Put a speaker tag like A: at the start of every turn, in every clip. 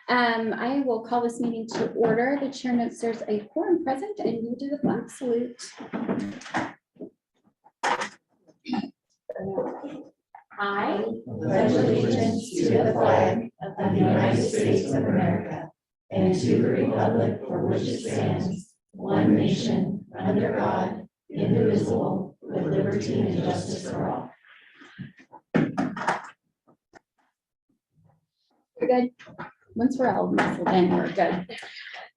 A: I will call this meeting to order. The chair notes there's a quorum present and you do the flag salute. I
B: pledge allegiance to the flag of the United States of America and to the republic for which it stands, one nation, under God, indivisible, with liberty and justice for all.
A: We're good. Once we're all nestled in, we're good.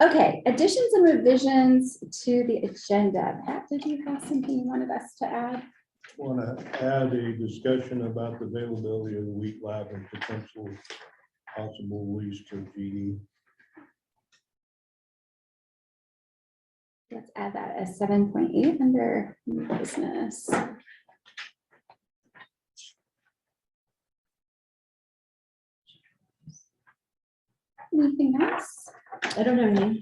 A: Okay, additions and revisions to the agenda. Pat, did you have something you wanted us to add?
C: I want to add a discussion about the availability of the wheat lab and potential possible lease to GD.
A: Let's add that as 7.8 under new business. Anything else?
B: I don't know.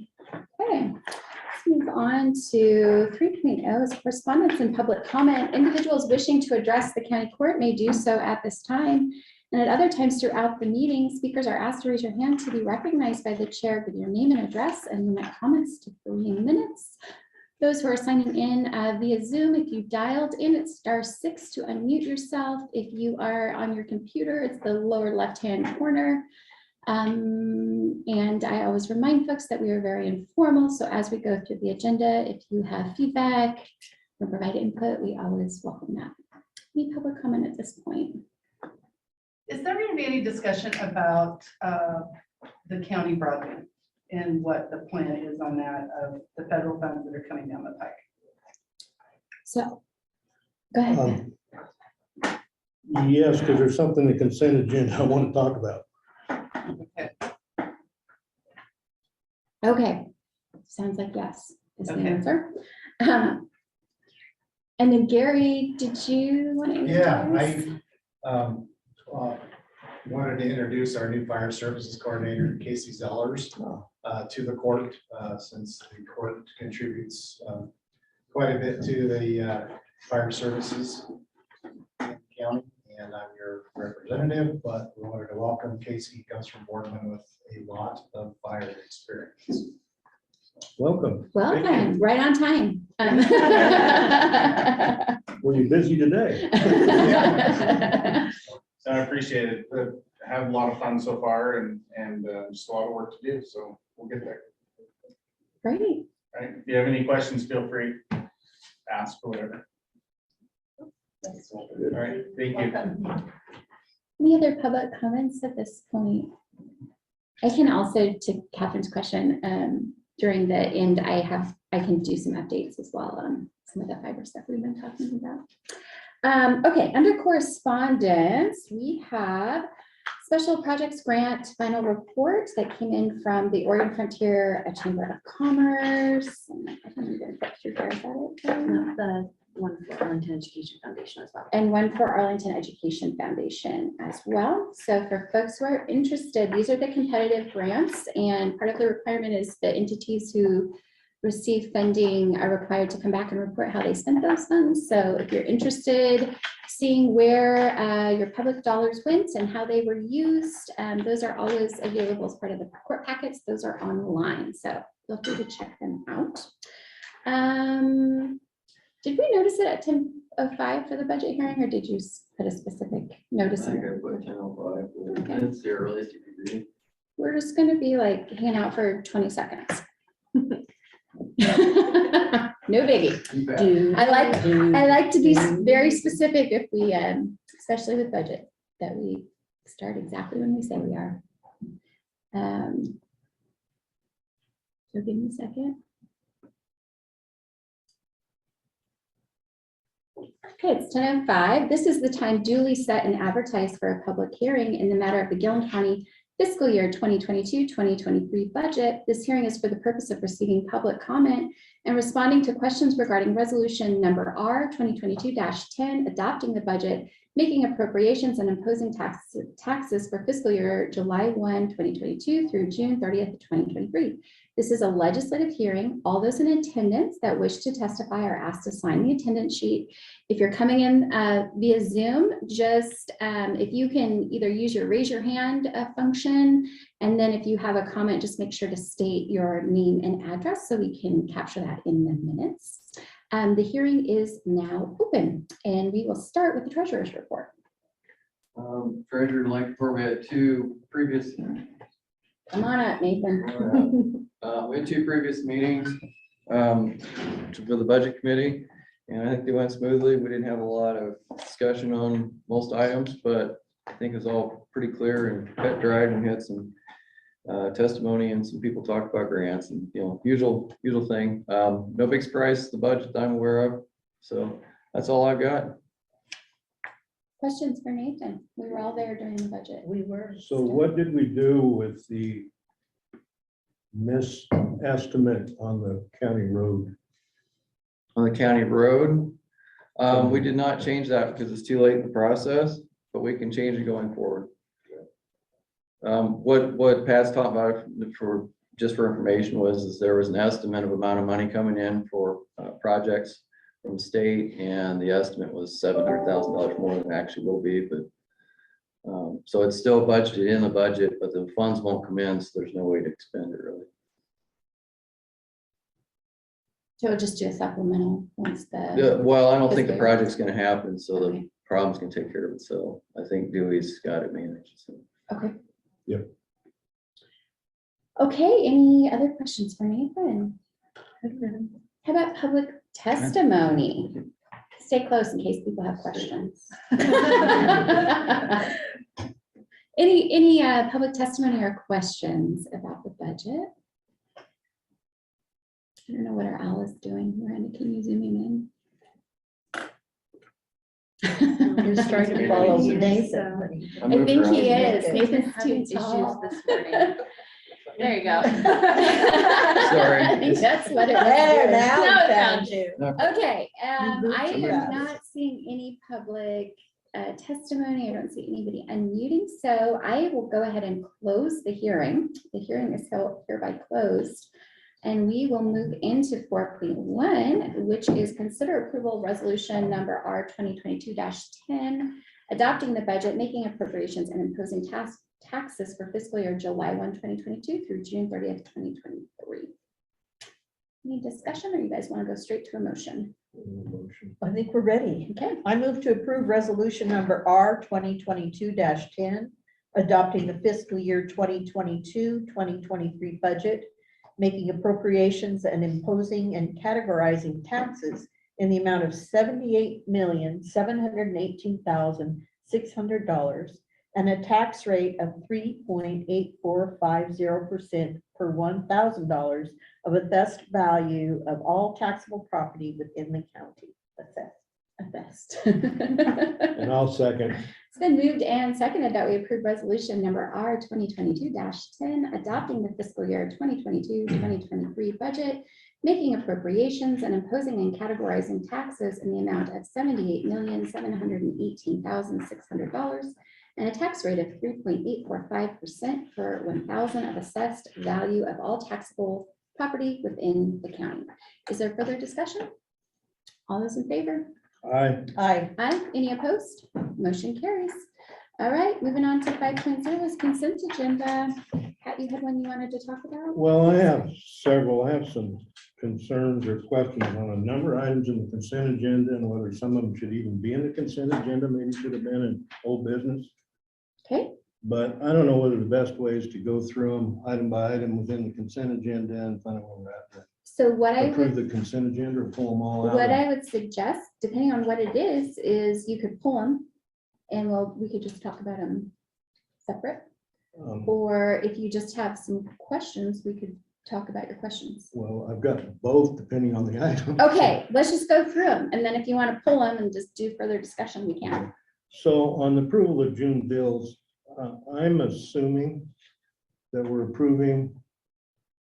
A: Okay, let's move on to 3.0 is correspondence and public comment. Individuals wishing to address the county court may do so at this time. And at other times throughout the meeting, speakers are asked to raise your hand to be recognized by the chair with your name and address and limit comments to 3 minutes. Those who are signing in via Zoom, if you dialed in, it's *6 to unmute yourself. If you are on your computer, it's the lower left-hand corner. And I always remind folks that we are very informal. So as we go through the agenda, if you have feedback or provide input, we always welcome that. Any public comment at this point?
D: Is there going to be any discussion about the county broadband and what the plan is on that of the federal funds that are coming down the pike?
A: So, go ahead.
C: Yes, because there's something in the consent agenda I want to talk about.
D: Okay.
A: Okay, sounds like yes is the
D: Okay.
A: answer. And then Gary, did you want to?
E: Yeah,
A: introduce?
E: I wanted to introduce our new fire services coordinator, Casey Zellers, to the court, since the court contributes quite a bit to the fire services in the county, and I'm your representative, but we wanted to welcome Casey. He comes from Boardman with a lot of fire experience.
C: Welcome.
A: Welcome, right on time.
C: Were you busy today?
F: So I appreciate it. I have a lot of fun so far and just a lot of work to do. So we'll get there.
A: Great.
F: Right. If you have any questions, feel free to ask or whatever. All right. Thank you.
A: Any other public comments at this point? I can also, to Catherine's question, during the end, I can do some updates as well on some of the fiber stuff we've been talking about. Okay, under correspondence, we have special projects grant final report that came in from the Oregon Frontier Chamber of Commerce. I think I'm going to put through there. Is that it?
B: The one for Arlington Education Foundation as well.
A: And one for Arlington Education Foundation as well. So for folks who are interested, these are the competitive grants, and part of the requirement is the entities who receive funding are required to come back and report how they spent those funds. So if you're interested seeing where your public dollars went and how they were used, those are always available as part of the report packets. Those are online, so feel free to check them out. Did we notice it at 10:05 for the budget hearing, or did you put a specific notice in? Okay.
G: It's the earliest you can read.
A: We're just going to be like hanging out for 20 seconds. No biggie. I like to be very specific if we, especially with budget, that we start exactly when we say we are. So give me a second. Okay, it's 10:05. This is the time duly set and advertised for a public hearing in the matter of the Gilliam County fiscal year 2022-2023 budget. This hearing is for the purpose of receiving public comment and responding to questions regarding resolution number R 2022-10, adopting the budget, making appropriations and imposing taxes for fiscal year July 1, 2022 through June 30th, 2023. This is a legislative hearing. All those in attendance that wish to testify are asked to sign the attendance sheet. If you're coming in via Zoom, just if you can either use your raise your hand function, and then if you have a comment, just make sure to state your name and address so we can capture that in the minutes. The hearing is now open, and we will start with the treasurer's report.
G: Treasurer, like before, we had two previous,
A: Come on up, Nathan.
G: we had two previous meetings for the budget committee, and I think they went smoothly. We didn't have a lot of discussion on most items, but I think it was all pretty clear and cut dried, and we had some testimony and some people talked about grants and, you know, usual thing. No big surprise, the budget I'm aware of. So that's all I've got.
A: Questions for Nathan? We were all there during the budget.
B: We were.
C: So what did we do with the misestimate on the county road?
G: On the county road, we did not change that because it's too late in the process, but we can change it going forward. What Pat's talking about for information is there was an estimate of amount of money coming in for projects from the state, and the estimate was $700,000 more than it actually will be, but so it's still budgeted in the budget, but the funds won't come in, so there's no way to expend it really.
A: So we'll just do a supplemental once
G: Yeah,
A: the,
G: well, I don't think the
A: Fiscal year.
G: project's gonna happen, so the
A: Okay.
G: problems can take care of itself. I think Dewey's got it managed, so.
A: okay.
C: Yep.
A: Okay, any other questions for Nathan? How about public testimony? Stay close in case people have questions. Any public testimony or questions about the budget? I don't know what our Al is doing. Miranda, can you zoom him in?
B: He's trying to follow Nathan.
G: I
A: I
G: moved
A: think
G: around.
A: he is.
B: Okay.
A: Nathan's
B: Having
A: too
B: issues
A: tall.
B: this morning.
A: There you go.
G: Sorry.
A: I think that's what it was.
B: There,
A: doing.
B: now
A: No,
B: we
A: it
B: found
A: found
B: you.
A: Okay, I
B: moved
A: am
B: fast.
A: not seeing any public testimony. I don't see anybody unmuting, so I will go ahead and close the hearing. The hearing is hereby closed. And we will move into 4.1, which is consider approval resolution number R 2022-10, adopting the budget, making appropriations, and imposing taxes for fiscal year July 1, 2022 through June 30th, 2023. Any discussion, or you guys want to go straight to a motion?
C: Motion.
B: I think we're ready.
A: Okay,
B: I move to approve resolution number R 2022-10, adopting the fiscal year 2022-2023 budget, making appropriations and imposing and categorizing taxes in the amount of $78,718,600 and a tax rate of 3.8450% per $1,000 of assessed value of all taxable property within the county.
A: best.
C: And I'll second.
A: It's been moved and seconded that we approve resolution number R 2022-10, adopting the fiscal year 2022-2023 budget, making appropriations and imposing and categorizing taxes in the amount of $78,718,600 and a tax rate of 3.845% per 1,000 of assessed value of all taxable property within the county. Is there further discussion? All those in favor?
C: Aye.
B: Aye.
A: Aye. Any opposed? Motion carries. All right, moving on to 5.0 is consent agenda. Pat, you had one you wanted to talk about?
C: Well, I have several. I have some concerns or questions on a number of items in the consent agenda and whether some of them should even be in the consent agenda, maybe should have been in old business.
A: Okay,
C: But I don't know whether the best way is to go through them item by item within the consent agenda and find out where we're at.
A: so what I
C: Approve
A: would,
C: the consent agenda or pull them all out.
A: what I would suggest, depending on what it is you could pull them and we could just talk about them separate. Or if you just have some questions, we could talk about your questions.
C: Well, I've got both depending on the item.
A: Okay, let's just go through them. And then if you want to pull them and just do further discussion, we can.
C: So on the approval of June bills, I'm assuming that we're approving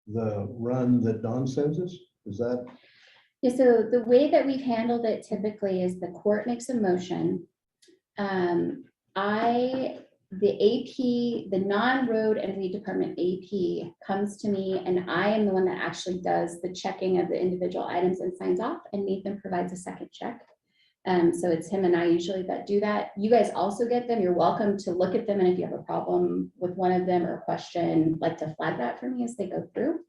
C: the run that Don sends us. Is that?
A: Yeah, so the way that we've handled it typically is the court makes a motion. The AP, the non-road and lead department AP comes to me, and I am the one that actually does the checking of the individual items and signs off, and Nathan provides a second check. So it's him and I usually that do that. You guys also get them. You're welcome to look at them, and if you have a problem with one of them or a question, like to flag that for me as they go through.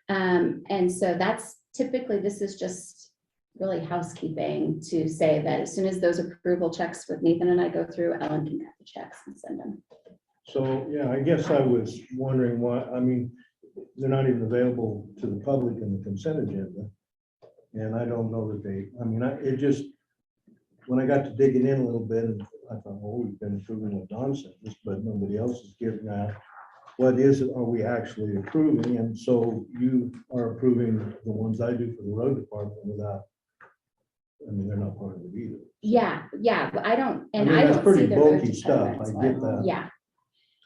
A: And so that's typically, this is just really housekeeping to say that as soon as those approval checks with Nathan and I go through, Ellen can cut the checks and send them.
C: So, yeah, I guess I was wondering why, I mean, they're not even available to the public in the consent agenda. And I don't know that they, I mean, it just, when I got to digging in a little bit, and I thought, well, we've been approving what Don said, but nobody else is giving that. What is it, are we actually approving? And so you are approving the ones I do for the road department without, I mean, they're not part of it either.
A: Yeah, but I don't, and
C: mean,
A: I
C: that's
A: don't see
C: pretty
A: the road
C: bulky stuff,
A: department's
C: I get
A: one.
C: that.
A: Yeah.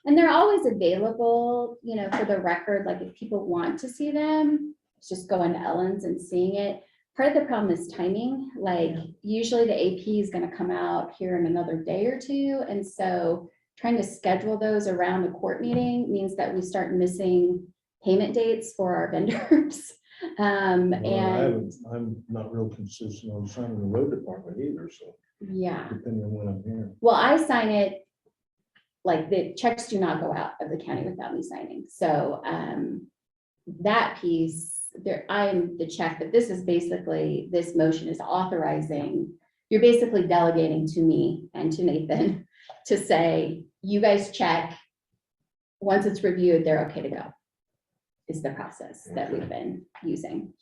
A: And they're always available, you know, for the record, like if people want to see them, just go into Ellen's and seeing it. Part of the problem is timing, like usually the AP is gonna come out here in another day or two. And so trying to schedule those around the court meeting means that we start missing payment dates for our vendors. And
C: I'm not real consistent on signing the road department either, so
A: yeah,
C: depending on when I'm here.
A: well, I sign it, like the checks do not go out of the county without me signing. So that piece, there, I'm the check, but this is basically, this motion is authorizing. You're basically delegating to me and to Nathan to say, you guys check. Once it's reviewed, they're okay to go. Is the process that we've been using.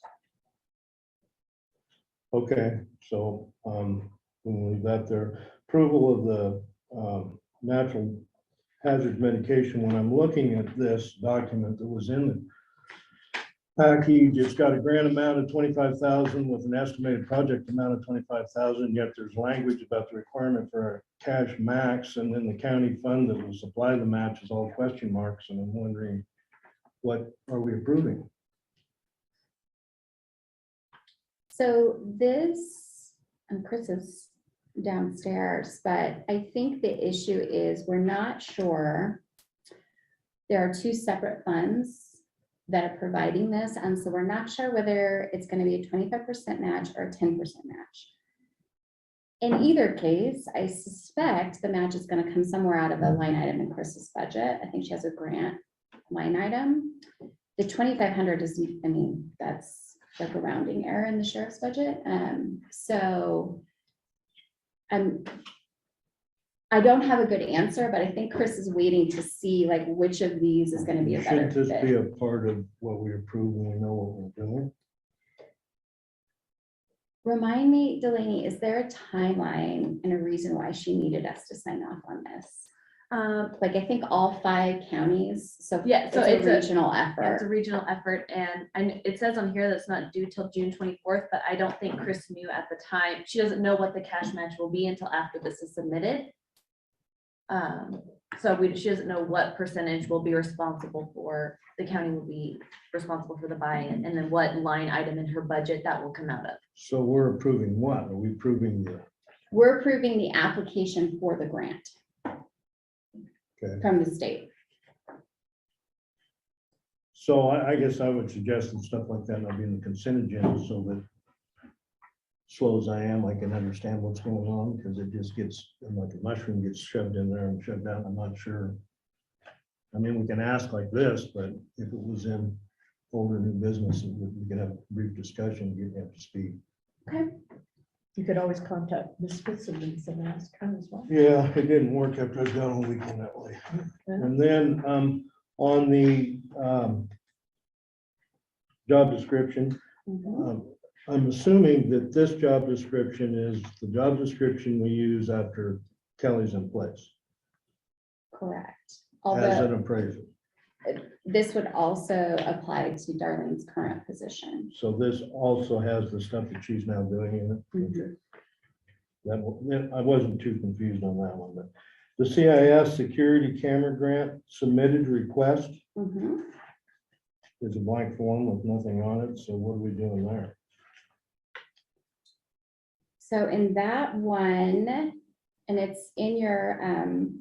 C: Okay, so we'll leave that there. Approval of the natural hazard medication. When I'm looking at this document that was in the package, it's got a grant amount of 25,000 with an estimated project amount of 25,000. Yet there's language about the requirement for a cash max, and then the county fund that will supply the match is all question marks. And I'm wondering, what are we approving?
A: So this, and Chris is downstairs, but I think the issue is we're not sure. There are two separate funds that are providing this, and so we're not sure whether it's going to be a 25% match or a 10% match. In either case, I suspect the match is going to come somewhere out of a line item in Chris's budget. I think she has a grant line item. The 2,500 is, I mean, that's like a rounding error in the sheriff's budget. So I don't have a good answer, but I think Chris is waiting to see like which of these is going to be a better
C: Shouldn't this be
A: fit.
C: a part of what we approve when we know what we're doing?
A: Remind me, Delaney, is there a timeline and a reason why she needed us to sign off on this? Like I think all 5 counties, so
B: Yeah, so
A: it's a
B: it's
A: regional
B: Yeah, it's
A: effort.
B: a regional effort, and it says on here that's not due till June 24th, but I don't think Chris knew at the time. She doesn't know what the cash match will be until after this is submitted. So she doesn't know what percentage will be responsible for, the county will be responsible for the buy-in, and then what line item in her budget that will come out of.
C: So we're approving what? Are we approving the,
A: We're approving the application for the grant
C: okay?
A: from the state.
C: So I guess I would suggest that stuff like that not be in the consent agenda so that slow as I am, I can understand what's going on, because it just gets, like a mushroom gets shoved in there and shoved out. I'm not sure. I mean, we can ask like this, but if it was in older new business, we could have a brief discussion, get up to speed.
A: Okay.
H: You could always contact Ms. Fitzsimmons and ask her as well.
C: Yeah, it didn't work after I was gone all weekend that way. And then on the job description, I'm assuming that this job description is the job description we use after Kelly's in place
A: Correct.
C: as
A: Although
C: an appraiser.
A: this would also apply to Darlene's current position.
C: So this also has the stuff that she's now doing in it.
A: Mhm.
C: Okay. That, I wasn't too confused on that one, but the CIS security camera grant submitted request
A: Mhm.
C: is a blank form with nothing on it. So what are we doing there?
A: So in that one, and it's in your,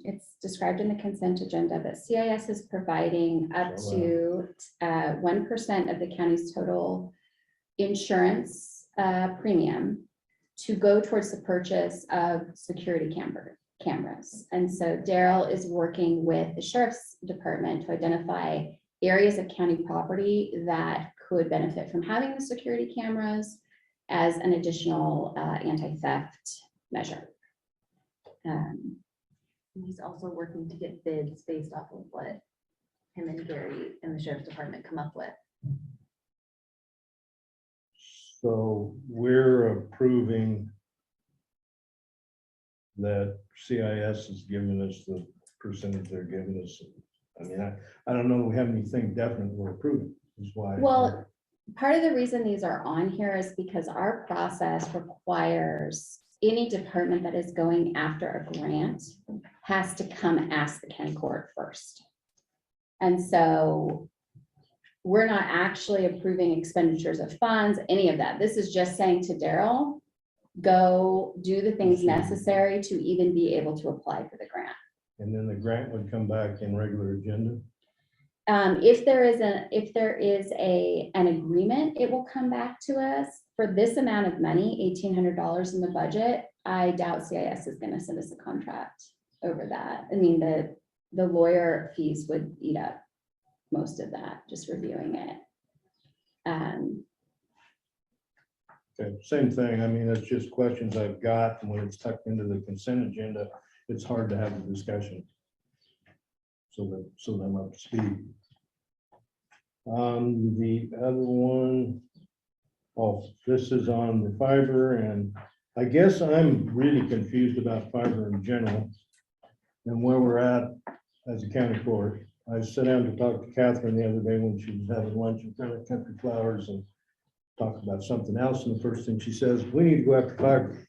A: it's described in the consent agenda, but CIS is providing up to 1% of the county's total insurance premium to go towards the purchase of security cameras. And so Daryl is working with the sheriff's department to identify areas of county property that could benefit from having the security cameras as an additional anti-theft measure.
B: He's also working to get bids based off of what him and Gary and the sheriff's department come up with.
C: So we're approving that CIS is giving us the percentage they're giving us. I mean, I don't know that we have anything definite we're approving, is why.
A: Well, part of the reason these are on here is because our process requires any department that is going after a grant has to come ask the county court first. And so we're not actually approving expenditures of funds, any of that. This is just saying to Daryl, go do the things necessary to even be able to apply for the grant.
C: And then the grant would come back in regular agenda.
A: If there is an agreement, it will come back to us for this amount of money, $1,800 in the budget. I doubt CIS is going to send us a contract over that. I mean, the lawyer fees would eat up most of that, just reviewing it.
C: Okay, same thing. I mean, it's just questions I've got, and when it's tucked into the consent agenda, it's hard to have a discussion. So that I'm up to speed. The other one, oh, this is on the fiber, and I guess I'm really confused about fiber in general and where we're at as a county court. I sat down to talk to Catherine the other day when she was having lunch in front of Country Flowers and talked about something else. And the first thing she says, we need to go after fiber.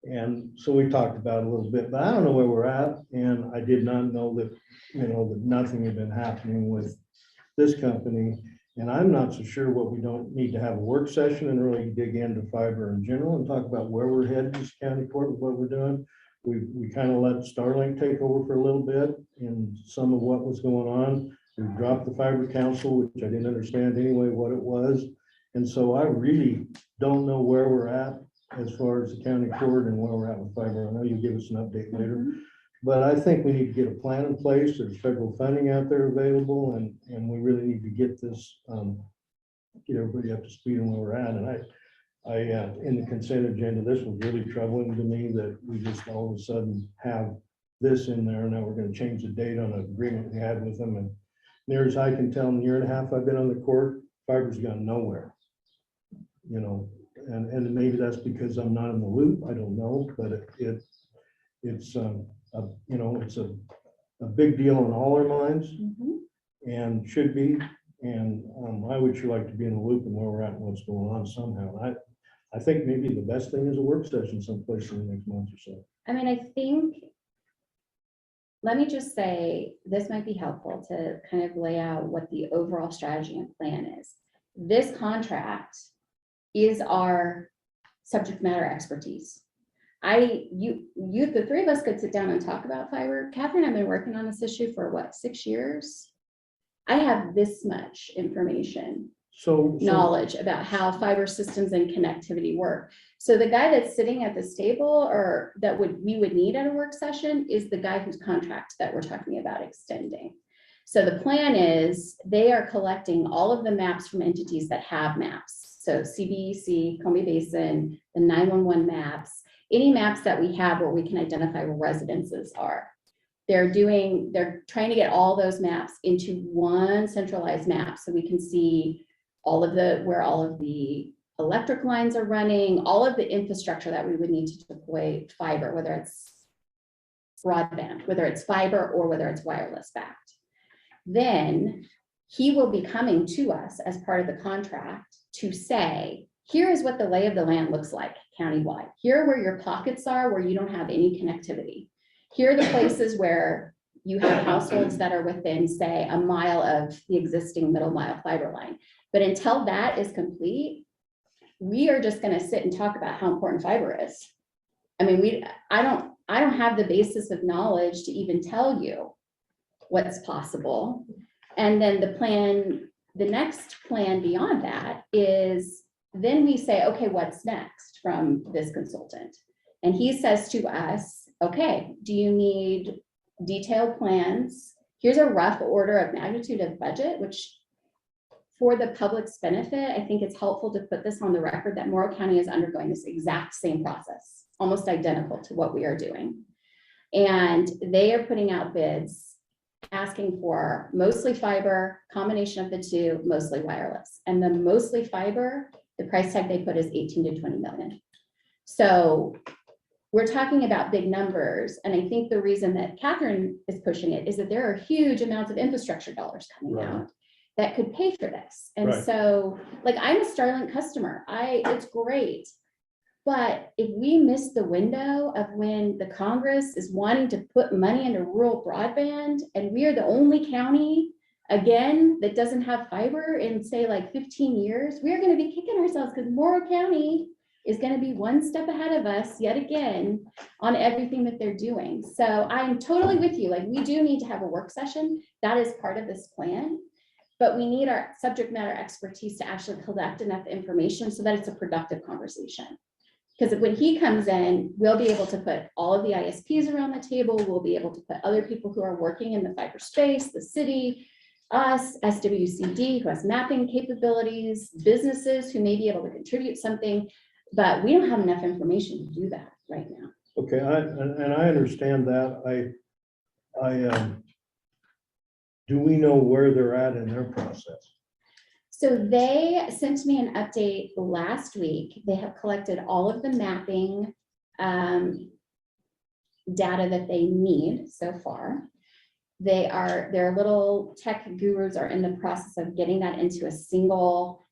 C: And so we talked about it a little bit, but I don't know where we're at. And I did not know that, that nothing had been happening with this company. And I'm not so sure what we don't need to have a work session and really dig into fiber in general and talk about where we're headed as county court with what we're doing. We kind of let Starlink take over for a little bit and some of what was going on. We dropped the fiber council, which I didn't understand anyway what it was. And so I really don't know where we're at as far as the county court and where we're at with fiber. I know you'll give us an update later, but I think we need to get a plan in place. There's federal funding out there available, and we really need to get this, get everybody up to speed on where we're at. And I in the consent agenda, this was really troubling to me that we just all of a sudden have this in there. Now we're going to change the date on an agreement we had with them. And near as I can tell, in a year and a half I've been on the court, fiber's gone nowhere. And maybe that's because I'm not in the loop. I don't know, but it's a big deal in all our minds and should be. And I would sure like to be in the loop and where we're at and what's going on somehow. I think maybe the best thing is a work session someplace in the next month or so.
A: I mean, I think, let me just say, this might be helpful to kind of lay out what the overall strategy and plan is. This contract is our subject matter expertise. The three of us could sit down and talk about fiber. Catherine, I've been working on this issue for what, 6 years? I have this much information, knowledge about how fiber systems and connectivity work. So the guy that's sitting at this table or we would need at a work session is the guy whose contract that we're talking about extending. So the plan is they are collecting all of the maps from entities that have maps. So CBEC, Comey Basin, the 911 maps, any maps that we have where we can identify where residences are. They're trying to get all those maps into one centralized map so we can see where all of the electric lines are running, all of the infrastructure that we would need to deploy fiber, whether it's broadband, whether it's fiber or whether it's wireless backed. Then he will be coming to us as part of the contract to say, here is what the lay of the land looks like countywide. Here are where your pockets are where you don't have any connectivity. Here are the places where you have households that are within, say, a mile of the existing middle mile fiber line. But until that is complete, we are just going to sit and talk about how important fiber is. I mean, I don't I don't have the basis of knowledge to even tell you what's possible. And then the next plan beyond that is, then we say, okay, what's next from this consultant? And he says to us, okay, do you need detailed plans? Here's a rough order of magnitude of budget, which for the public's benefit, I think it's helpful to put this on the record that Morrow County is undergoing this exact same process, almost identical to what we are doing. And they are putting out bids, asking for mostly fiber, combination of the two, mostly wireless. And the mostly fiber, the price tag they put is 18 to 20 million. So we're talking about big numbers. And I think the reason that Catherine is pushing it is that there are huge amounts of infrastructure dollars coming
C: Right.
A: out that could pay for this. And
C: Right.
A: so, like, I'm a Starlink customer. It's great. But if we miss the window of when the Congress is wanting to put money into rural broadband, and we are the only county, again, that doesn't have fiber in, say, like 15 years, we are going to be kicking ourselves because Morrow County is going to be one step ahead of us yet again on everything that they're doing. So I'm totally with you. Like, we do need to have a work session. That is part of this plan. But we need our subject matter expertise to actually collect enough information so that it's a productive conversation. Because when he comes in, we'll be able to put all of the ISPs around the table. We'll be able to put other people who are working in the fiber space, the city, us, SWCD, who has mapping capabilities, businesses who may be able to contribute something, but we don't have enough information to do that right now.
C: Okay, and I understand that. Do we know where they're at in their process?
A: So they sent me an update last week. They have collected all of the mapping data that they need so far. Their little tech gurus are in the process of getting that into a single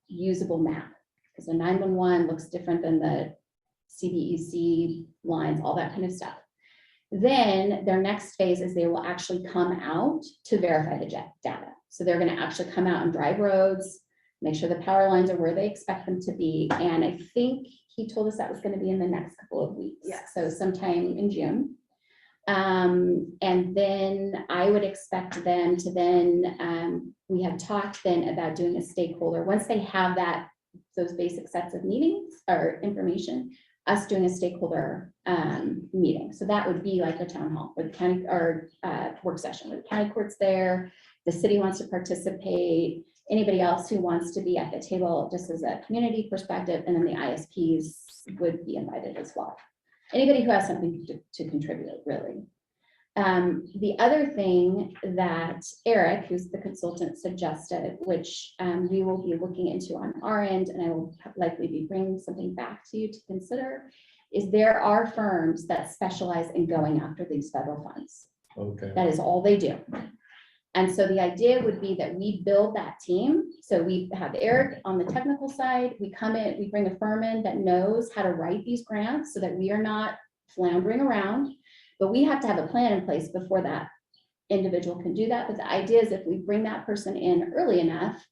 A: usable map. Because the 911 looks different than the CDEC lines, all that kind of stuff. Then their next phase is they will actually come out to verify the data. So they're going to actually come out and drive roads, make sure the power lines are where they expect them to be. And I think he told us that was going to be in the next couple of weeks.
D: Yes.
A: So sometime in June. And then I would expect them to then, we have talked then about doing a stakeholder. Once they have those basic sets of meetings or information, us doing a stakeholder meeting. So that would be like a town hall where the county or work session where the county court's there, the city wants to participate, anybody else who wants to be at the table just as a community perspective, and then the ISPs would be invited as well. Anybody who has something to contribute, really. The other thing that Eric, who's the consultant, suggested, which we will be looking into on our end, and I will likely be bringing something back to you to consider, is there are firms that specialize in going after these federal funds.
C: Okay,
A: That is all they do. And so the idea would be that we build that team. So we have Eric on the technical side. We come in, we bring a firm in that knows how to write these grants so that we are not floundering around. But we have to have a plan in place before that individual can do that. But the idea is if we bring that person in early enough,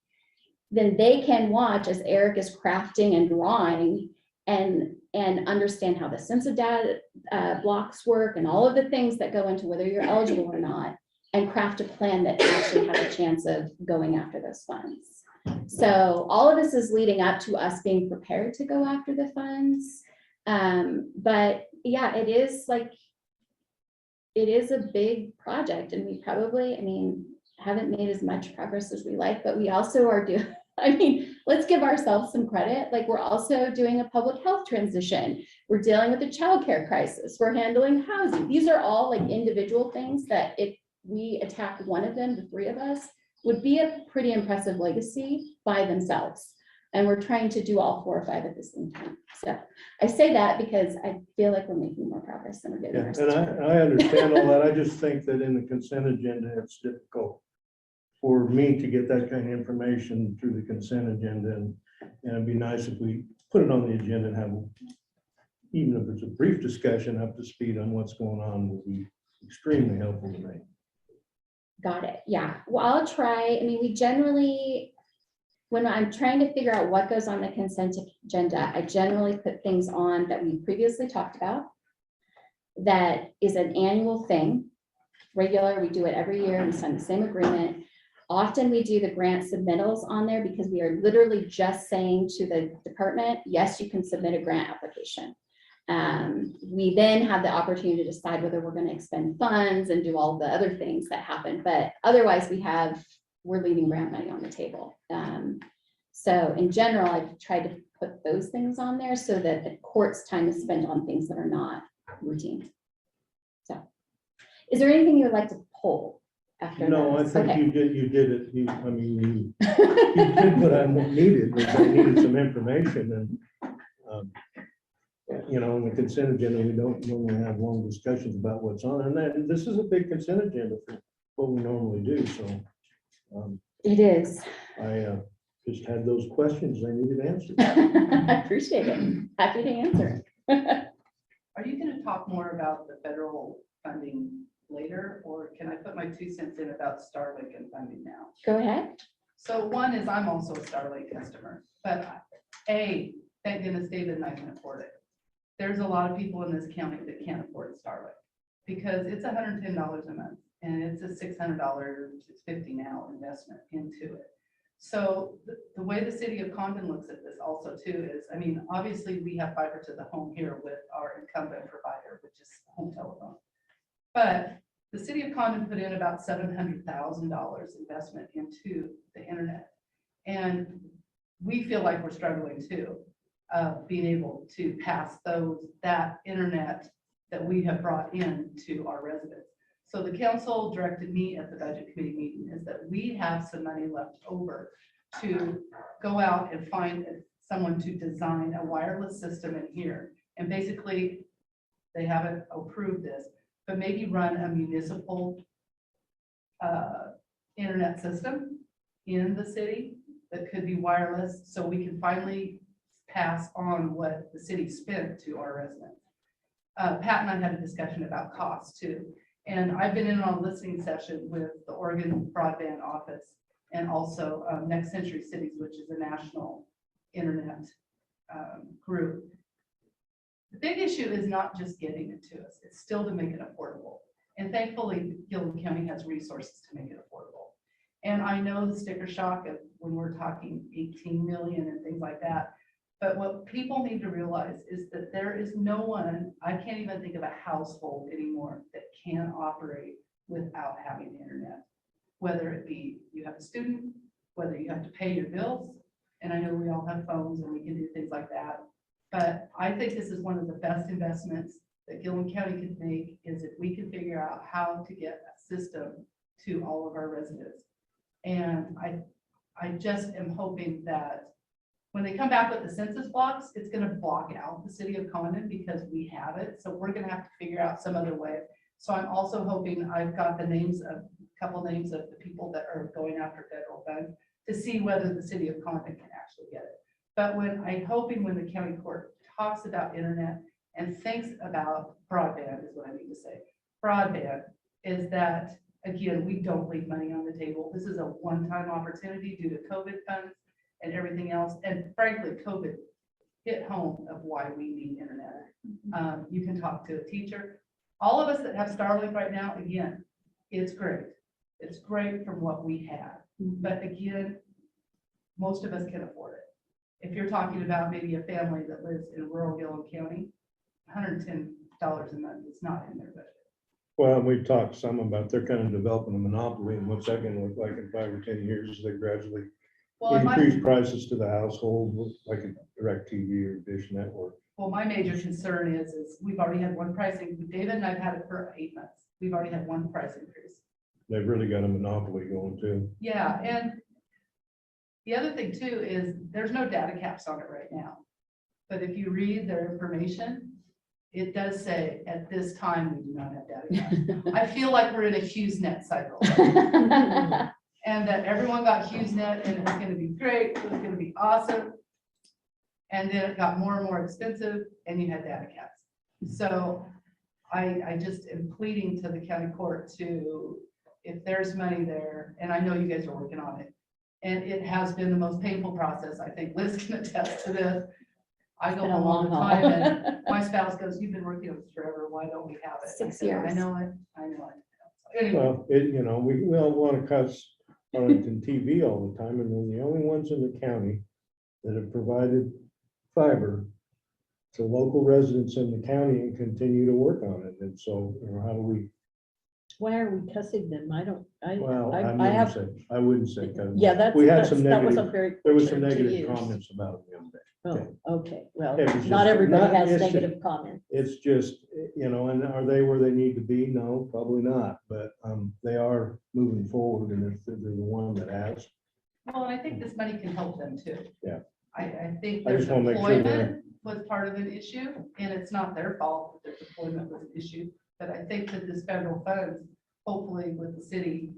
A: then they can watch as Eric is crafting and drawing and understand how the census data blocks work and all of the things that go into whether you're eligible or not, and craft a plan that actually has a chance of going after those funds. So all of this is leading up to us being prepared to go after the funds. But yeah, it is a big project, and we probably, haven't made as much progress as we like, but we also are doing, let's give ourselves some credit. Like, we're also doing a public health transition. We're dealing with the childcare crisis. We're handling housing. These are all like individual things that if we attack one of them, the three of us, would be a pretty impressive legacy by themselves. And we're trying to do all 4 or 5 at the same time. So I say that because I feel like we're making more progress than we're getting.
C: yeah, and I understand all that. I just think that in the consent agenda, it's difficult for me to get that kind of information through the consent agenda. And it'd be nice if we put it on the agenda and have, even if it's a brief discussion up to speed on what's going on, would be extremely helpful to me.
A: Got it. Yeah. Well, I'll try. We generally, when I'm trying to figure out what goes on the consent agenda, I generally put things on that we previously talked about. that is an annual thing. Regular, we do it every year, we sign the same agreement. Often we do the grant submittals on there because we are literally just saying to the department, yes, you can submit a grant application. We then have the opportunity to decide whether we're going to expend funds and do all the other things that happen, but otherwise we're leaving grant money on the table. So in general, I've tried to put those things on there so that the court's time is spent on things that are not routine. So, is there anything you would like to pull after?
C: No, I
A: those?
C: think
A: Okay.
C: you did it. You did what I needed, was I needed some information and, you know, in the consent agenda, we don't normally have long discussions about what's on, and then this is a big consent agenda for what we normally do, so.
A: It is.
C: I just had those questions I needed answered.
A: I appreciate it. Happy to answer.
D: Are you going to talk more about the federal funding later, or can I put my 2 cents in about Starlink and funding now?
A: Go ahead.
D: So one is I'm also a Starlink customer, but thank goodness David and I can afford it. There's a lot of people in this county that can't afford Starlink because it's $110 a month and it's a $600, $650 now investment into it. So the way the city of Condon looks at this also too is, I mean, obviously we have fiber to the home here with our incumbent provider, which is home telephone. But the city of Condon put in about $700,000 investment into the internet. And we feel like we're struggling too, being able to pass that internet that we have brought in to our residents. So the council directed me at the budget committee meeting is that we have some money left over to go out and find someone to design a wireless system in here. And basically, they haven't approved this, but maybe run a municipal internet system in the city that could be wireless, so we can finally pass on what the city spent to our residents. Pat and I had a discussion about cost too. And I've been in on a listening session with the Oregon Broadband Office and also Next Century Cities, which is a national internet group. The big issue is not just getting it to us, it's still to make it affordable. And thankfully, Gilliam County has resources to make it affordable. And I know the sticker shock of when we're talking 18 million and things like that. But what people need to realize is that there is no one, I can't even think of a household anymore that can operate without having internet. Whether it be you have a student, whether you have to pay your bills, and I know we all have phones and we can do things like that. But I think this is one of the best investments that Gilliam County could make, is if we can figure out how to get a system to all of our residents. And I just am hoping that when they come back with the census blocks, it's going to block out the city of Condon because we have it. So we're going to have to figure out some other way. So I'm also hoping, I've got the names of a couple names of the people that are going after federal funds to see whether the city of Condon can actually get it. But I'm hoping when the county court talks about internet and thinks about broadband, is what I mean to say. Broadband is that, again, we don't leave money on the table. This is a one-time opportunity due to COVID funds and everything else. And frankly, COVID hit home of why we need internet. You can talk to a teacher. All of us that have Starlink right now, again, it's great. It's great from what we have. But again, most of us can afford it. If you're talking about maybe a family that lives in rural Gilliam County, $110 a month is not in their budget.
C: Well, we talked some about they're kind of developing a monopoly, and what's that gonna look like in 5 or 10 years as they gradually increase prices to the household, like a DirecTV or Dish Network.
D: Well, my major concern is we've already had one pricing. David and I've had it for 8 months. We've already had one price increase.
C: They've really got a monopoly going too.
D: Yeah, and the other thing too is there's no data caps on it right now. But if you read their information, it does say at this time we do not have data caps. I feel like we're in a HughesNet cycle. And that everyone got HughesNet and it was going to be great, it was going to be awesome. And then it got more and more expensive and you had data caps. So I just am pleading to the county court to, if there's money there, and I know you guys are working on it, and it has been the most painful process, I think Liz can attest to this. I go
H: Been a
D: home all
H: long
D: the
H: haul.
D: time and my spouse goes, you've been working with us forever, why don't we have it? I
A: 6
D: said,
A: years.
D: I know it, I know it. Anyway,
C: Well, we all want to cuss Arlington TV all the time, and we're the only ones in the county that have provided fiber to local residents in the county and continue to work on it. And so, how do we,
H: Why are we cussing them? I don't,
C: well,
H: I
C: I wouldn't say, cuss.
H: yeah, that's,
C: We had some
H: that was a
C: negative,
H: very.
C: there was some
H: to
C: negative
H: use.
C: comments about it the other day.
H: Oh, okay, well,
C: It was
H: not
C: just-
H: everybody
C: not-
H: has
C: it's just-
H: negative comments.
C: It's just, and are they where they need to be? No, probably not, but they are moving forward, and if they're the one that has.
D: well, and I think this money can help them too.
C: Yeah.
D: I think
C: I
D: their
C: just wanna make sure
D: deployment was part of an issue, and it's not their fault that their deployment was an issue. But I think that this federal funds, hopefully with the city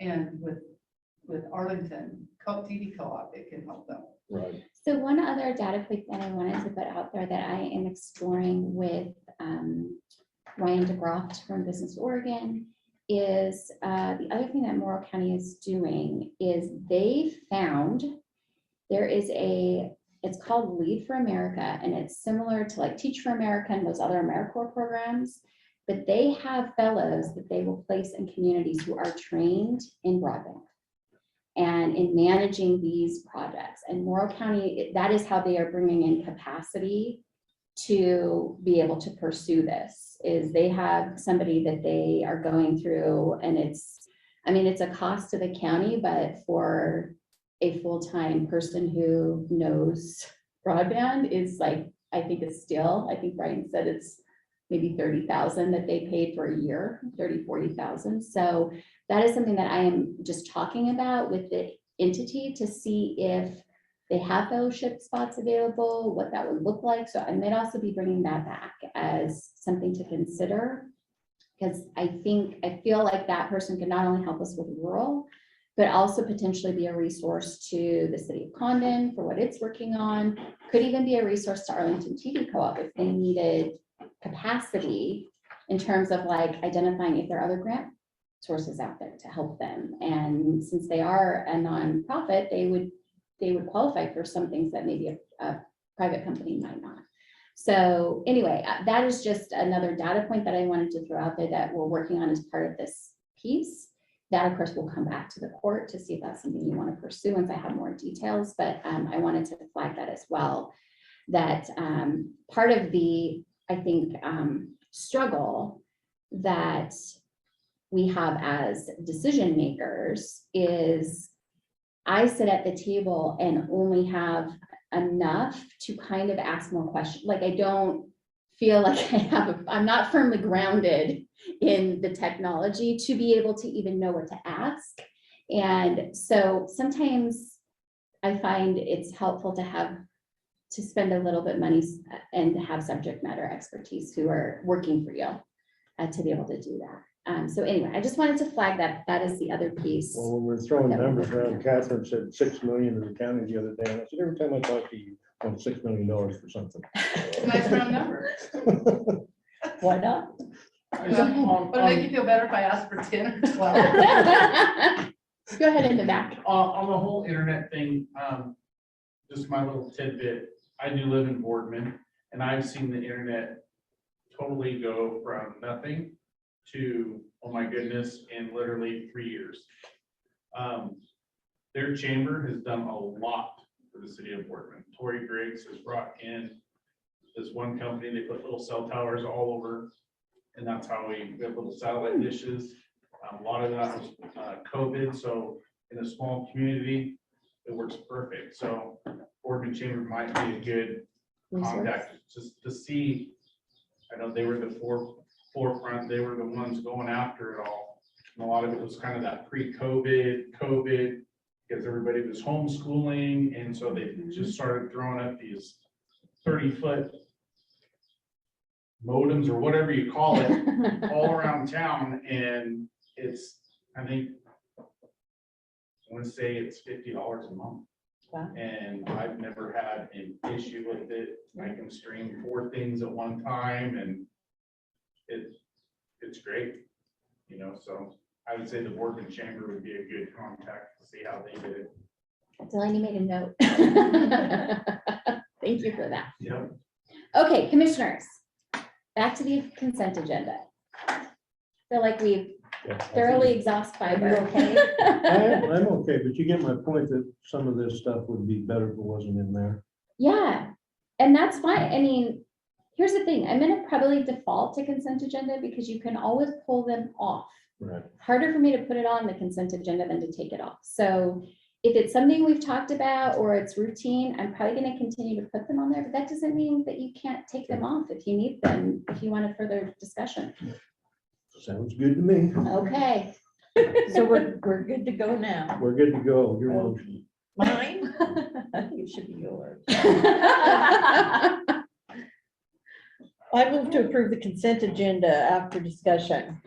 D: and with Arlington, TV co-op, it can help them.
C: Right.
A: So one other data point that I wanted to put out there that I am exploring with Ryan DeGroft from Business Oregon is the other thing that Morrow County is doing is they found there is it's called Lead for America, and it's similar to like Teach for America and those other AmeriCorps programs, but they have fellows that they will place in communities who are trained in broadband and in managing these projects. And Morrow County, that is how they are bringing in capacity to be able to pursue this, is they have somebody that they are going through, and it's a cost to the county, but for a full-time person who knows broadband is like, I think Brian said it's maybe 30,000 that they paid for a year, 40,000. So that is something that I am just talking about with the entity to see if they have fellowship spots available, what that would look like. So I might also be bringing that back as something to consider, because I feel like that person can not only help us with rural, but also potentially be a resource to the city of Condon for what it's working on. Could even be a resource to Arlington TV Co-op if they needed capacity in terms of like identifying if there are other grant sources out there to help them. And since they are a nonprofit, they would qualify for some things that maybe a private company might not. So anyway, that is just another data point that I wanted to throw out there that we're working on as part of this piece. That of course will come back to the court to see if that's something you want to pursue once I have more details, but I wanted to flag that as well. That part of the, I think, struggle that we have as decision makers is I sit at the table and only have enough to kind of ask more questions. Like I don't feel like I'm not firmly grounded in the technology to be able to even know what to ask. And so sometimes I find it's helpful to spend a little bit money and have subject matter expertise who are working for you to be able to do that. So anyway, I just wanted to flag that is the other piece.
C: Well, when we're throwing
A: that we're
C: numbers
A: looking
C: around,
A: at.
C: Catherine said 6 million to the county the other day, and I said, every time I talk to you, I want $6 million for something.
D: Nice round number.
H: Why not?
D: Would it make you feel better if I asked for 10 or 12?
A: Go ahead in the back.
F: On the whole internet thing, just my little tidbit, I do live in Boardman, and I've seen the internet totally go from nothing to, oh my goodness, in literally 3 years. Their chamber has done a lot for the city of Boardman. Turrie Griggs has brought in this one company, they put little cell towers all over, and that's how we get little satellite dishes. A lot of that was COVID, so in a small community, it works perfect. So Boardman Chamber might be a good contact just to see. I know they were the forefront, they were the ones going after it all. And a lot of it was kind of that pre-COVID, COVID, because everybody was homeschooling, and so they just started throwing up these 30-foot modems or whatever you call it all around town, and it's, I think, I want to say it's $50 a month.
H: Wow.
F: And I've never had an issue with it. I can stream 4 things at one time, and it's great, so I would say the Boardman Chamber would be a good contact to see how they did it.
A: Delaney made a note. Thank you for that.
F: Yep.
A: Okay, commissioners, back to the consent agenda. Feel like we've thoroughly exhausted fiber.
H: okay?
C: I'm okay, but you get my point that some of this stuff would be better if it wasn't in there.
A: Yeah, and that's fine. I mean, here's the thing, I'm gonna probably default to consent agenda because you can always pull them off.
C: Right.
A: Harder for me to put it on the consent agenda than to take it off. So if it's something we've talked about or it's routine, I'm probably gonna continue to put them on there, but that doesn't mean that you can't take them off if you need them, if you want a further discussion.
C: Sounds good to me.
A: Okay.
H: So we're good to go now.
C: We're good to go. Your motion.
H: Mine? I think it should be yours. I move to approve the consent agenda after discussion.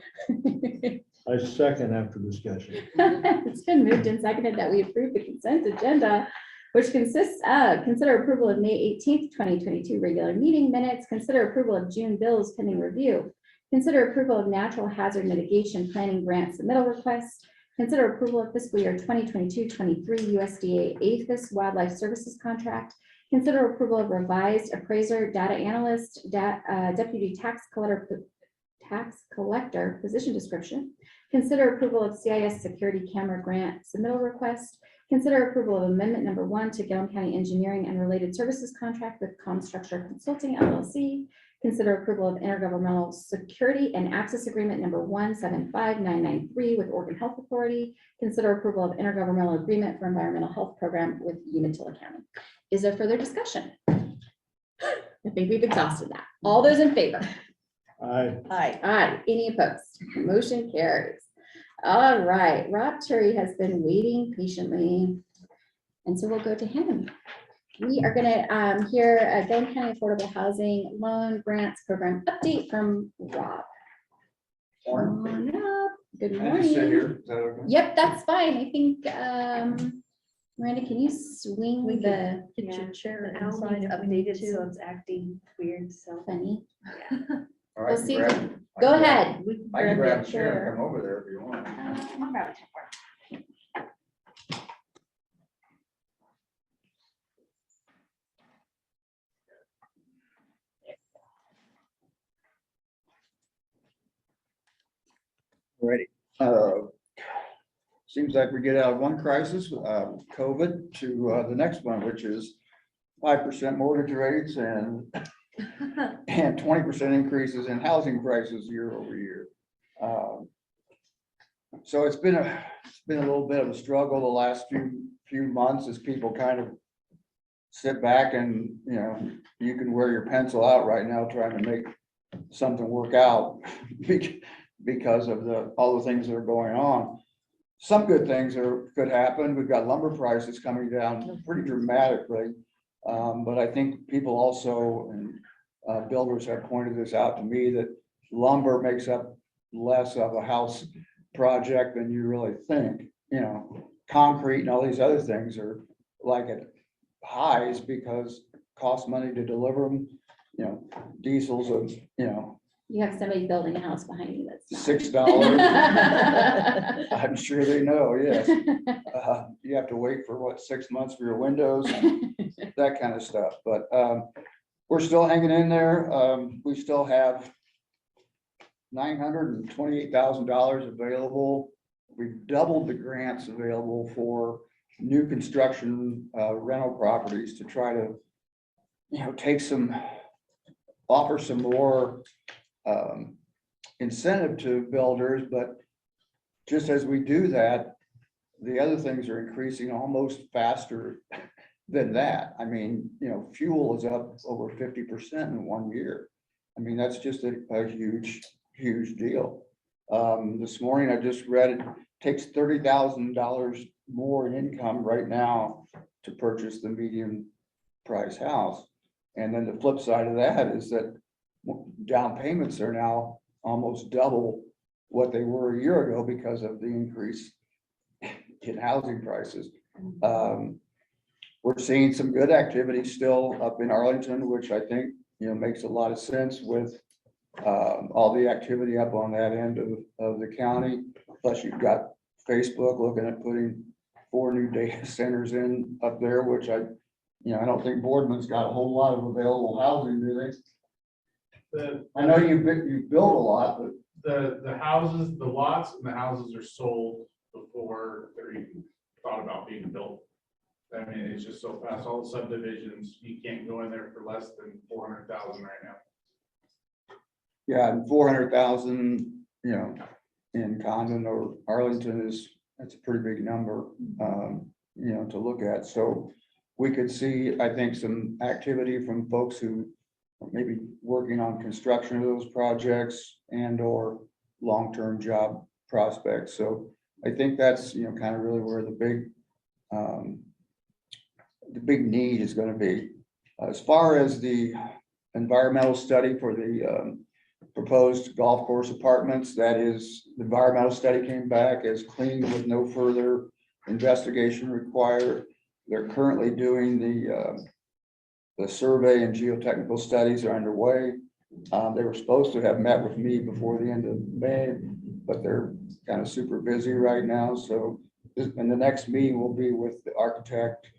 C: I second after discussion.
A: It's been moved and seconded that we approve the consent agenda, which consists of consider approval of May 18th, 2022 regular meeting minutes, consider approval of June bills pending review, consider approval of natural hazard mitigation planning grant submittal request, consider approval of fiscal year 2022-23 USDA APHIS Wildlife Services contract, consider approval of revised appraiser, data analyst, deputy tax collector position description, consider approval of CIS security camera grant submittal request, consider approval of amendment number 1 to Gilliam County Engineering and Related Services contract with Comstructure Consulting LLC, consider approval of intergovernmental security and access agreement number 175993 with Oregon Health Authority, consider approval of intergovernmental agreement for environmental health program with Umatilla County. Is there further discussion? I think we've exhausted that. All those in favor?
C: Aye.
H: Aye.
A: Aye. Any opposed? Motion carries. All right, Rob Turrie has been waiting patiently, and so we'll go to him. We are gonna hear a Gilliam County Affordable Housing Loan Grants Program update from Rob. Come on up. Good morning. Yep, that's fine. I think, Miranda, can you swing
H: We
A: the
H: Get your chair
B: Al
H: inside
B: needs
H: if we need
B: updated, so
H: to.
B: it's acting weird, so.
A: funny?
I: All
A: We'll
I: right,
A: see.
I: grab-
A: Go ahead.
H: We can
I: I can grab a
H: that
I: chair and come over there if you want.
A: I'll grab it.
I: Ready. Seems like we get out of one crisis, COVID, to the next one, which is 5% mortgage rates and 20% increases in housing prices year over year. So it's been a little bit of a struggle the last few months as people kind of sit back and, you know, you can wear your pencil out right now trying to make something work out because of all the things that are going on. Some good things could happen. We've got lumber prices coming down pretty dramatically. But I think people also, and builders have pointed this out to me, that lumber makes up less of a house project than you really think. You know, concrete and all these other things are like at highs because it costs money to deliver them. You know, diesels of, you know,
A: You have somebody building a house behind you that's.
I: $6. I'm sure they know, yes. You have to wait for what, 6 months for your windows, that kind of stuff, but we're still hanging in there. We still have $928,000 available. We've doubled the grants available for new construction rental properties to try to, you know, offer some more incentive to builders, but just as we do that, the other things are increasing almost faster than that. I mean, you know, fuel is up over 50% in 1 year. I mean, that's just a huge deal. This morning I just read it takes $30,000 more in income right now to purchase the medium price house. And then the flip side of that is that down payments are now almost double what they were a year ago because of the increase in housing prices. We're seeing some good activity still up in Arlington, which I think, you know, makes a lot of sense with all the activity up on that end of the county. Plus you've got Facebook looking at putting 4 new data centers in up there, which I I don't think Boardman's got a whole lot of available housing, do they?
F: The,
I: I know you built a lot, but
F: the houses, the lots and the houses are sold before they're even thought about being built. I mean, it's just so fast, all the subdivisions, you can't go in there for less than 400,000 right now.
I: yeah, and 400,000, in Condon or Arlington that's a pretty big number, to look at. So we could see, I think, some activity from folks who are maybe working on construction of those projects and or long-term job prospects. So I think that's, kind of really where the big need is going to be. As far as the environmental study for the proposed golf course apartments, that is, the environmental study came back as clean with no further investigation required. They're currently doing the survey and geotechnical studies are underway. They were supposed to have met with me before the end of May, but they're kind of super busy right now. So, and the next meeting will be with the architect,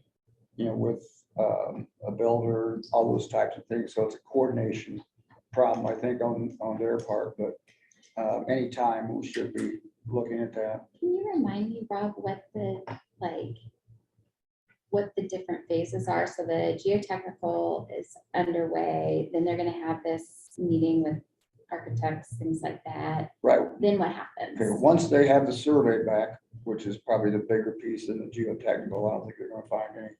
I: with a builder, all those types of things. So it's a coordination problem, I think, on their part, but anytime we should be looking at that.
A: Can you remind me, Rob, what the different phases are? So the geotechnical is underway, then they're gonna have this meeting with architects, things like that.
I: Right.
A: Then what
I: Okay,
A: happens?
I: once they have the survey back, which is probably the bigger piece than the geotechnical, I don't think they're gonna find any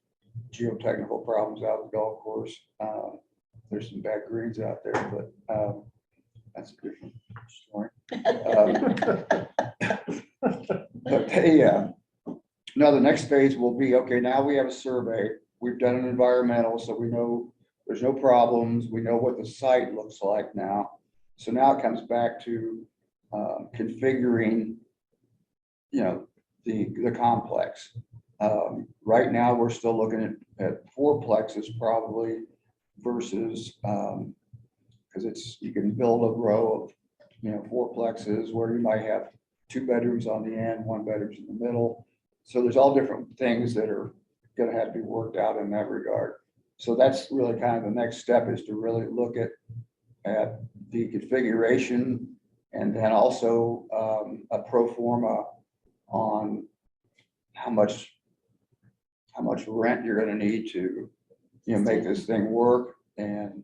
I: geotechnical problems out of the golf course. There's some bad greens out there, but that's a different story. But they, no, the next phase will be, okay, now we have a survey, we've done an environmental, so we know there's no problems, we know what the site looks like now. So now it comes back to configuring, the complex. Right now, we're still looking at fourplexes probably versus, because you can build a row of, fourplexes where you might have 2 bedrooms on the end, 1 bedroom in the middle. So there's all different things that are gonna have to be worked out in that regard. So that's really kind of the next step, is to really look at the configuration, and then also a pro forma on how much rent you're gonna need to, make this thing work. And,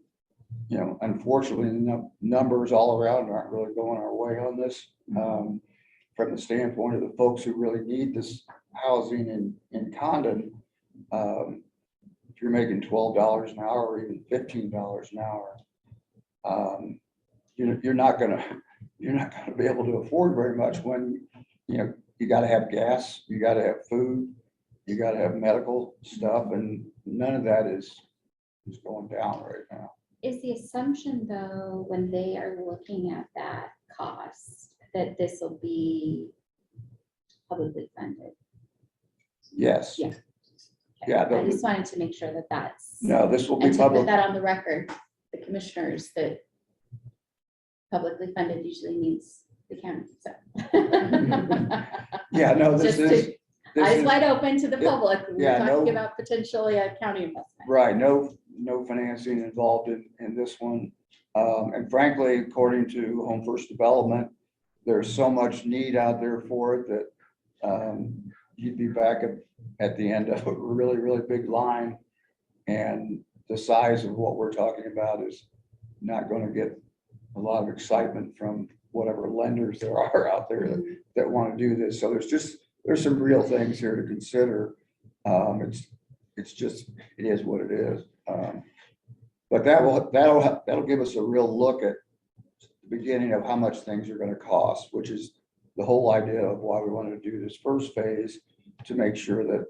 I: unfortunately, the numbers all around aren't really going our way on this. From the standpoint of the folks who really need this housing in Condon, if you're making $12 an hour or even $15 an hour, you're not gonna be able to afford very much when, you gotta have gas, you gotta have food, you gotta have medical stuff, and none of that is going down right now.
A: Is the assumption, though, when they are looking at that cost, that this will be publicly funded?
I: Yes.
A: Yeah. Okay.
I: Yeah,
A: I just wanted to make sure that that's.
I: No, this will be
A: And to put
I: public.
A: that on the record, the commissioners, that publicly funded usually means the county, so.
I: Yeah, no, this
A: Just
I: is.
A: to-
I: this
A: Eyes
I: is-
A: wide open to the
I: Yeah,
A: public, we're
I: yeah,
A: talking
I: no-
A: about potentially a county investment.
I: Right, no financing involved in this one. And frankly, according to Home First Development, there's so much need out there for it that you'd be back at the end of a really, really big line. And the size of what we're talking about is not going to get a lot of excitement from whatever lenders there are out there that want to do this. So there's some real things here to consider. It's just, it is what it is. But that'll give us a real look at the beginning of how much things are going to cost, which is the whole idea of why we wanted to do this first phase, to make sure that,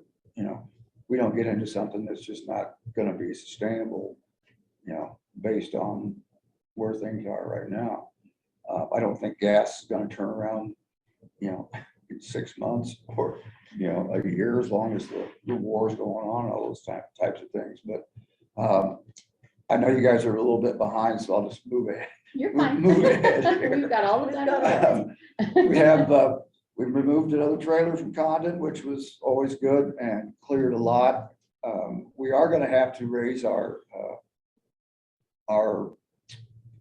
I: we don't get into something that's just not going to be sustainable, based on where things are right now. I don't think gas is going to turn around, in 6 months or, a year, as long as the war is going on, all those types of things. But I know you guys are a little bit behind, so I'll just move ahead.
A: You're fine.
I: Move ahead here.
A: We've got all the time.
I: We removed another trailer from Condon, which was always good, and cleared a lot. we are gonna have to raise our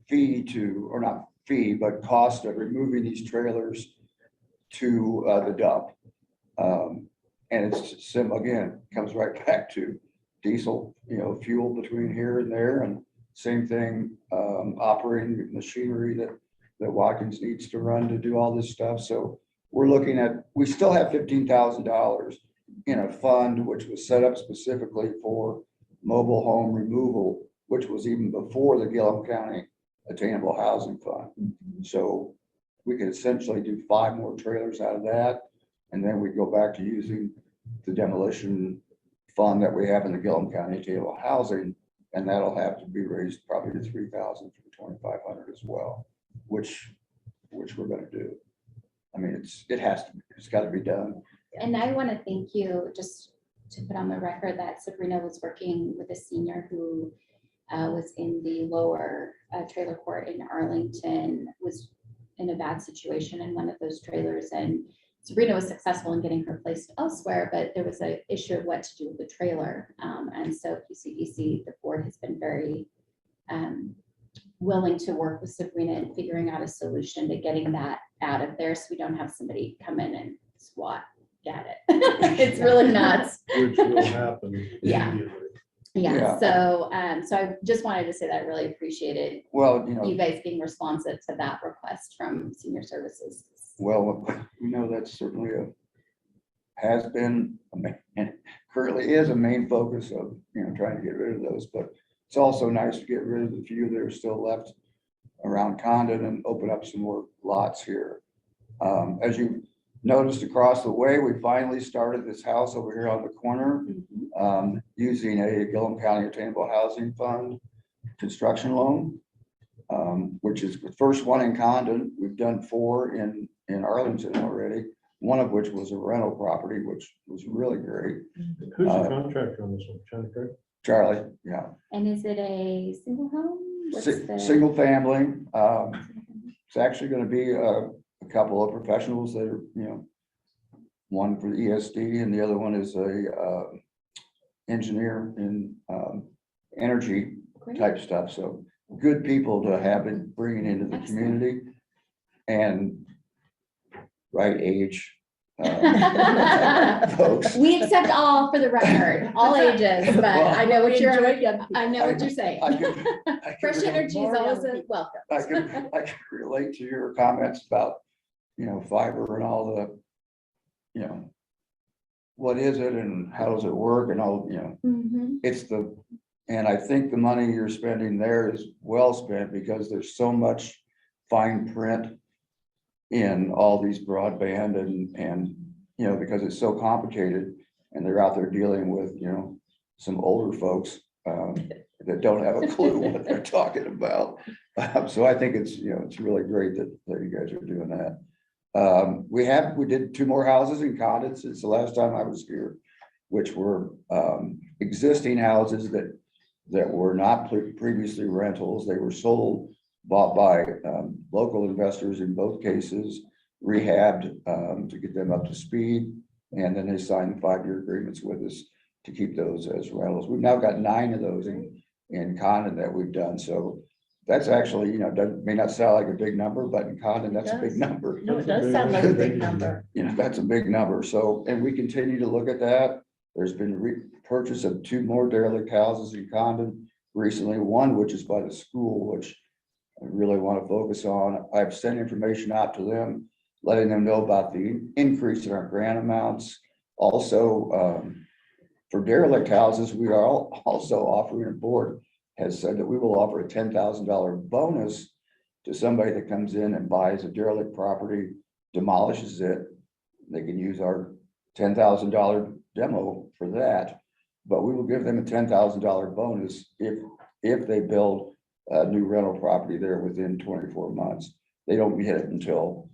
I: fee to, or not fee, but cost of removing these trailers to the dump. And it's again, comes right back to diesel, fuel between here and there, and same thing, operating machinery that Watkins needs to run to do all this stuff. So we're looking at, we still have $15,000 in a fund, which was set up specifically for mobile home removal, which was even before the Gilliam County Attainable Housing Fund. So we could essentially do 5 more trailers out of that. And then we go back to using the demolition fund that we have in the Gilliam County Attainable Housing. And that'll have to be raised probably to 3,000 for 2,500 as well, which we're gonna do. I mean, it's gotta be done.
A: And I want to thank you, just to put on the record that Sabrina was working with a senior who was in the lower trailer court in Arlington, was in a bad situation in one of those trailers. And Sabrina was successful in getting her placed elsewhere, but there was an issue of what to do with the trailer. And so PCEC, the board, has been very willing to work with Sabrina in figuring out a solution to getting that out of there, so we don't have somebody come in and swat at it. It's really nuts.
C: Which will happen
A: Yeah.
C: immediately.
A: Yeah, so I just wanted to say that I really appreciated
I: Well,
A: you guys being responsive to that request from Senior Services.
I: well, that's certainly has been, and currently is a main focus of, trying to get rid of those, but it's also nice to get rid of the few that are still left around Condon and open up some more lots here. As you noticed across the way, we finally started this house over here on the corner, using a Gilliam County Attainable Housing Fund construction loan, which is the first one in Condon. We've done 4 in Arlington already, one of which was a rental property, which was really great.
C: Who's the contractor on this one? Jennifer?
I: Charlie, yeah.
A: And is it a single home? What's the-
I: Single family. It's actually going to be a couple of professionals that are, one for the ESD and the other one is a engineer in energy
A: Great.
I: type stuff. So good people to have been bringing into the
A: Excellent.
I: community and right age. Folks.
A: We accept all for the record, all ages, but I know what you're saying.
I: I could
A: Fresh energy is always a welcome.
I: I can relate to your comments about, fiber and all the, what is it and how does it work and all,
A: Mhm.
I: and I think the money you're spending there is well spent because there's so much fine print in all these broadband and, because it's so complicated and they're out there dealing with, some older folks that don't have a clue what they're talking about. So I think it's, it's really great that you guys are doing that. We did 2 more houses in Condon since the last time I was here, which were existing houses that were not previously rentals. They were sold, bought by local investors in both cases, rehabbed to get them up to speed. And then they signed 5-year agreements with us to keep those as rentals. We've now got 9 of those in Condon that we've done. So that's actually, may not sound like a big number, but in Condon, that's a big number.
H: No, it does sound like a big number.
I: That's a big number. So, and we continue to look at that. There's been purchase of 2 more derelict houses in Condon recently, one which is by the school, which I really want to focus on. I've sent information out to them, letting them know about the increase in our grant amounts. Also, for derelict houses, we are also offering, a board has said that we will offer a $10,000 bonus to somebody that comes in and buys a derelict property, demolishes it. They can use our $10,000 demo for that, but we will give them a $10,000 bonus if they build a new rental property there within 24 months. They don't get it until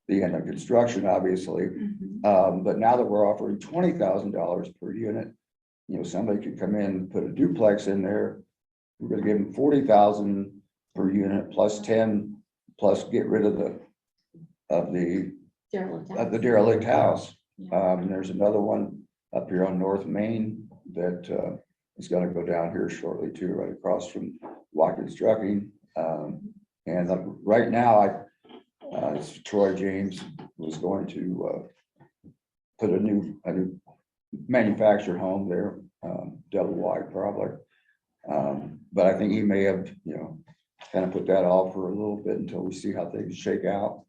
I: the end of construction, obviously.
A: Mhm.
I: But now that we're offering $20,000 per unit, somebody could come in and put a duplex in there. We're gonna give them 40,000 per unit plus 10, plus get rid of the derelict house. There's another one up here on North Main that is gonna go down here shortly too, right across from Watkins Trucking. And right now, it's Troy James was going to put a new manufactured home there, double wide probably. But I think he may have, kind of put that off for a little bit until we see how things shake out,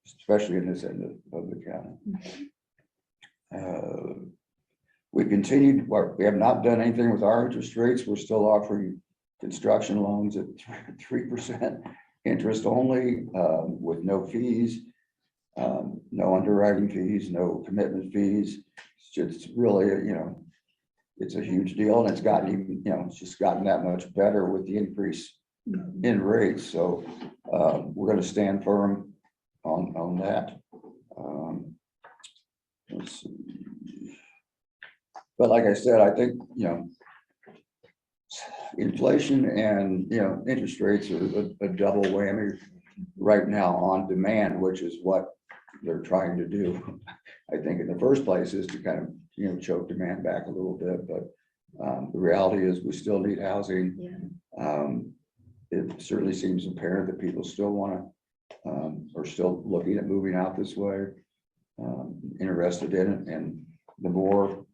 I: especially in this end of the county. We continued, we have not done anything with our interest rates. We're still offering construction loans at 3% interest only, with no fees, no underwriting fees, no commitment fees. It's just really, it's a huge deal, and it's gotten even, it's just gotten that much better with the increase in rates. So we're going to stand firm on that. Let's see. But like I said, I think, inflation and, interest rates are a double whammy right now on demand, which is what they're trying to do. I think in the first place is to kind of, choke demand back a little bit, but the reality is we still need housing. It certainly seems apparent that people still want to, are still looking at moving out this way, interested in it, and the more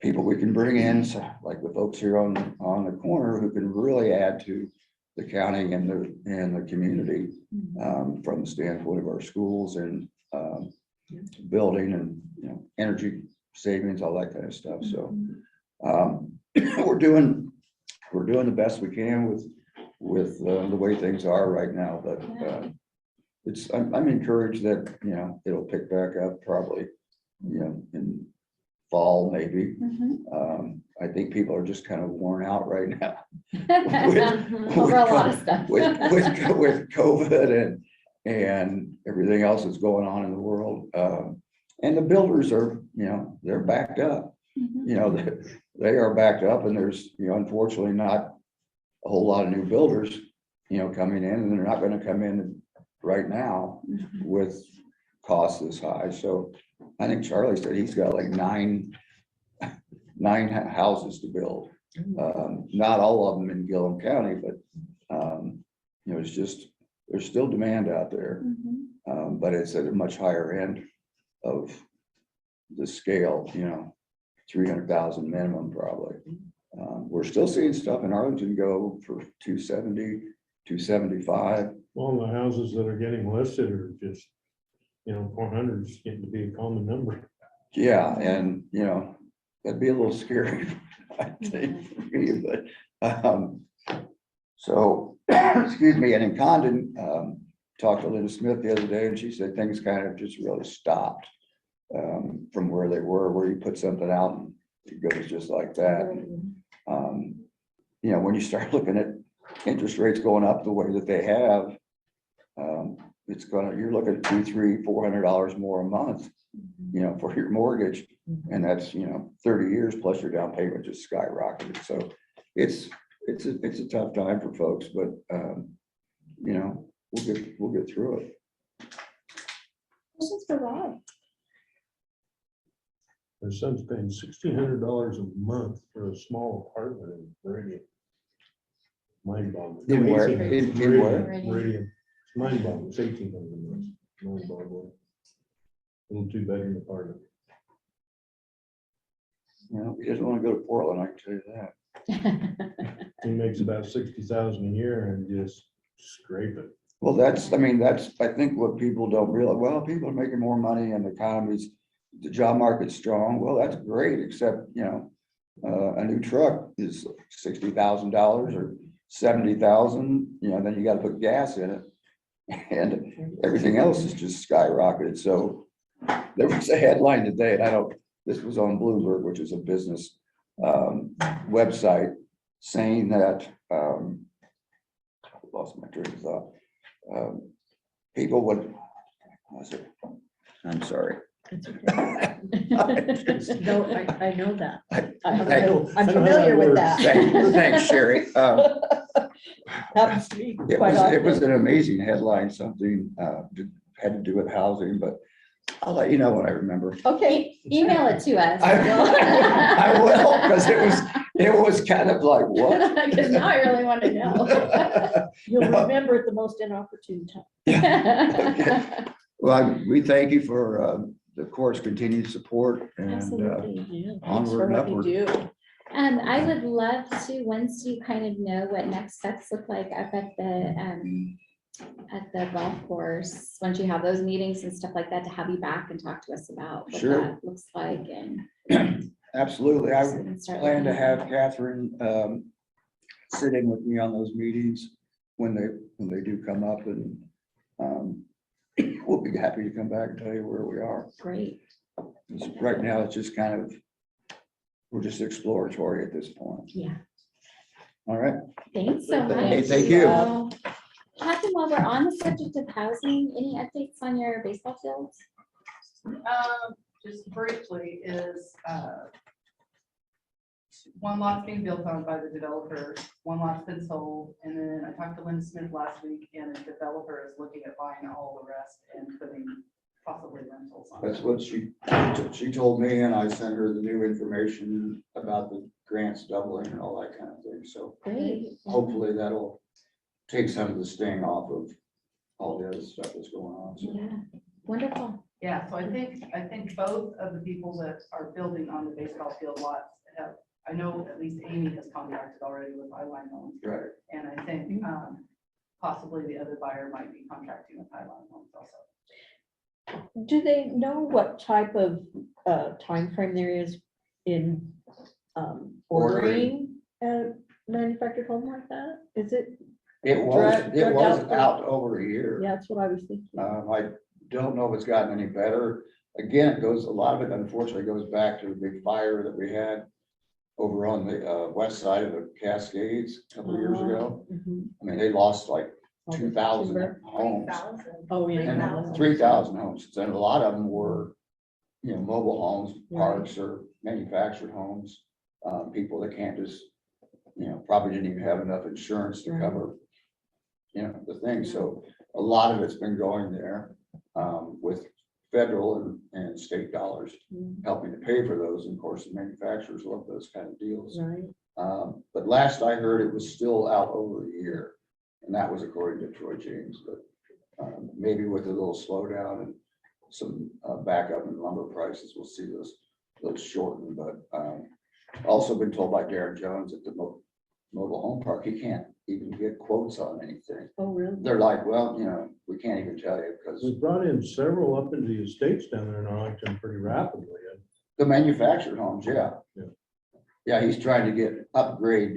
I: people we can bring in, so like the folks here on the corner who can really add to the county and the community, from the standpoint of our schools and building and energy savings, all that kind of stuff. So we're doing the best we can with the way things are right now, but I'm encouraged that it'll pick back up probably in fall maybe. I think people are just kind of worn out right now
A: Over a lot of stuff.
I: with COVID and everything else that's going on in the world. And the builders are, they're backed up. They are backed up, and there's, unfortunately not a whole lot of new builders, coming in, and they're not going to come in right now with costs this high. So I think Charlie said he's got like nine houses to build. Not all of them in Gilliam County, but it's just, there's still demand out there, but it's at a much higher end of the scale, 300,000 minimum probably. We're still seeing stuff in Arlington go for 270, 275.
C: All the houses that are getting listed are just, 400 is getting to be a common number.
I: Yeah, and that'd be a little scary, I think, for me, but so excuse me. And in Condon, talked to Linda Smith the other day, and she said things kind of just really stopped from where they were, where you put something out and it goes just like that. When you start looking at interest rates going up the way that they have, you're looking at $200, $300, $400 more a month, for your mortgage, and that's 30 years plus your down payment just skyrocketed. So it's a tough time for folks, but we'll get through it.
A: Questions for Rob?
C: My son's paying $1,600 a month for a small apartment in Meridian. Mind boggling.
I: In where?
C: Meridian.
I: In where?
C: Meridian. It's mind boggling. It's 1,800 a month. Mind boggling. A little too bedroom apartment.
I: He doesn't want to go to Portland, I can tell you that.
C: He makes about 60,000 a year and just scrape it.
I: Well, that's I think what people don't realize. Well, people are making more money and the economy's, the job market's strong. Well, that's great, except, a new truck is $60,000 or 70,000, then you got to put gas in it, and everything else is just skyrocketed. So there was a headline today, and this was on Bloomberg, which is a business website, saying that I lost my train of thought. People would, I'm sorry.
H: No, I know that. I'm
C: I know
H: familiar with
C: that
H: that.
I: Thanks, Sherry.
H: Happens to me
I: It
H: quite
I: was
H: often.
I: an amazing headline, something had to do with housing, but I'll let you know what I remember.
H: Okay.
A: Email it to us.
I: I will, because it was kind of like, what?
A: Because now I really want to know.
H: You'll
I: No.
H: remember at the most inopportune time.
I: Okay. Well, we thank you for the court's continued support and
A: Absolutely.
H: Yeah, thanks
I: onward
H: for
I: and
H: what you
I: upward.
H: do.
A: I would love to, once you kind of know what next steps look like up at the golf course, once you have those meetings and stuff like that, to have you back and talk to us about what
I: Sure.
A: that looks like and.
I: Absolutely.
A: so
I: I
A: we can start
I: plan to
A: looking
I: have
A: at
I: Catherine sit in with me on those meetings when they do come up, and we'll be happy to come back and tell you where we are.
A: it. Great.
I: Right now, it's just kind of, we're just exploratory at this point.
A: Yeah.
I: All right.
A: Thanks so much.
I: Hey, thank you.
A: Catherine, while we're on the subject of housing, any updates on your baseball fields?
D: Just briefly is, one lot's being built on by the developer, one lot's been sold, and then I talked to Lynn Smith last week, and the developer is looking at buying all the rest and putting possibly rentals on.
I: That's what she told me, and I sent her the new information about the grants doubling and all that kind of thing. So
A: Great.
I: hopefully that'll take some of the sting off of all the other stuff that's going on. So
A: Yeah, wonderful.
D: Yeah, so I think both of the people that are building on the baseball field lots have, I know at least Amy has contracted already with Highline Homes.
I: right.
D: And I think possibly the other buyer might be contracting with Highline Homes also.
H: Do they know what type of timeframe there is in ordering a manufactured home like that? Is it?
I: It was
H: Drag
I: out over a year.
H: Yeah, that's what I was thinking.
I: I don't know if it's gotten any better. Again, a lot of it unfortunately goes back to the big fire that we had over on the west side of the Cascades a couple of years ago.
H: Mhm.
I: I mean, they lost like
H: Oh,
I: 2,000
H: timber.
I: homes.
H: Oh, yeah.
I: And 3,000 homes, and a lot of them were, mobile homes,
H: Right.
I: parks, or manufactured homes. People that can't just, probably didn't even have enough insurance to
H: Right.
I: cover, the thing. So a lot of it's been going there with federal and state dollars
H: Mm.
I: helping to pay for those. And of course, the manufacturers love those kind of deals.
H: Right.
I: But last I heard, it was still out over a year, and that was according to Troy James. But maybe with a little slowdown and some backup in lumber prices, we'll see those shorten. But also been told by Darren Jones at the mobile home park, he can't even get quotes on anything.
H: Oh, really?
I: They're like, well, we can't even tell you because
C: We brought in several up into the estates down there in Arlington pretty rapidly.
I: the manufactured homes, yeah.
C: Yeah.
I: Yeah, he's trying to upgrade,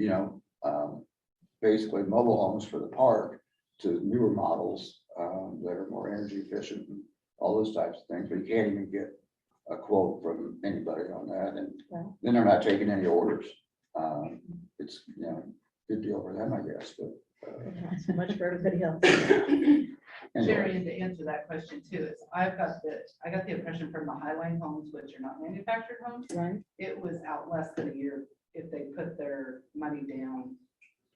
I: basically mobile homes for the park to newer models that are more energy efficient and all those types of things, but you can't even get a quote from anybody on that, and
H: Wow.
I: then they're not taking any orders. It's, good deal for them, I guess, but.
H: Not so much for everybody else.
I: anyway.
D: Sherry, and to answer that question too, is I got the impression from the Highline Homes, which are not manufactured homes,
H: Right.
D: it was out less than a year if they put their money down.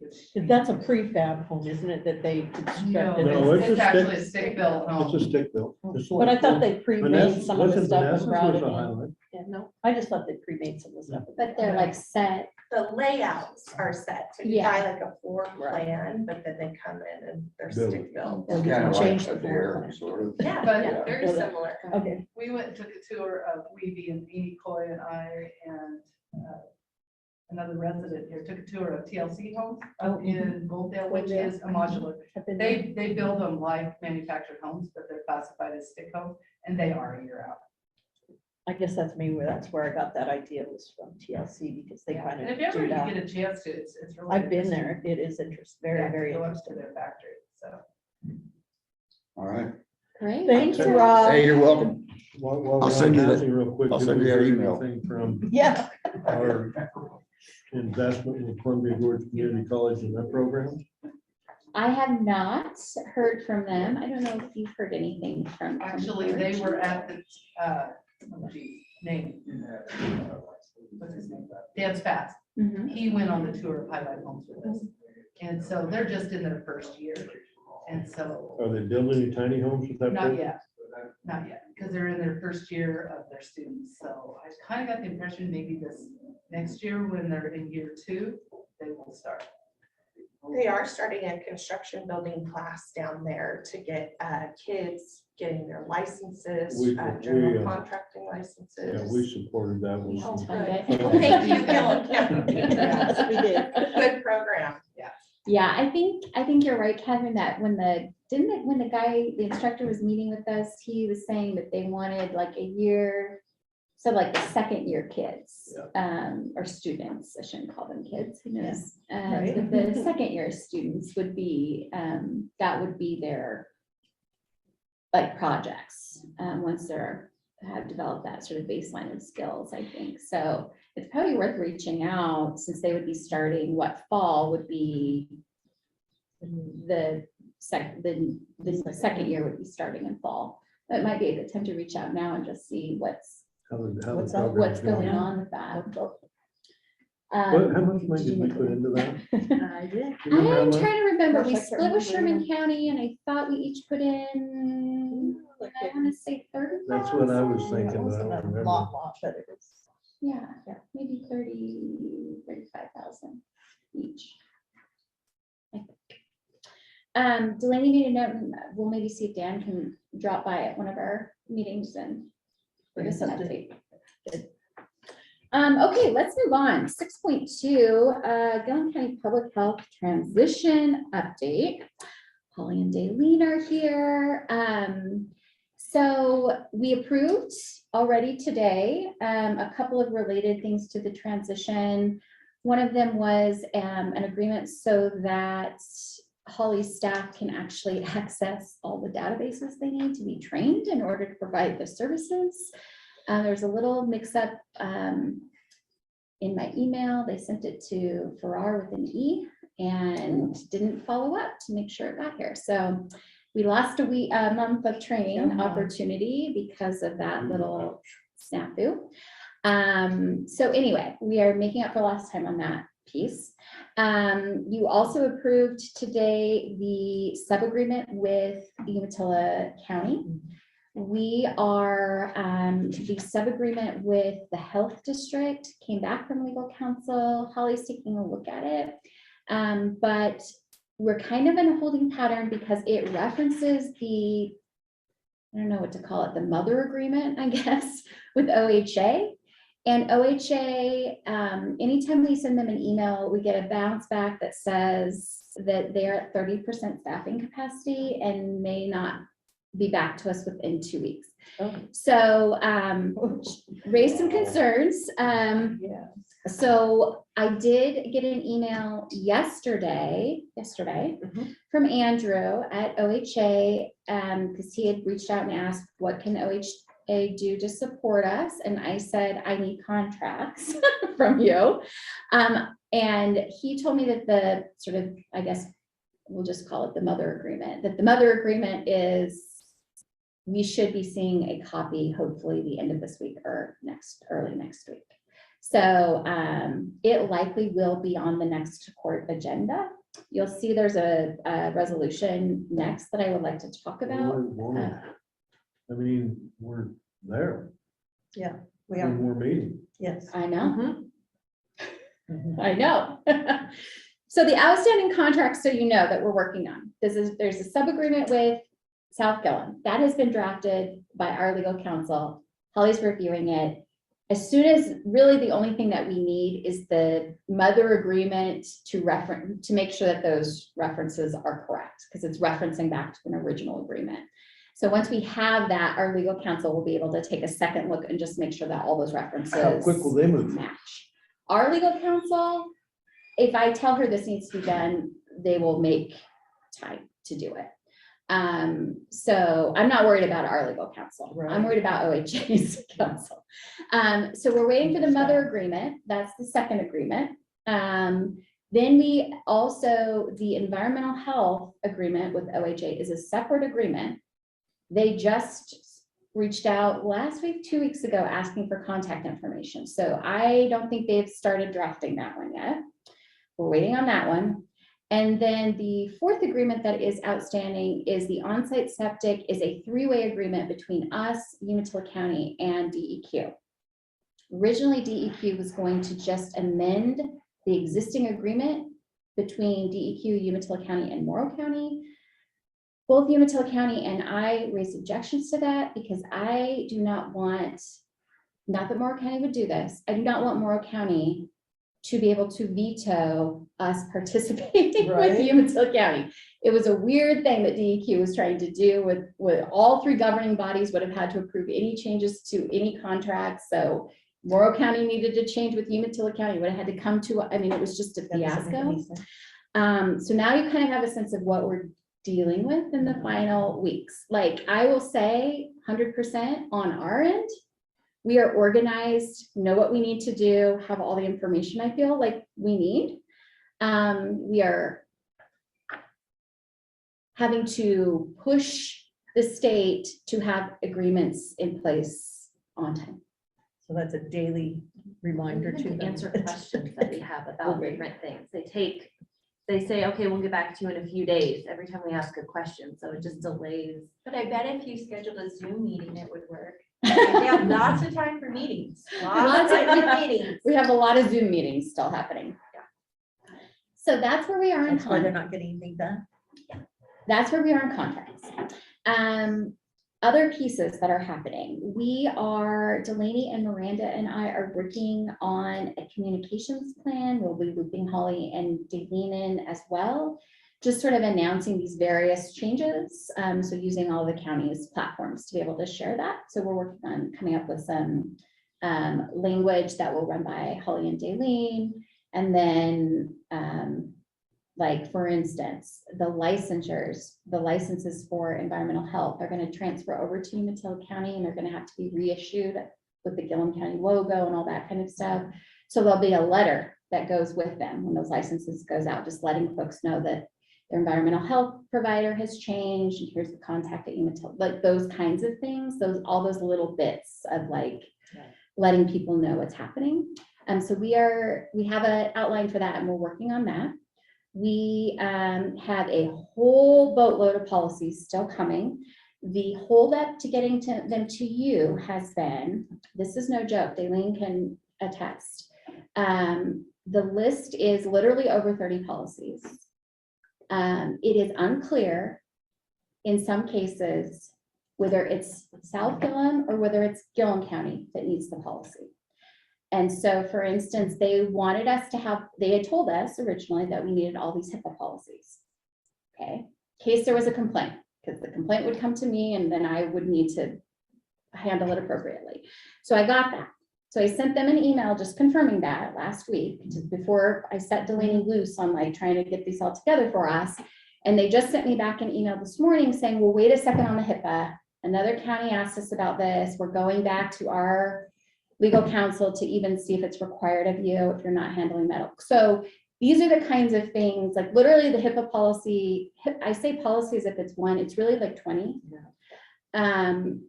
D: Which
H: That's a prefab home, isn't it, that they
D: No,
H: constructed?
C: No,
D: it's
C: it's a
D: actually a
C: stick-
D: stick-built home.
C: It's a stick built.
H: But I thought they pre-made some of the
C: Wasn't
H: stuff and
C: Vanessa's
H: brought
C: was
H: it
C: a
H: in.
C: highlight.
H: Yeah, no, I just thought they pre-made some of the stuff.
A: But they're like set.
B: The layouts are set, so you
A: Yeah.
B: buy like a floor plan, but then they come in and they're
C: Build.
B: stick built.
H: Or you
I: Kind
H: can
I: of
H: change
I: like
H: the
I: a
H: floor
I: dare,
H: plan.
I: sort of.
B: Yeah,
D: But-
B: yeah, very
H: Yeah.
B: similar.
H: Okay.
D: We went and took a tour of Weeby and Amy Coy and I and another resident here took a tour of TLC homes
H: Oh,
D: up in Goldale, which is a modular.
H: I've been there.
D: They build them like manufactured homes, but they're classified as stick homes, and they are a year out.
H: I guess that's where I got that idea, was from TLC, because they
D: Yeah.
H: kind
D: And
H: of
D: if ever
H: do
D: you
H: that.
D: get a chance to, it's really.
H: I've been
D: interesting.
H: there. It is interesting, very,
D: Yeah,
H: very
D: go up to
H: interesting.
D: their factory, so.
I: All right.
A: Great.
H: Thank you,
A: so
H: Rob.
I: Hey, you're welcome.
C: While
I: I'll
C: we're
I: send
C: on
I: you that-
C: housing real quick,
I: I'll
C: did
I: send
C: we
I: you that
C: hear
I: email.
C: anything from
H: Yeah.
C: our investment with Columbia Gorge Community College and that program?
A: I have not heard from them. I don't know if you've heard anything from.
D: Actually, they were at the, name. What's his name? Dan Spatz.
A: Mhm.
D: He went on the tour of Highlight Homes with us. And so they're just in their first year. And so,
C: Are they building any tiny homes with that?
D: not
C: program?
D: yet. Not yet, because they're in their first year of their students. So I kind of got the impression maybe this next year, when they're in year 2, they will start.
B: They are starting a construction building class down there to get kids getting their licenses,
C: We-
B: general
C: we,
B: contracting
C: Yeah,
B: licenses.
C: we supported that.
A: We
C: one.
A: helped
B: Good.
A: fund it.
B: Well, thank you, Gilliam County.
H: Yes, we did.
B: Good program.
A: Yeah, I think you're right, Kevin, that when the guy, the instructor was meeting with us, he was saying that they wanted like a year, so like the second year kids, or students, I shouldn't call them kids, who knows?
H: Right.
A: But the second year students would be, that would be their like projects, once have developed that sort of baseline of skills, I think. So it's probably worth reaching out, since they would be starting, what fall would be the second year would be starting in fall. That might be a good time to reach out now and just see what's
H: What's up?
A: going on with that.
C: How much money did we put into that?
H: I did.
C: Do you remember how
A: I'm
C: much?
A: trying to remember, we
H: Gosh, I can't
A: split with
H: remember
A: Sherman County, and I thought we each put in, I want to say 30.
C: That's what I was
H: It
C: thinking, but I
H: wasn't
C: don't
H: a
C: remember.
H: lot, but it was.
A: Yeah, maybe 35,000 each. I think. Delaney made a note, and we'll maybe see if Dan can drop by at one of our meetings and give us an update. Good. Okay, let's move on. 6.2, Gilliam County Public Health Transition Update. Holly and Daleen are here. So we approved already today a couple of related things to the transition. One of them was an agreement so that Holly's staff can actually access all the databases they need to be trained in order to provide the services. There's a little mix-up in my email. They sent it to Farrar with an E and didn't follow up to make sure it got here. So we lost a month of training opportunity because of that little snafu. So anyway, we are making up for lost time on that piece. You also approved today the sub-agreement with Umatilla County. We are, the sub-agreement with the health district came back from legal counsel. Holly's taking a look at it. But we're kind of in a holding pattern because it references I don't know what to call it, the mother agreement, I guess, with OHA. And OHA, anytime we send them an email, we get a bounce back that says that they're at 30% staffing capacity and may not be back to us within 2 weeks.
H: Oh.
A: So raised some concerns.
H: Yeah.
A: So I did get an email yesterday from Andrew at OHA, because he had reached out and asked, what can OHA do to support us? And I said, I need contracts from you. And he told me that the sort of, I guess, we'll just call it the mother agreement, that the mother agreement is, we should be seeing a copy, hopefully the end of this week or early next week. So it likely will be on the next court agenda. You'll see there's a resolution next that I would like to talk about.
C: I mean, we're there.
H: Yeah, we
C: And
H: are.
C: we're meeting.
H: Yes.
A: I know. I know. So the outstanding contracts, so you know that we're working on, there's a sub-agreement with South Gilliam. That has been drafted by our legal counsel. Holly's reviewing it. As soon as, really the only thing that we need is the mother agreement to make sure that those references are correct, because it's referencing back to an original agreement. So once we have that, our legal counsel will be able to take a second look and just make sure that all those references
C: How quick will they move?
A: match. Our legal counsel, if I tell her this needs to be done, they will make time to do it. So I'm not worried about our legal counsel. I'm
H: Right.
A: worried about OHA's counsel. So we're waiting for the mother agreement. That's the second agreement. Then we also, the environmental health agreement with OHA is a separate agreement. They just reached out last week, 2 weeks ago, asking for contact information. So I don't think they've started drafting that one yet. We're waiting on that one. And then the fourth agreement that is outstanding is the on-site septic is a three-way agreement between us, Umatilla County, and DEQ. Originally, DEQ was going to just amend the existing agreement between DEQ, Umatilla County, and Morrow County. Both Umatilla County and I raised objections to that because I do not want, not that Morrow County would do this, I do not want Morrow County to be able to veto us participating with
H: Right.
A: Umatilla County. It was a weird thing that DEQ was trying to do with all three governing bodies would have had to approve any changes to any contracts. So Morrow County needed to change with Umatilla County, would have had to come to, I mean, it was just a
H: That doesn't make
A: fiasco.
H: any sense.
A: So now you kind of have a sense of what we're dealing with in the final weeks. Like I will say 100% on our end, we are organized, know what we need to do, have all the information I feel like we need. We are having to push the state to have agreements in place on time.
H: So that's a daily reminder
B: Even
H: to them.
B: answer questions that we have about
H: Okay.
B: different things. They say, okay, we'll get back to you in a few days, every time we ask a question, so it just delays.
J: But I bet if you scheduled a Zoom meeting, it would work. They have lots of time for meetings. Lots of time for meetings.
A: We have a lot of Zoom meetings still happening. So that's where we are in
H: That's why they're
A: contracts.
H: not getting anything done.
A: That's where we are in contracts. Other pieces that are happening. We are, Delaney and Miranda and I are working on a communications plan. We'll be looping Holly and Delaney in as well. Just sort of announcing these various changes. So using all the county's platforms to be able to share that. So we're working on coming up with some language that will run by Holly and Delaney. And then like for instance, the licenses for environmental health are going to transfer over to Umatilla County and they're going to have to be reissued with the Gilliam County logo and all that kind of stuff. So there'll be a letter that goes with them when those licenses goes out, just letting folks know that their environmental health provider has changed and here's the contact at Umatilla, like those kinds of things, all those little bits of like letting people know what's happening. So we have an outline for that and we're working on that. We have a whole boatload of policies still coming. The holdup to getting them to you has been, this is no joke, Daleen can attest. The list is literally over 30 policies. It is unclear in some cases whether it's South Gilliam or whether it's Gilliam County that needs the policy. And so, for instance, they wanted us to have, they had told us originally that we needed all these HIPAA policies. Okay, in case there was a complaint, because the complaint would come to me and then I would need to handle it appropriately. So I got that. So I sent them an email just confirming that last week, just before I set Delaney loose on like trying to get these all together for us. And they just sent me back an email this morning saying, well, wait a second on the HIPAA. Another county asked us about this. We're going back to our legal counsel to even see if it's required of you if you're not handling medical. So these are the kinds of things, like literally the HIPAA policy, I say policy as if it's one, it's really like 20.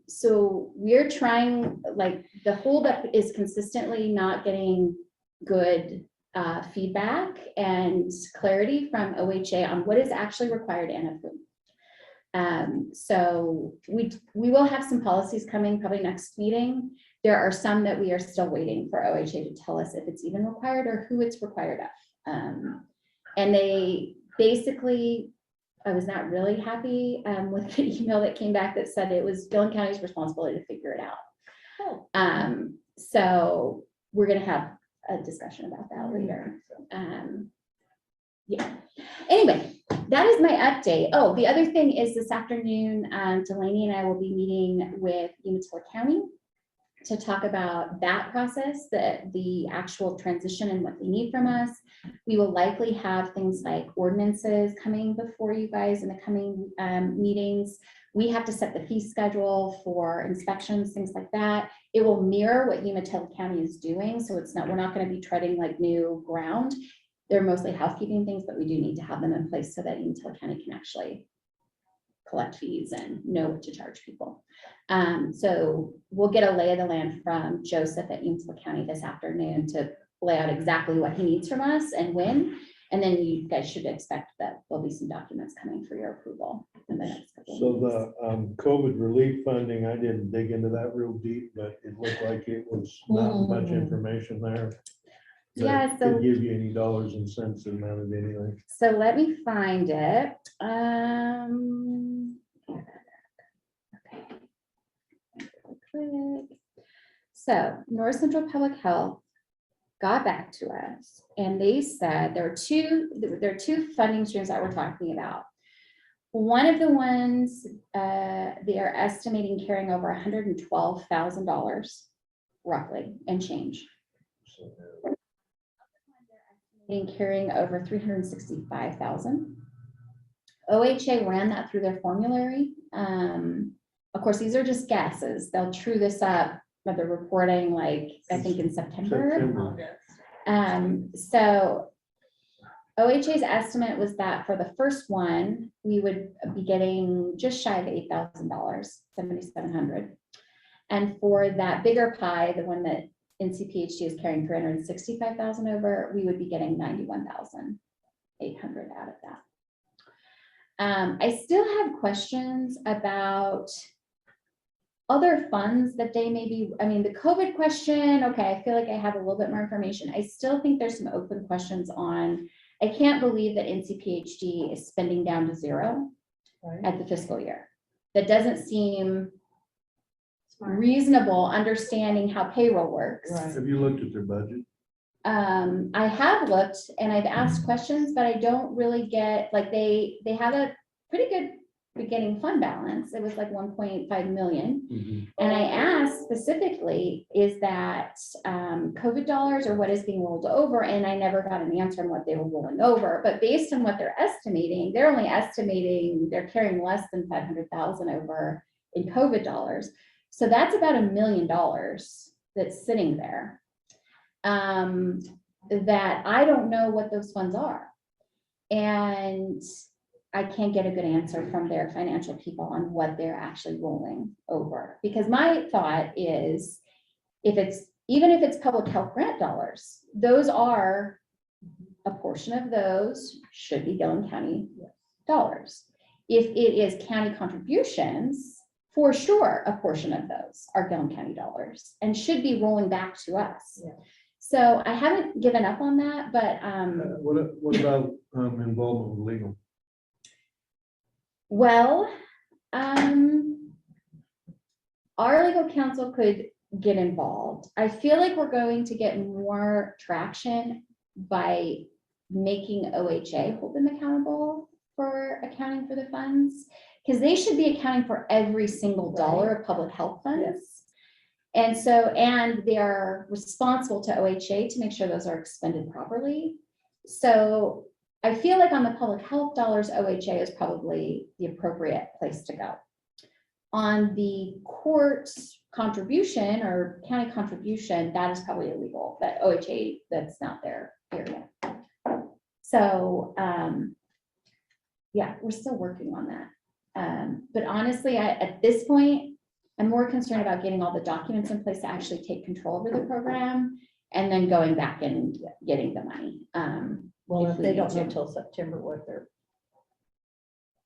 A: So we're trying, like the holdup is consistently not getting good feedback and clarity from OHA on what is actually required and approved. So we will have some policies coming probably next meeting. There are some that we are still waiting for OHA to tell us if it's even required or who it's required of. And they basically, I was not really happy with the email that came back that said it was Gilliam County's responsibility to figure it out. So we're gonna have a discussion about that later. Yeah. Anyway, that is my update. Oh, the other thing is this afternoon, Delaney and I will be meeting with Umatilla County to talk about that process, the actual transition and what they need from us. We will likely have things like ordinances coming before you guys in the coming meetings. We have to set the fee schedule for inspections, things like that. It will mirror what Umatilla County is doing. So it's not, we're not going to be treading like new ground. They're mostly housekeeping things, but we do need to have them in place so that Umatilla County can actually collect fees and know what to charge people. So we'll get a lay of the land from Joseph at Umatilla County this afternoon to lay out exactly what he needs from us and when. And then you guys should expect that there'll be some documents coming for your approval in the next couple of
C: So
A: weeks.
C: the COVID relief funding, I didn't dig into that real deep, but it looked like it was not much information there. But
A: Yeah, so-
C: could give you any dollars and cents amount of anything.
A: So let me find it. Okay. Click. So North Central Public Health got back to us and they said there are two funding streams that we're talking about. One of the ones, they are estimating carrying over $112,000 roughly and change. And carrying over 365,000. OHA ran that through their formulary. Of course, these are just guesses. They'll true this up, but they're reporting like, I think in September. So OHA's estimate was that for the first one, we would be getting just shy of $8,000, $7,700. And for that bigger pie, the one that NCPHD is carrying 365,000 over, we would be getting 91,800 out of that. I still have questions about other funds that they may be, I mean, the COVID question, okay, I feel like I have a little bit more information. I still think there's some open questions on, I can't believe that NCPHD is spending down to zero at the fiscal year. That doesn't seem reasonable, understanding how payroll works.
C: Have you looked at their budget?
A: I have looked and I've asked questions, but I don't really get, like, they have a pretty good beginning fund balance. It was like 1.5 million. And I asked specifically, is that COVID dollars or what is being rolled over? And I never got an answer on what they were rolling over, but based on what they're estimating, they're only estimating they're carrying less than 500,000 over in COVID dollars. So that's about $1 million that's sitting there. That I don't know what those funds are. And I can't get a good answer from their financial people on what they're actually rolling over. Because my thought is, even if it's public health grant dollars, those are, a portion of those should be Gilliam County dollars. If it is county contributions, for sure, a portion of those are Gilliam County dollars and should be rolling back to us. So I haven't given up on that, but
C: What about involvement with legal?
A: well, our legal counsel could get involved. I feel like we're going to get more traction by making OHA hold them accountable for accounting for the funds, because they should be accounting for every single dollar of public health funds. And so, and they are responsible to OHA to make sure those are expended properly. So I feel like on the public health dollars, OHA is probably the appropriate place to go. On the court contribution or county contribution, that is probably illegal, but OHA, that's not their area. So, yeah, we're still working on that. But honestly, at this point, I'm more concerned about getting all the documents in place to actually take control over the program and then going back and getting the money.
H: Well, if
A: we
H: they
A: need
H: don't
A: to.
H: know until September what their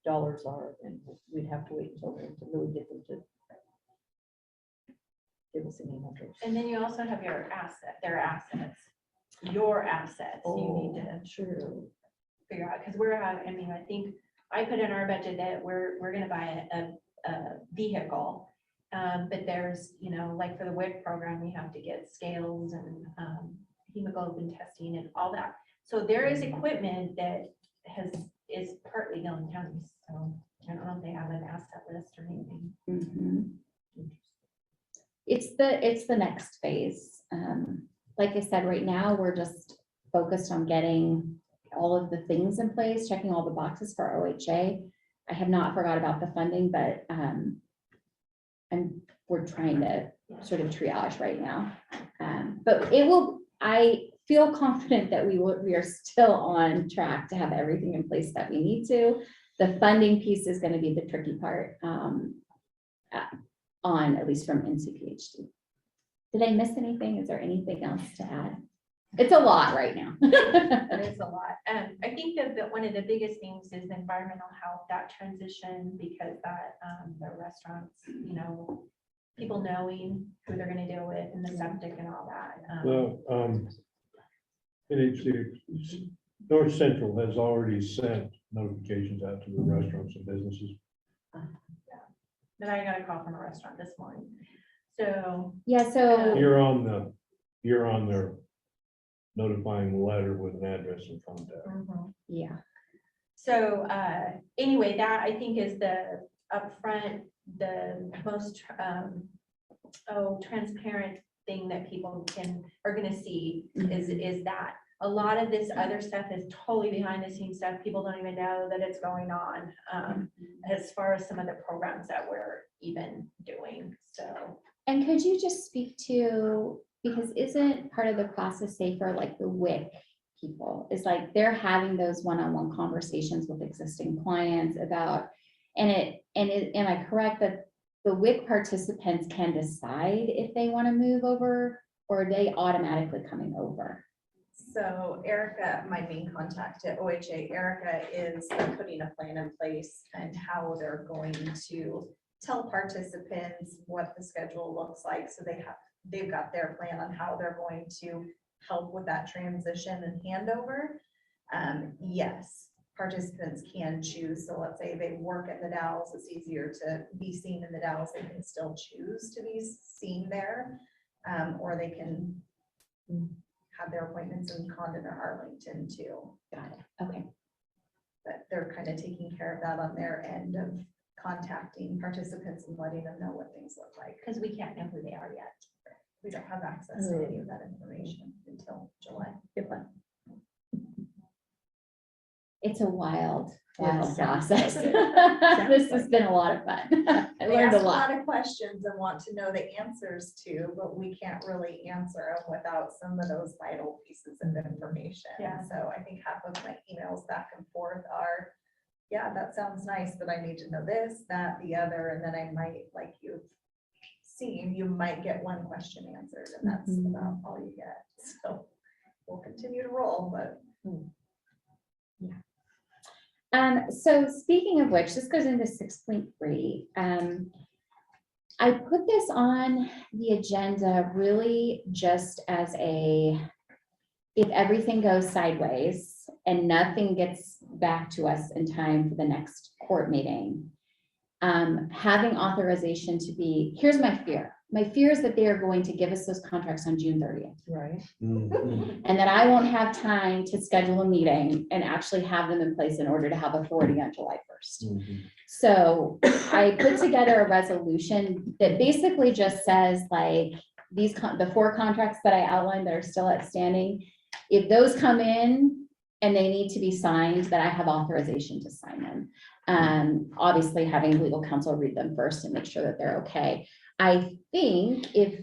H: dollars are, then we'd have to wait until then to really get them to give us any numbers.
J: And then you also have their assets, your assets, you need to
H: Sure.
J: figure out, because I mean, I think I put in our budget that we're gonna buy a vehicle. But there's, like for the WIC program, we have to get scales and hemoglobin testing and all that. So there is equipment that is partly Gilliam County, so I don't know if they have an asset list or anything.
A: Mhm. It's the next phase. Like I said, right now, we're just focused on getting all of the things in place, checking all the boxes for OHA. I have not forgot about the funding, but we're trying to sort of triage right now. But I feel confident that we are still on track to have everything in place that we need to. The funding piece is going to be the tricky part, at least from NCPHD. Did I miss anything? Is there anything else to add? It's a lot right now.
J: It is a lot. I think that one of the biggest things is the environmental health, that transition, because that, the restaurants, you know, people knowing who they're gonna deal with and the septic and all that.
C: The, North Central has already sent notifications out to the restaurants and businesses.
J: But I got a call from a restaurant this morning. So,
A: Yeah, so,
C: You're on their notifying letter with an address and contact.
A: yeah,
J: so, anyway, that I think is the upfront, the most, transparent thing that people are gonna see is that. A lot of this other stuff is totally behind the scenes stuff. People don't even know that it's going on, as far as some of the programs that we're even doing, so.
A: and could you just speak to, because isn't part of the process safer, like the WIC people, is like they're having those one-on-one conversations with existing clients about, am I correct that the WIC participants can decide if they want to move over, or are they automatically coming over?
K: So Erica, my main contact at OHA, Erica is putting a plan in place and how they're going to tell participants what the schedule looks like. So they've got their plan on how they're going to help with that transition and handover. Yes, participants can choose. So let's say they work at the Dalles, it's easier to be seen in the Dalles. They can still choose to be seen there, or they can have their appointments in Condon or Arlington too.
A: Got it, okay.
K: But they're kind of taking care of that on their end of contacting participants and letting them know what things look like.
J: Because we can't know who they are yet.
K: We don't have access to any of that information until July.
A: It's a wild
H: Yeah,
A: process.
H: sounds
A: This has been a lot of fun. I
K: They
A: learned
K: ask
A: a lot.
K: of questions and want to know the answers to, but we can't really answer them without some of those vital pieces of information.
J: Yeah.
K: So I think half of my emails back and forth are, yeah, that sounds nice, but I need to know this, that, the other, and then I might, like you've seen, you might get one question answered, and that's about all you get. So we'll continue to roll, but
A: So speaking of which, this goes into 6.3. I put this on the agenda really just as if everything goes sideways and nothing gets back to us in time for the next court meeting, having authorization to be, here's my fear. My fear is that they are going to give us those contracts on June 30th.
H: Right.
A: And that I won't have time to schedule a meeting and actually have them in place in order to have authority on July 1st. So I put together a resolution that basically just says like the 4 contracts that I outlined that are still outstanding, if those come in and they need to be signed, that I have authorization to sign them. Obviously having legal counsel read them first and make sure that they're okay. I think if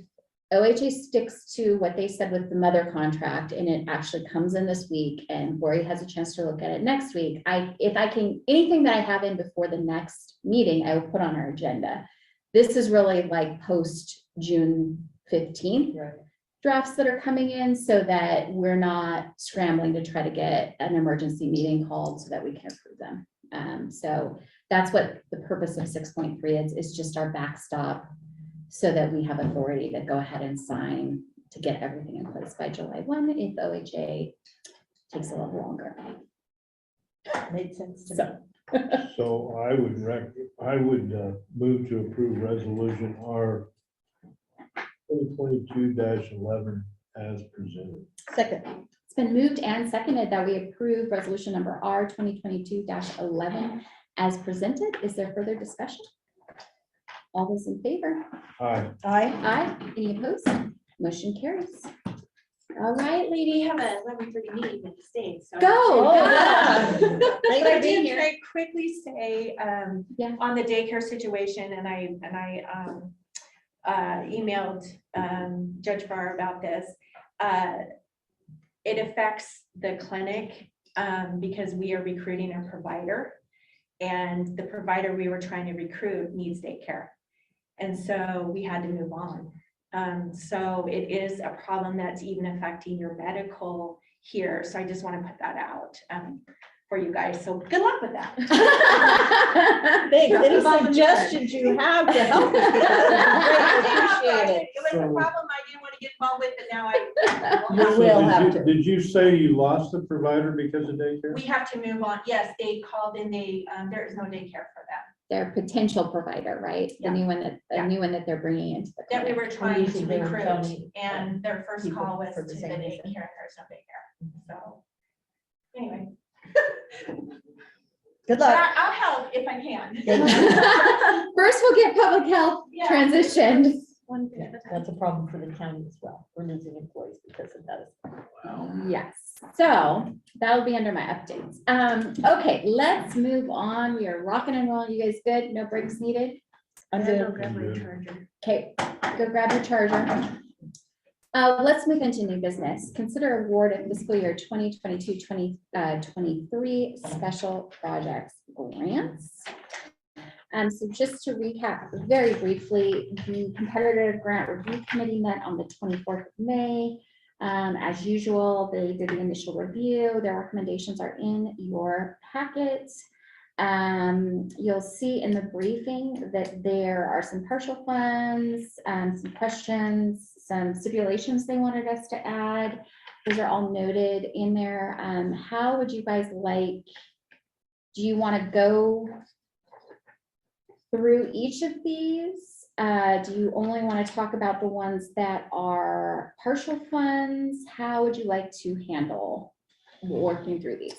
A: OHA sticks to what they said with the mother contract and it actually comes in this week and Lori has a chance to look at it next week, if I can, anything that I have in before the next meeting, I will put on our agenda. This is really like post June 15th drafts that are coming in so that we're not scrambling to try to get an emergency meeting called so that we can approve them. So that's what the purpose of 6.3 is just our backstop, so that we have authority to go ahead and sign to get everything in place by July 1 if OHA takes a little longer.
H: Made sense to me.
C: So I would move to approve resolution R 2022-11 as presented.
H: Second.
A: It's been moved and seconded that we approve resolution number R 2022-11 as presented. Is there further discussion? All those in favor?
C: Aye.
A: Aye. Any opposed? Motion carries. All right,
J: We
A: lady.
J: have a 11:30 meeting with the state, so.
A: Go.
J: But
H: Thanks
J: I
H: for being
J: did
H: here.
J: very quickly say,
A: Yeah.
J: on the daycare situation, and I emailed Judge Barr about this. It affects the clinic because we are recruiting a provider, and the provider we were trying to recruit needs daycare. And so we had to move on. So it is a problem that's even affecting your medical here. So I just want to put that out for you guys. So good luck with that.
H: Thanks. Any
J: Drop the ball in the
H: suggestions you have to help us with that, we'd appreciate it.
J: It was a
C: So-
J: problem I didn't want to get involved with, but now I.
H: You
C: So
H: will
C: did
H: have
C: you-
H: to.
C: Did you say you lost the provider because of daycare?
J: We have to move on. Yes, they called and there is no daycare for them.
A: Their potential provider, right? The
J: Yeah.
A: new one that,
J: Yeah.
A: the new one that they're bringing into the
J: That we
A: clinic.
J: were trying to
H: usually they're
J: recruit,
H: telling,
J: and their first
H: people
J: call was
H: for
J: to
H: the
J: the
H: same
J: daycare,
H: reason.
J: there's no daycare, so. Anyway,
H: Good
J: but
H: luck.
J: I'll help if I can.
A: First, we'll get public health
J: Yeah.
A: transitioned.
J: One thing
H: Yeah,
J: at a time.
H: that's a problem for the county as well. We're losing employees because of that.
A: Yes, so that'll be under my updates. Okay, let's move on. We are rocking and rolling. You guys good? No breaks needed?
H: I'm
J: Yeah,
H: good.
J: go grab my
C: Good.
J: charger.
A: Okay, go grab your charger. Let's move into new business. Consider award of fiscal year 2022-2023 special projects grants. So just to recap very briefly, the competitive grant review committee met on the 24th of May. As usual, they did the initial review. Their recommendations are in your packet. You'll see in the briefing that there are some partial funds, some questions, some stipulations they wanted us to add. Those are all noted in there. How would you guys like, do you want to go through each of these? Do you only want to talk about the ones that are partial funds? How would you like to handle working through these?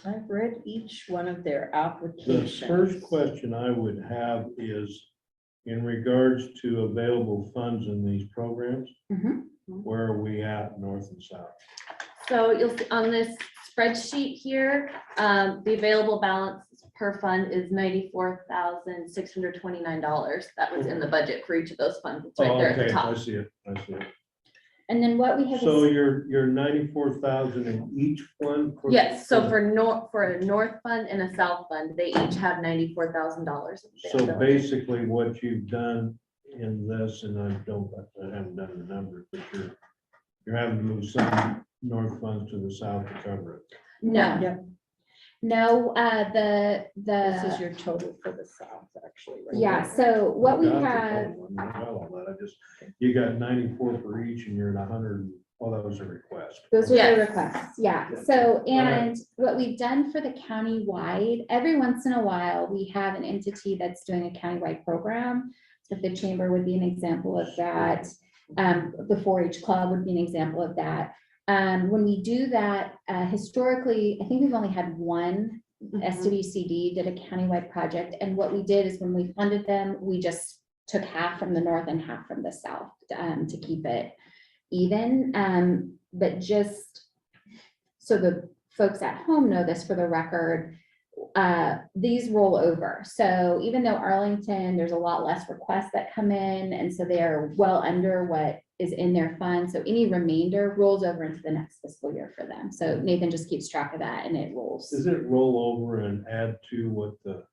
H: I've read each one of their
C: The
H: applications.
C: first question I would have is in regards to available funds in these programs,
A: Mhm.
C: where are we at, north and south?
B: So you'll see on this spreadsheet here, the available balance per fund is $94,629. That was in the budget for each of those funds. It's right
C: Oh,
B: there at the
C: okay, I
B: top.
C: see it, I see it.
A: And then what we have
C: So
A: is,
C: you're 94,000 in each one?
B: Yes, so for a north fund and a south fund, they each have $94,000.
C: So basically what you've done in this, and I haven't done the numbers, but you're having to move some north funds to the south to cover it.
A: no,
H: Yep,
A: no,
H: this is
A: the,
H: your total for the south, actually. right
A: yeah,
H: there.
A: so what we
C: Got the
A: have,
C: total, I mean, well, all that, you got 94 for each and you're at 100, well, that was a request.
A: those are the
B: Yes.
A: requests, yeah. So, and what we've done for the county-wide, every once in a while, we have an entity that's doing a county-wide program. So the chamber would be an example of that. The 4-H club would be an example of that. When we do that, historically, I think we've only had one SWCD did a countywide project. And what we did is when we funded them, we just took half from the north and half from the south to keep it even. But just so the folks at home know this for the record, these roll over. So even though Arlington, there's a lot less requests that come in, and so they're well under what is in their fund. So any remainder rolls over into the next fiscal year for them. So Nathan just keeps track of that and it rolls.
C: Does it roll over and add to what the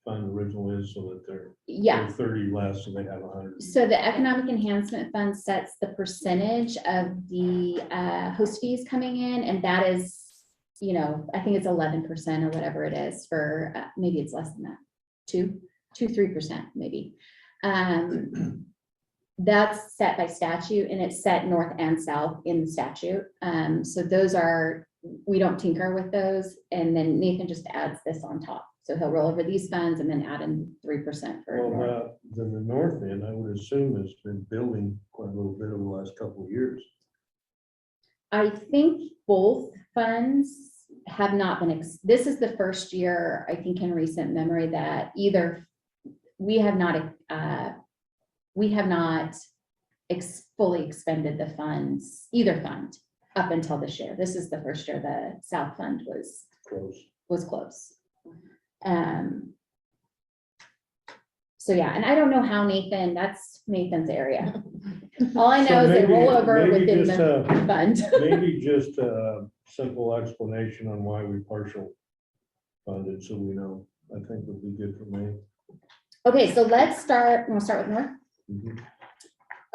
C: fund original is so that they're
A: Yeah.
C: 30 less, so they have 100?
A: So the Economic Enhancement Fund sets the percentage of the host fees coming in, and that is, you know, I think it's 11% or whatever it is for, maybe it's less than that, 3% maybe. That's set by statute, and it's set north and south in the statute. So those are, we don't tinker with those, and then Nathan just adds this on top. So he'll roll over these funds and then add in 3% for north.
C: Well, the north end, I would assume has been building quite a little bit over the last couple of years.
A: I think both funds have not been, this is the first year, I think in recent memory, that either we have not fully expended the funds, either fund, up until this year. This is the first year the South Fund was close. So yeah, and I don't know how Nathan, that's Nathan's area. All I know
C: So
A: is they roll
C: maybe-
A: over
C: maybe
A: within
C: just,
A: the fund.
C: Maybe just a simple explanation on why we partial funded, so we know. I think would be good for me.
A: Okay, so let's start, we'll start with North.
C: Mhm.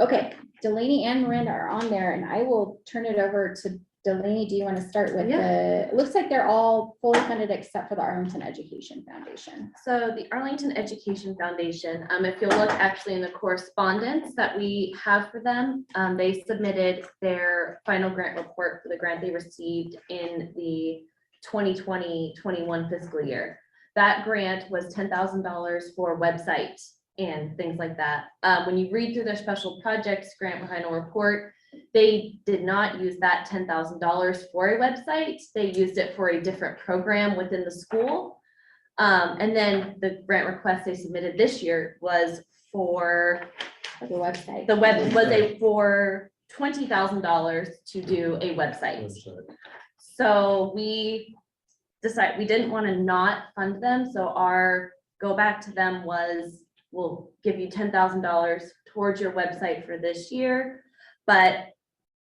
A: Okay, Delaney and Miranda are on there, and I will turn it over to Delaney. Do you want to start with it looks like they're all fully funded except for the Arlington Education Foundation.
L: So the Arlington Education Foundation, if you'll look actually in the correspondence that we have for them, they submitted their final grant report for the grant they received in the 2020-21 fiscal year. That grant was $10,000 for website and things like that. When you read through their special projects grant final report, they did not use that $10,000 for a website. They used it for a different program within the school. And then the grant request they submitted this year was for
A: The website.
L: the web, was for $20,000 to do a website.
C: Website.
L: So we decided we didn't want to not fund them. So our go back to them was, we'll give you $10,000 towards your website for this year, but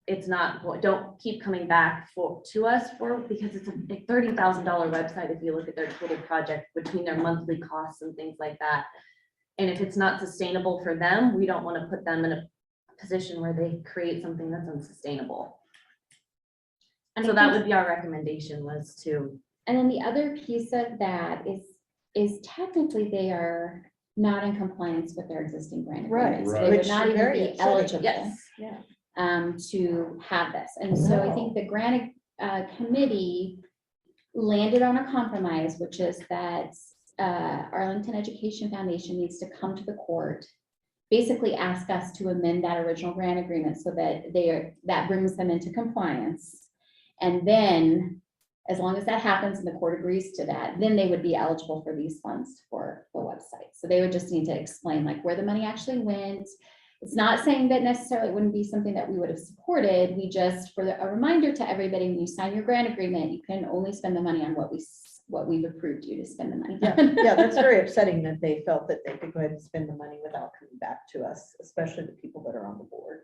L: it's not, don't keep coming back to us because it's a $30,000 website if you look at their total project between their monthly costs and things like that. And if it's not sustainable for them, we don't want to put them in a position where they create something that's unsustainable.
A: And
L: So
A: I
L: that
A: think-
L: would be our recommendation, was to,
A: And then the other piece of that is technically they are not in compliance with their existing grant
H: Right,
A: agreements.
C: right.
A: They would
H: Which
A: not
H: is
A: even
H: very
A: be
H: upsetting.
A: eligible.
L: yes.
A: To have this. And so I think the grant committee landed on a compromise, which is that Arlington Education Foundation needs to come to the court, basically ask us to amend that original grant agreement so that that brings them into compliance. And then, as long as that happens and the court agrees to that, then they would be eligible for these funds for the website. So they would just need to explain like where the money actually went. It's not saying that necessarily it wouldn't be something that we would have supported. We just, for a reminder to everybody, when you sign your grant agreement, you can only spend the money on what we've approved you to spend the money on.
H: Yeah, that's very upsetting that they felt that they could go ahead and spend the money without coming back to us, especially the people that are on the board.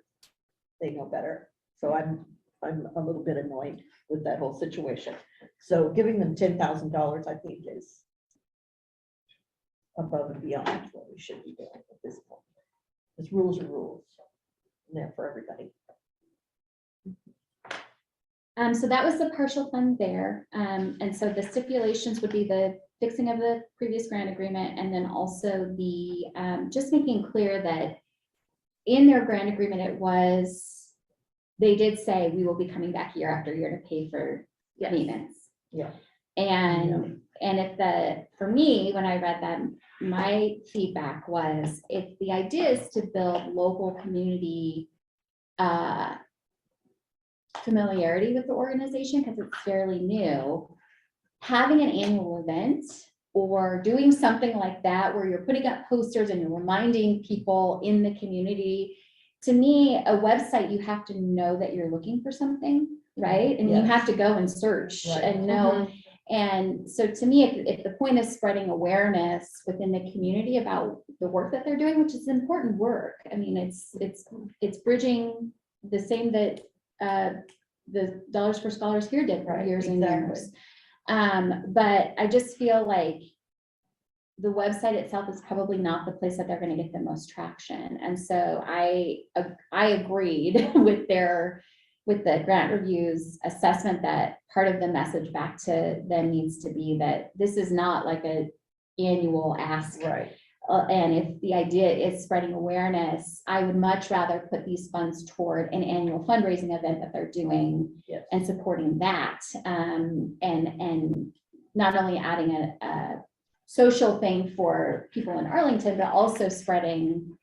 H: They know better. So I'm a little bit annoyed with that whole situation. So giving them $10,000, I think, is above and beyond what we should be doing at this point. Because rules are rules. And they're for everybody.
A: So that was the partial fund there. And so the stipulations would be the fixing of the previous grant agreement, and then also the, just making clear that in their grant agreement, they did say we will be coming back year after year to pay for
L: Yes.
A: maintenance.
H: Yeah.
A: And for me, when I read that, my feedback was, if the idea is to build local community familiarity with the organization, because it's fairly new, having an annual event or doing something like that where you're putting up posters and you're reminding people in the community, to me, a website, you have to know that you're looking for something, right? And you
H: Yes.
A: have to go and search
H: Right.
A: and know. And so to me, if the point is spreading awareness within the community about the work that they're doing, which is important work. I mean, it's bridging the same that the Dollars for Scholars here did for
H: Right,
A: years and
H: exactly.
A: years. But I just feel like the website itself is probably not the place that they're going to get the most traction. And so I agreed with the grant review's assessment that part of the message back to them needs to be that this is not like an annual ask.
H: Right.
A: And if the idea is spreading awareness, I would much rather put these funds toward an annual fundraising event that they're doing.
H: Yes.
A: And supporting that, and not only adding a social thing for people in Arlington, but also spreading,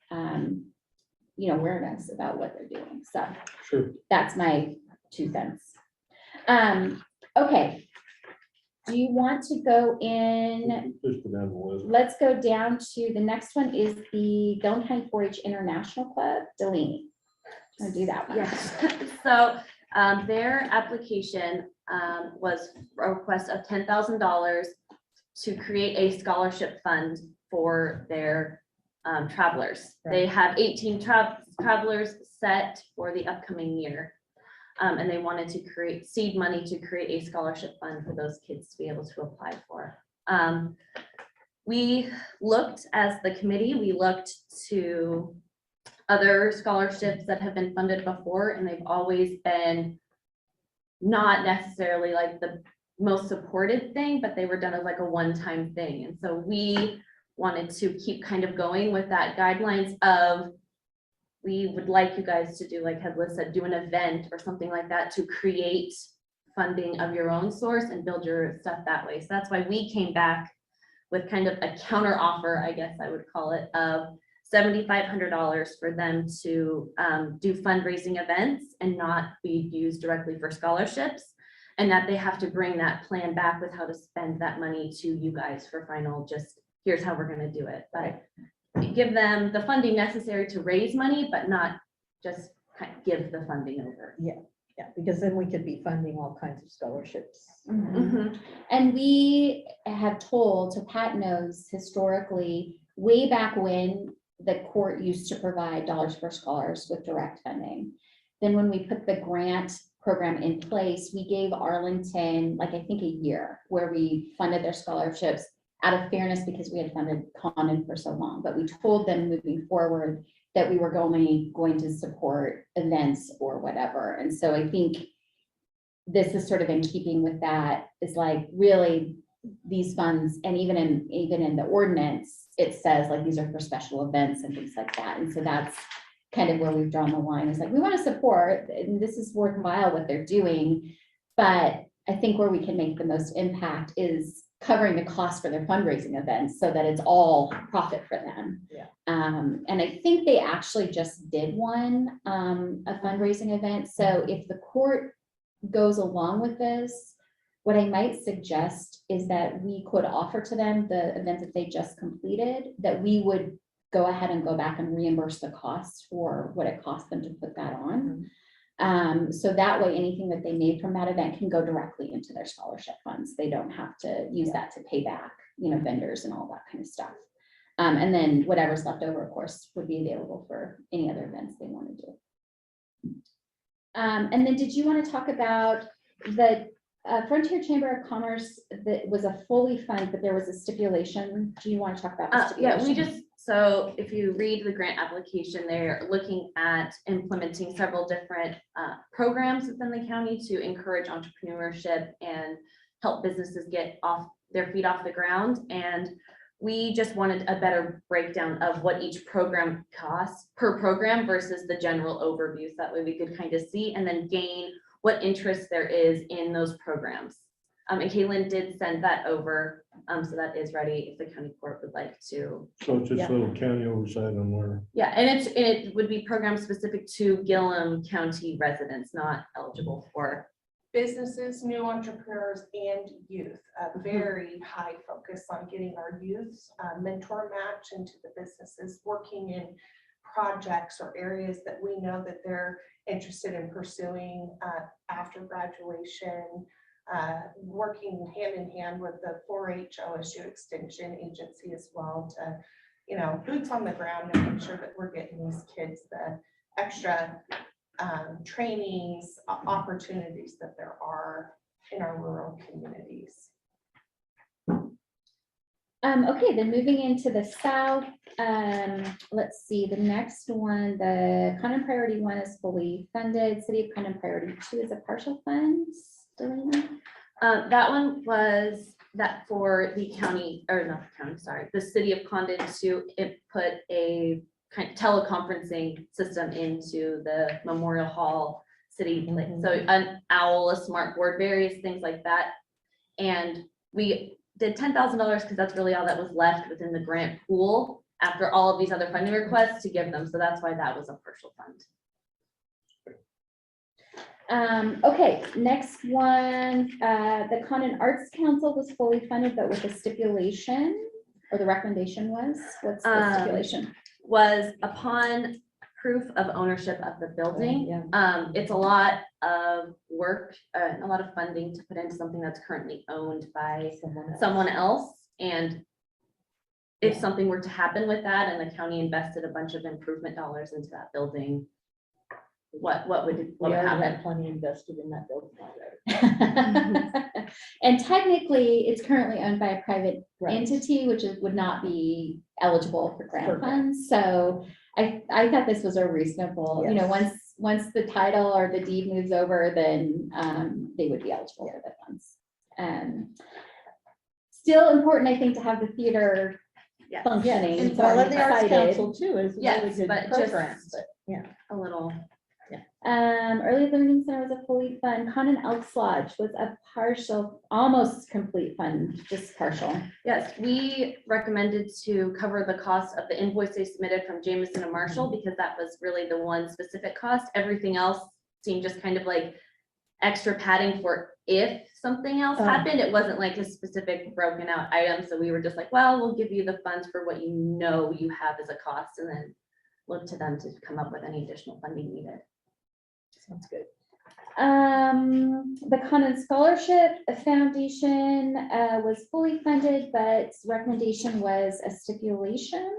A: awareness about what they're doing. So
C: Sure.
A: that's my 2 cents. Okay. Do you want to go in?
C: Just go down the list.
A: Let's go down to, the next one is the Gilliam County 4-H International Club. Delaney, I'll do that one.
L: Yes, so their application was a request of $10,000 to create a scholarship fund for their travelers. They have 18 travelers set for the upcoming year. And they wanted to create seed money to create a scholarship fund for those kids to be able to apply for. we looked as the committee, we looked to other scholarships that have been funded before, and they've always been not necessarily like the most supported thing, but they were done as like a one-time thing. And so we wanted to keep kind of going with that guidelines of, we would like you guys to do, like Liz said, do an event or something like that to create funding of your own source and build your stuff that way. So that's why we came back with kind of a counter offer, I guess I would call it, of $7,500 for them to do fundraising events and not be used directly for scholarships. And that they have to bring that plan back with how to spend that money to you guys for final, just here's how we're gonna do it. But give them the funding necessary to raise money, but not just kind of give the funding over.
H: Yeah, because then we could be funding all kinds of scholarships.
L: Mhm.
A: And we have told, so Pat knows historically, way back when the court used to provide dollars for scholars with direct funding. Then when we put the grant program in place, we gave Arlington, like I think a year, where we funded their scholarships out of fairness because we had funded Condon for so long. But we told them moving forward that we were only going to support events or whatever. And so I think this is sort of in keeping with that, is like really these funds, and even in the ordinance, it says like these are for special events and things like that. And so that's kind of where we've drawn the line, is like, we want to support, and this is worthwhile what they're doing. But I think where we can make the most impact is covering the cost for their fundraising events so that it's all profit for them.
H: Yeah.
A: And I think they actually just did one, a fundraising event. So if the court goes along with this, what I might suggest is that we could offer to them the event that they just completed, that we would go ahead and go back and reimburse the costs for what it cost them to put that on. So that way, anything that they made from that event can go directly into their scholarship funds. They don't have to use that to pay back, vendors and all that kind of stuff. And then whatever's left over, of course, would be available for any other events they want to do. And then did you want to talk about the Frontier Chamber of Commerce that was a fully funded, but there was a stipulation? Do you want to talk about the stipulation?
L: So if you read the grant application, they're looking at implementing several different programs within the county to encourage entrepreneurship and help businesses get off their feet off the ground. And we just wanted a better breakdown of what each program costs per program versus the general overview. So that way we could kind of see and then gain what interest there is in those programs. And Caitlin did send that over, so that is ready if the county court would like to.
C: So it's just a little county oversight on where.
L: Yeah, and it would be programs specific to Gilliam County residents, not eligible for.
M: Businesses, new entrepreneurs, and youth. A very high focus on getting our youth mentor match into the businesses, working in projects or areas that we know that they're interested in pursuing after graduation. Working hand in hand with the 4-H OSU Extension Agency as well to, boots on the ground and make sure that we're getting these kids the extra trainings, opportunities that there are in our rural communities.
A: Okay, then moving into the south, let's see, the next one, the Condon Priority 1 is fully funded. City of Condon Priority 2 is a partial fund.
L: That one was that for the county, or not the county, sorry, the city of Condon to put a kind of teleconferencing system into the Memorial Hall city. So an owl, a smart board, various things like that. And we did $10,000 because that's really all that was left within the grant pool after all of these other funding requests to give them. So that's why that was a partial fund.
A: Okay, next one, the Condon Arts Council was fully funded, but with a stipulation, or the recommendation was, what's the stipulation?
L: Was upon proof of ownership of the building.
H: Yeah.
L: It's a lot of work, a lot of funding to put into something that's currently owned by someone else. And if something were to happen with that and the county invested a bunch of improvement dollars into that building, what would
H: We already
L: happen?
H: had plenty invested in that building already.
A: And technically, it's currently owned by a private
H: Right.
A: entity, which would not be eligible for
H: For
A: grant
H: grant.
A: funds. So I thought this was a reasonable,
H: Yes.
A: once the title or the deed moves over, then they would be eligible for the funds. Still important, I think, to have the theater
L: Yes,
A: functioning.
H: And
A: so
H: well,
A: I'm
H: and the Arts
A: excited.
H: Council too is a really
L: Yes,
H: good
L: but
H: program,
L: just-
H: but yeah.
L: a little.
A: Early Learning Center was a fully fund. Condon Elks Lodge was a partial, almost complete fund, just partial.
L: Yes, we recommended to cover the cost of the invoice they submitted from Jameson and Marshall because that was really the one specific cost. Everything else seemed just kind of like extra padding for if something else
H: Oh.
L: happened. It wasn't like a specific broken out item. So we were just like, well, we'll give you the funds for what you know you have as a cost and then look to them to come up with any additional funding needed.
H: Sounds good.
A: The Condon Scholarship Foundation was fully funded, but recommendation was a stipulation.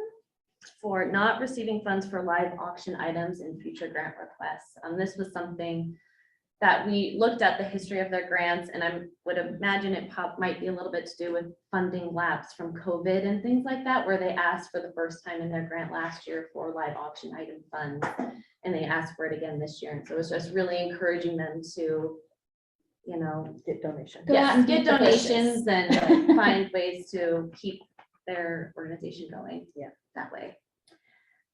L: For not receiving funds for live auction items and future grant requests. This was something that we looked at the history of their grants, and I would imagine it might be a little bit to do with funding lapse from COVID and things like that, where they asked for the first time in their grant last year for live auction item funds, and they asked for it again this year. And so it's just really encouraging them to,
H: Get donations.
A: Go out and
L: get
A: beat the bushes.
L: donations and find ways to keep their organization going.
H: Yeah.
L: That way.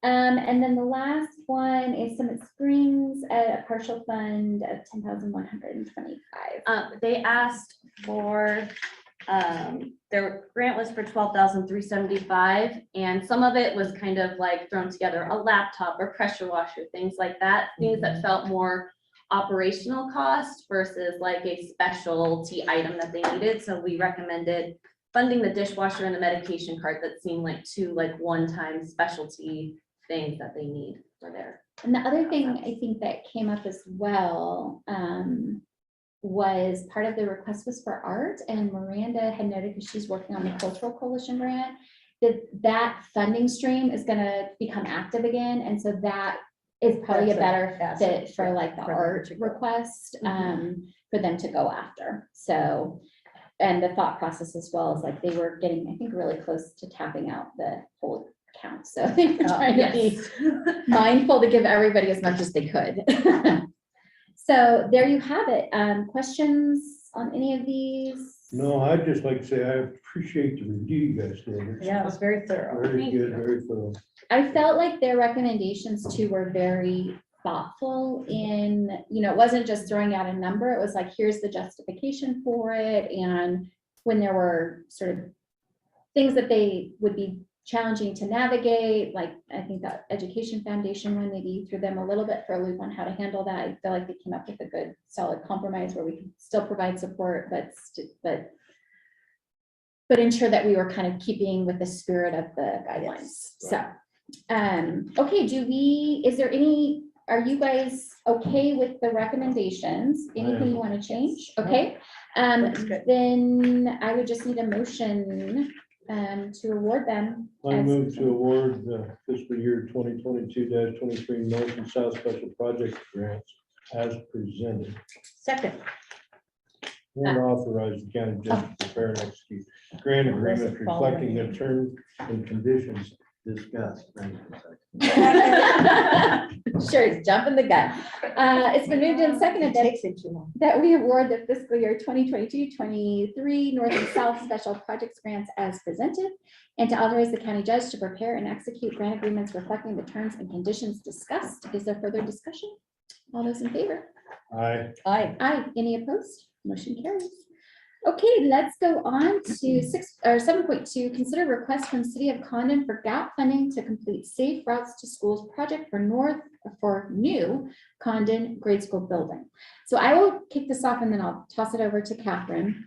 A: And then the last one is Summit Springs, a partial fund of $10,125.
L: They asked for, their grant was for $12,375, and some of it was kind of like thrown together, a laptop or pressure washer, things like that, things that felt more operational cost versus like a specialty item that they needed. So we recommended funding the dishwasher and the medication cart that seemed like two like one-time specialty things that they need for their.
A: And the other thing I think that came up as well was part of the request was for art, and Miranda had noted, because she's working on the Cultural Coalition grant, that funding stream is gonna become active again, and so that is probably a
H: That's
A: better
H: asset,
A: fit for
H: yeah,
A: like the
H: for them
A: art
H: to go.
A: request for them to go after. So, and the thought process as well is like they were getting, I think, really close to tapping out the whole account. So they were trying to be mindful to give everybody as much as they could. So there you have it. Questions on any of these?
C: No, I'd just like to say I appreciate the review you guys did. It's
H: Yeah, it was very thorough.
C: Very
L: Thank
C: good,
L: you.
C: very thorough.
A: I felt like their recommendations too were very thoughtful in, it wasn't just throwing out a number. It was like, here's the justification for it. And when there were sort of things that they would be challenging to navigate, like I think that Education Foundation one, maybe threw them a little bit for a loop on how to handle that. I feel like they came up with a good solid compromise where we can still provide support, but ensure that we were kind of keeping with the spirit of the guidelines. So, okay, are you guys okay with the recommendations? Anything you want to change? Okay.
H: Looks good.
A: Then I would just need a motion to award them.
C: I
A: as-
C: move to award the fiscal year 2022-23 North and South Special Project Grants as presented,
H: Second.
C: and authorize the county judge to prepare and execute grant agreements reflecting the terms and conditions discussed.
A: Sure, jumping the gun. It's been moved and seconded that
H: Takes it too long.
A: that we award the fiscal year 2022-23 North and South Special Projects Grants as presented, and to authorize the county judge to prepare and execute grant agreements reflecting the terms and conditions discussed. Is there further discussion? All those in favor?
C: Aye.
H: Aye.
A: Aye. Any opposed? Motion carries. Okay, let's go on to 7.2, consider request from City of Condon for gap funding to complete Safe Routes to Schools project for new Condon grade school building. So I will kick this off and then I'll toss it over to Catherine.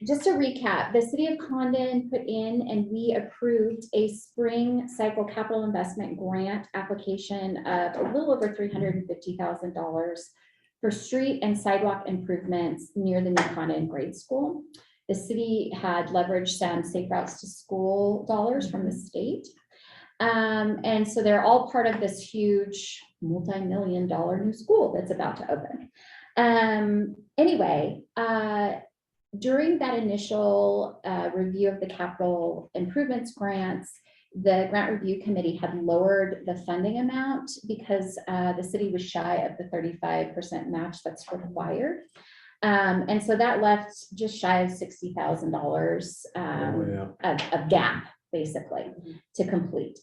A: Just to recap, the City of Condon put in and we approved a spring cycle capital investment grant application of a little over $350,000 for street and sidewalk improvements near the new Condon grade school. The city had leveraged some Safe Routes to School dollars from the state. And so they're all part of this huge multi-million-dollar new school that's about to open. Anyway, during that initial review of the capital improvements grants, the grant review committee had lowered the funding amount because the city was shy of the 35% match that's required. And so that left just shy of $60,000 of gap, basically, to complete.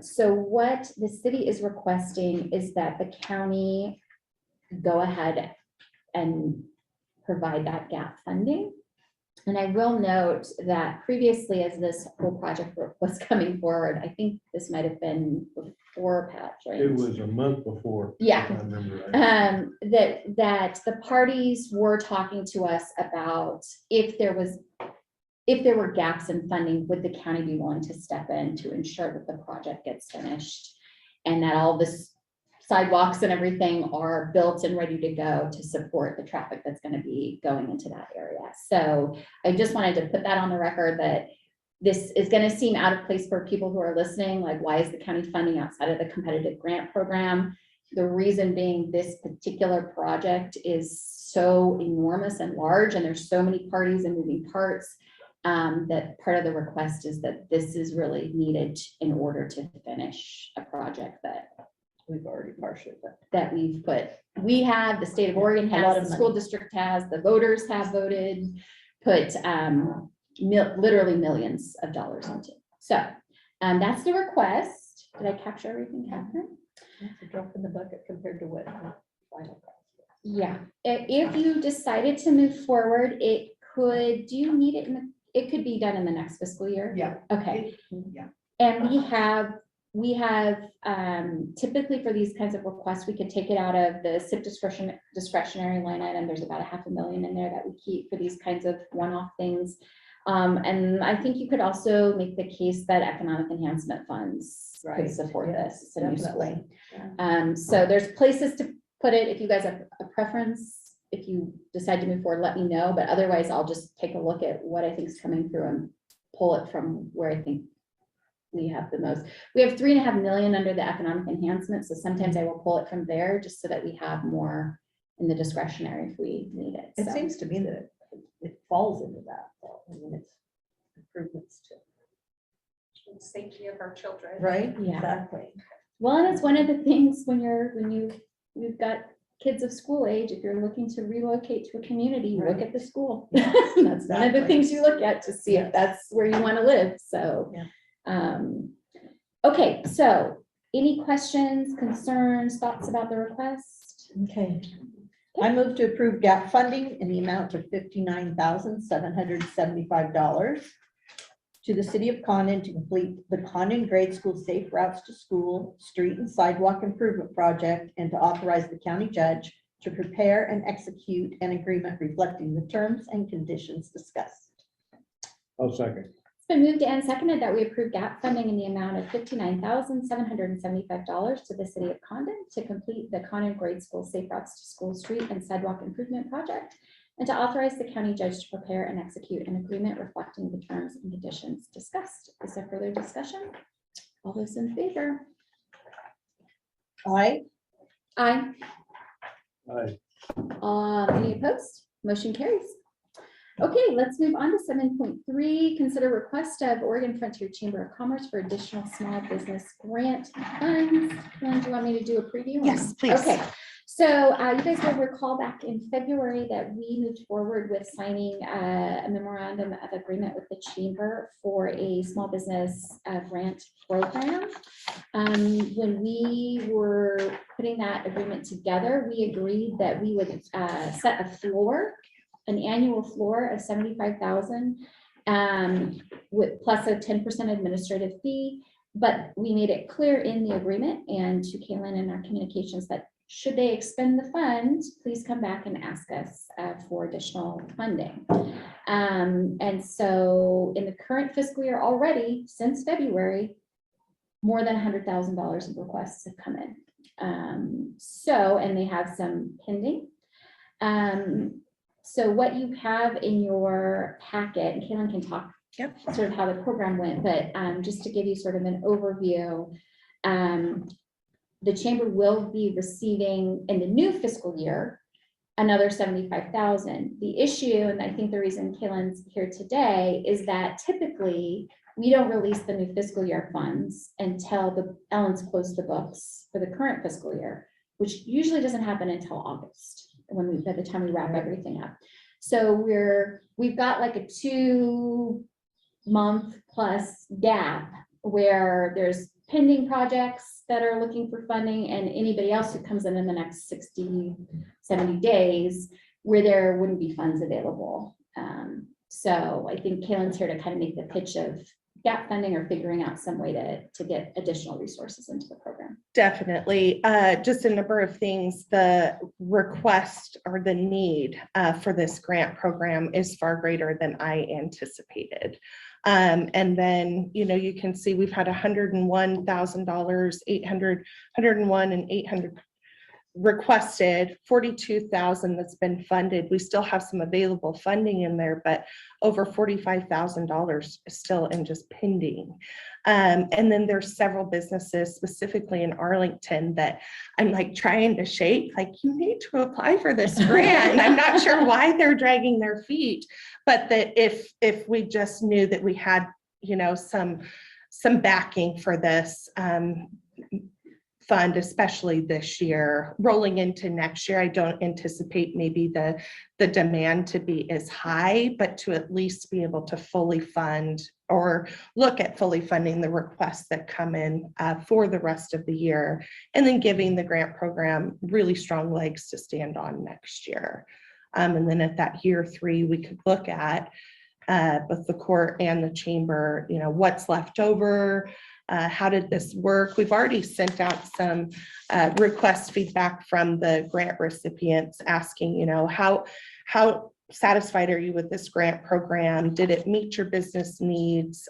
A: So what the city is requesting is that the county go ahead and provide that gap funding. And I will note that previously, as this whole project was coming forward, I think this might have been before Pat, right?
C: It was a month before.
A: Yeah.
C: if I remember right.
A: That the parties were talking to us about if there were gaps in funding, would the county be willing to step in to ensure that the project gets finished? And that all this sidewalks and everything are built and ready to go to support the traffic that's going to be going into that area. So I just wanted to put that on the record that this is going to seem out of place for people who are listening, like why is the county funding outside of the competitive grant program? The reason being this particular project is so enormous and large, and there's so many parties and moving parts, that part of the request is that this is really needed in order to finish a project that
H: We've already partially, but
A: that we've put, we have, the state of Oregon
H: A lot
A: has,
H: of
A: the school
H: money.
A: district has, the voters have voted, put literally millions of dollars into. So that's the request. Did I capture everything, Catherine?
H: it's a drop in the bucket compared to what the final cost was.
A: Yeah, if you decided to move forward, it could, do you need it it could be done in the next fiscal year?
D: Yeah.
A: Okay.
D: Yeah.
A: And we have typically for these kinds of requests, we could take it out of the SIP discretionary line item. There's about $500,000 in there that we keep for these kinds of one-off things. And I think you could also make the case that economic enhancement funds could
H: Right,
A: support
H: yeah,
A: this. It's a new
H: definitely,
A: school. So there's places to put it. If you guys have a preference, if you decide to move forward, let me know. But otherwise, I'll just take a look at what I think is coming through and pull it from where I think we have the most. We have $3.5 million under the economic enhancement. So sometimes I will pull it from there just so that we have more in the discretionary if we need it.
H: It
A: So,
H: seems to me that it falls into that, though. I mean, it's improvements to,
M: Safety of our children.
H: right?
A: Yeah.
H: Exactly.
A: well, and it's one of the things when you've got kids of school age, if you're looking to relocate to a community, you look
H: Right.
A: at the school. That's one of the
H: Exactly.
A: things you look at to see if that's where you want to live. So,
H: Yeah.
A: Okay, so any questions, concerns, thoughts about the request?
H: Okay. I move to approve gap funding in the amount of $59,775 to the city of Condon to complete the Condon Grade School Safe Routes to School Street and Sidewalk Improvement Project, and to authorize the county judge to prepare and execute an agreement reflecting the terms and conditions discussed.
C: I'll second.
A: It's been moved and seconded that we approve gap funding in the amount of $59,775 to the city of Condon to complete the Condon Grade School Safe Routes to School Street and Sidewalk Improvement Project, and to authorize the county judge to prepare and execute an agreement reflecting the terms and conditions discussed. Is there further discussion? All those in favor?
H: Aye.
A: Aye.
C: Aye.
A: Any opposed? Motion carries. Okay, let's move on to 7.3. Consider request of Oregon Frontier Chamber of Commerce for additional small business grant funds. And do you want me to do a preview?
M: Yes, please.
A: Okay, so you guys will recall back in February that we moved forward with signing a memorandum of agreement with the chamber for a small business grant program. When we were putting that agreement together, we agreed that we would set a floor, an annual floor of $75,000 with plus a 10% administrative fee. But we made it clear in the agreement and to Kaylin in our communications that should they expend the funds, please come back and ask us for additional funding. And so in the current fiscal year already, since February, more than $100,000 of requests have come in. And they have some pending. So what you have in your packet, and Kaylin can talk sort of how the program went, but just to give you sort of an overview, the chamber will be receiving in the new fiscal year another 75,000. The issue, and I think the reason Kaylin's here today, is that typically we don't release the new fiscal year funds until the Ellen's close the books for the current fiscal year, which usually doesn't happen until August, by the time we wrap everything up. So we've got like a 2-month plus gap where there's pending projects that are looking for funding, and anybody else who comes in the next 60, 70 days where there wouldn't be funds available. So I think Kaylin's here to kind of make the pitch of gap funding or figuring out some way to get additional resources into the program.
M: Definitely. Just a number of things. The request or the need for this grant program is far greater than I anticipated. And then, you can see we've had $101,000, 101 and 800 requested, 42,000 that's been funded. We still have some available funding in there, but over $45,000 is still in just pending. And then there's several businesses specifically in Arlington that I'm like trying to shake, like, you need to apply for this grant. I'm not sure why they're dragging their feet, but that if we just knew that we had, some backing for this, fund, especially this year, rolling into next year, I don't anticipate maybe the demand to be as high, but to at least be able to fully fund or look at fully funding the requests that come in for the rest of the year, and then giving the grant program really strong legs to stand on next year. And then at that year 3, we could look at both the court and the chamber, what's left over. How did this work? We've already sent out some request feedback from the grant recipients asking, how satisfied are you with this grant program? Did it meet your business needs?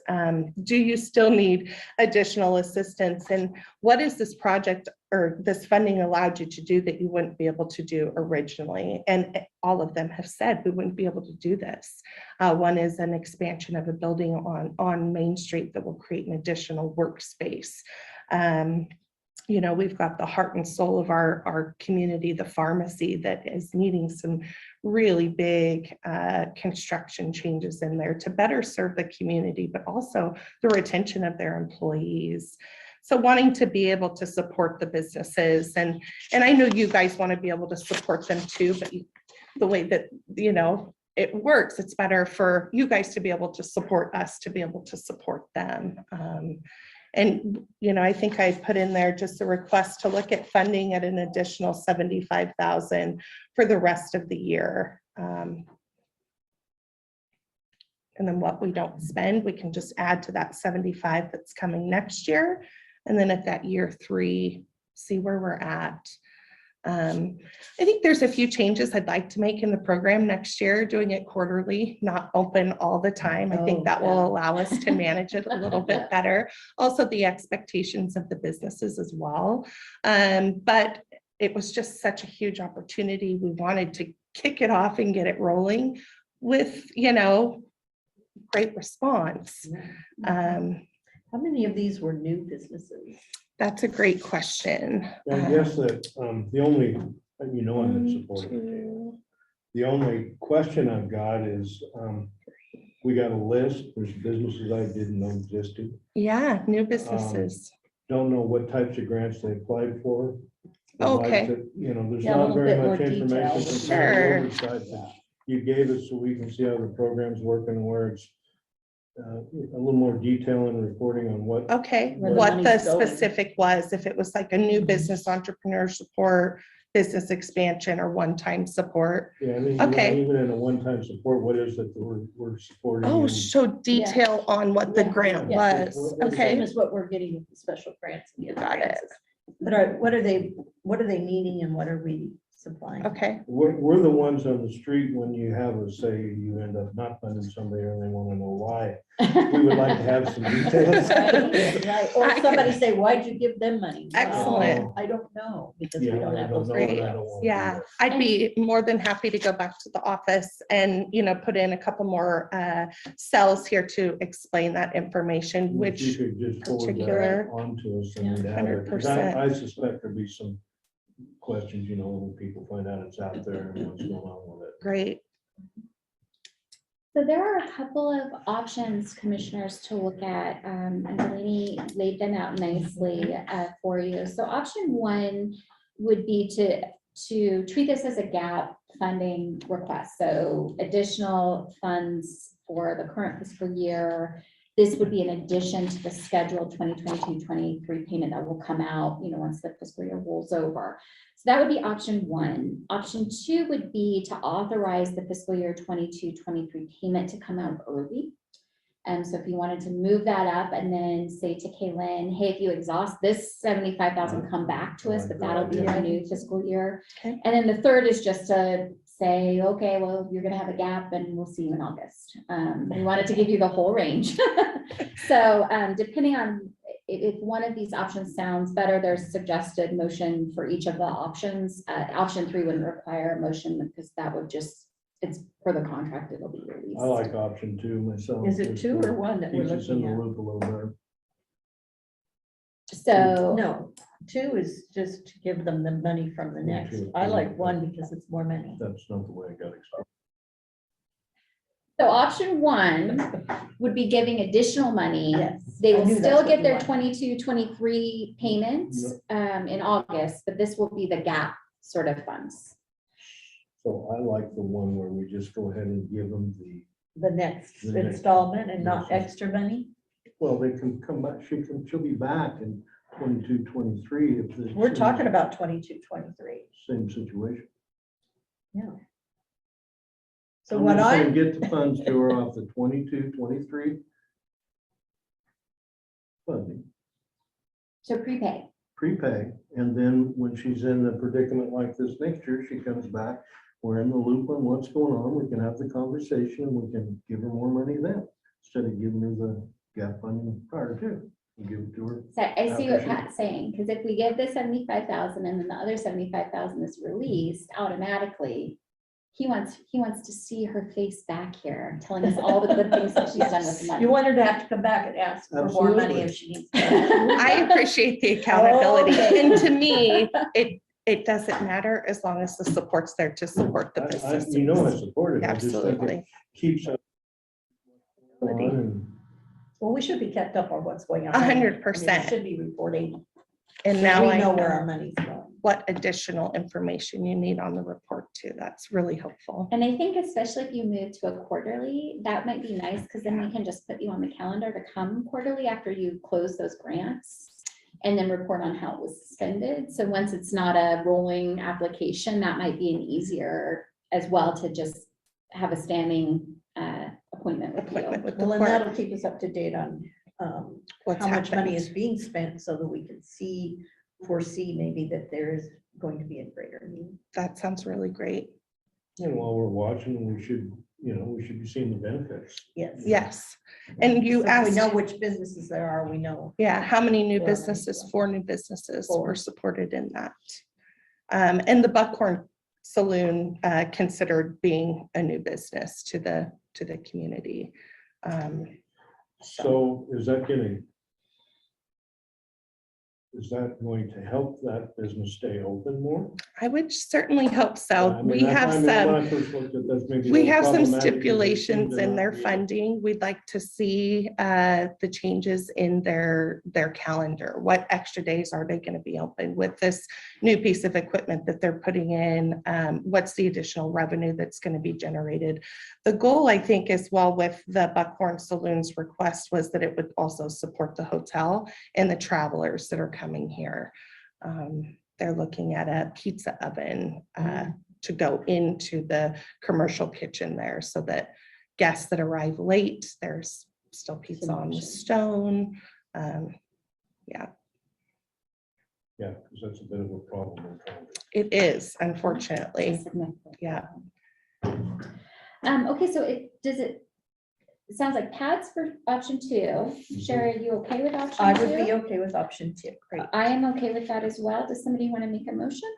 M: Do you still need additional assistance? And what is this project or this funding allowed you to do that you wouldn't be able to do originally? And all of them have said we wouldn't be able to do this. One is an expansion of a building on Main Street that will create an additional workspace. We've got the heart and soul of our community, the pharmacy, that is needing some really big construction changes in there to better serve the community, but also the retention of their employees. So wanting to be able to support the businesses, and I know you guys want to be able to support them too, but the way that, it works, it's better for you guys to be able to support us, to be able to support them. And, I think I put in there just a request to look at funding at an additional 75,000 for the rest of the year. And then what we don't spend, we can just add to that 75 that's coming next year. And then at that year 3, see where we're at. I think there's a few changes I'd like to make in the program next year, doing it quarterly, not open all the time. I think that will allow us to manage it a little bit better. Also, the expectations of the businesses as well. But it was just such a huge opportunity. We wanted to kick it off and get it rolling with, great response.
H: How many of these were new businesses?
M: That's a great question.
C: I guess that the only, I'm in support of it. The only question I've got is, we got a list, there's businesses I didn't know existed.
M: Yeah, new businesses.
C: Don't know what types of grants they applied for. I'd like
M: Okay.
C: to, there's
H: Yeah, a
C: not
H: little
C: very
H: bit more
C: much information.
H: detail.
M: Sure.
C: Oversight that you gave us so we can see how the program's working and where it's a little more detail and reporting on what.
M: Okay,
H: Where the
M: what the
H: money's going.
M: specific was, if it was like a new business entrepreneur support, business expansion, or one-time support.
C: Yeah, I mean,
M: Okay.
C: even in a one-time support, what is it that we're supporting?
M: Oh,
C: and-
M: show detail on what the
H: Yeah.
M: grant
C: Yeah.
M: was.
C: Well,
H: Same
M: Okay,
H: as what we're getting with the special grants. and the other
M: got it.
H: grants. But what are they needing and what are we supplying?
M: Okay,
C: We're the ones on the street when you have a, say, you end up not funding somebody and they want to know why. We would like to have some details.
H: Right, or somebody say, why'd you give them money? Well,
M: Excellent.
H: I don't know, because we
C: Yeah,
H: don't
C: I
H: have
C: don't
H: those.
C: know, and I
H: details.
C: don't want to do
M: yeah,
C: that.
M: I'd be more than happy to go back to the office and, put in a couple more cells here to explain that information,
C: If you
M: which,
C: could just forward
M: particular-
C: that on to us
H: Yeah,
C: and have it, 'cause I suspect there'll be some questions, you know, when people find out it's out there and what's going on with it.
B: Great.
A: So there are a couple of options, commissioners, to look at, and Delaney laid them out nicely for you. So option one would be to treat this as a gap funding request. So additional funds for the current fiscal year. This would be in addition to the scheduled 2022-23 payment that will come out, you know, once the fiscal year rolls over. So that would be option one. Option two would be to authorize the fiscal year 22-23 payment to come out early. And so if you wanted to move that up and then say to Kaylin, hey, if you exhaust this 75,000, come back to us, but that'll be your new fiscal year.
B: Okay.
A: And then the third is just to say, okay, well, you're gonna have a gap and we'll see you in August. We wanted to give you the whole range. So depending on if one of these options sounds better, there's suggested motion for each of the options. Option three wouldn't require a motion because that would just, it's for the contract, it'll be released.
C: I like option two myself.
H: Is it two or one that we're
C: Keeps us in
H: looking
C: the
H: at?
C: loop a little better.
A: So.
H: No, two is just to give them the money from the next.
C: Two.
H: I like one because it's more money.
C: That's not the way I got explained.
A: So option one would be giving additional money.
H: Yes.
A: They
H: I
A: will
H: knew that's
A: still
H: what
A: get
H: you
A: their
H: wanted.
A: 22-23 payments in August, but this will be the gap sort of funds.
C: So I like the one where we just go ahead and give them
H: The next
C: The next-
H: installment and not
C: Yes.
H: extra money.
C: well, they can come back, she'll be back in 22-23 if the.
H: We're talking about 22-23.
C: Same situation.
H: Yeah. So
C: I'm
H: what
C: just saying,
H: I,
C: get the funds to her off the 22-23 funding,
A: So prepay.
C: prepay, and then when she's in a predicament like this next year, she comes back, we're in the loop on what's going on, we can have the conversation, and we can give her more money then, instead of giving her the gap funding prior to, and give it to her.
A: So I see what
C: Appreciate it.
A: Pat's saying, because if we give the 75,000 and then the other 75,000 is released automatically, he wants to see her face back here, telling us all the good things that she's done with the money.
H: you want her to have to come back and ask for more money if she needs.
B: I appreciate the accountability.
H: Okay.
B: And to me, it doesn't matter as long as the support's there to support the business.
C: You know I support it, I just think it
B: Absolutely.
C: keeps us on and
H: Well, we should be kept up on what's going on.
B: 100%.
H: I mean, we should be reporting.
B: And
H: So
B: now
H: we
B: I
H: know where our
B: know
H: money's going.
B: what additional information you need on the report too. That's really helpful.
A: And I think especially if you move to a quarterly, that might be nice, because then we can just put you on the calendar to come quarterly after you close those grants and then report on how it was spended. So once it's not a rolling application, that might be an easier as well to just have a standing appointment with you.
B: Appointment with the
H: Well, and
B: court.
H: that'll keep us up to date on
B: What's
H: how much money
B: happened.
H: is being spent so that we can foresee maybe that there is going to be a greater need.
B: That sounds really great.
C: And while we're watching, we should be seeing the benefits.
H: Yes.
B: Yes. And you
H: So if we
B: asked,
H: know which businesses there are, we know.
B: yeah, how many new
H: Where are they
B: businesses?
H: from?
B: 4 new businesses
H: 4.
B: were supported in that. And the Buckhorn Saloon considered being a new business to the community.
C: So is that going to help that business stay open more?
B: I would certainly hope so.
C: I mean,
B: We have
C: when
B: some.
C: I first looked at this, maybe
B: We
C: that
B: have
C: was
B: some
C: problematic because it seemed
B: stipulations
C: to
B: in
C: not
B: their
C: be-
B: funding. We'd like to see the changes in their calendar. What extra days are they going to be open with this new piece of equipment that they're putting in? What's the additional revenue that's going to be generated? The goal, I think, as well with the Buckhorn Saloon's request was that it would also support the hotel and the travelers that are coming here. They're looking at a pizza oven to go into the commercial kitchen there so that guests that arrive late, there's still pizza on the stone. Yeah,
C: Yeah, because that's a bit of a problem. in town.
B: it is, unfortunately.
A: Significant.
B: Yeah.
A: Okay, so it sounds like Pat's for option two. Sherry, are you okay with option two?
H: I would be okay with option 2. Great.
A: I am okay with that as well. Does somebody want to make a motion?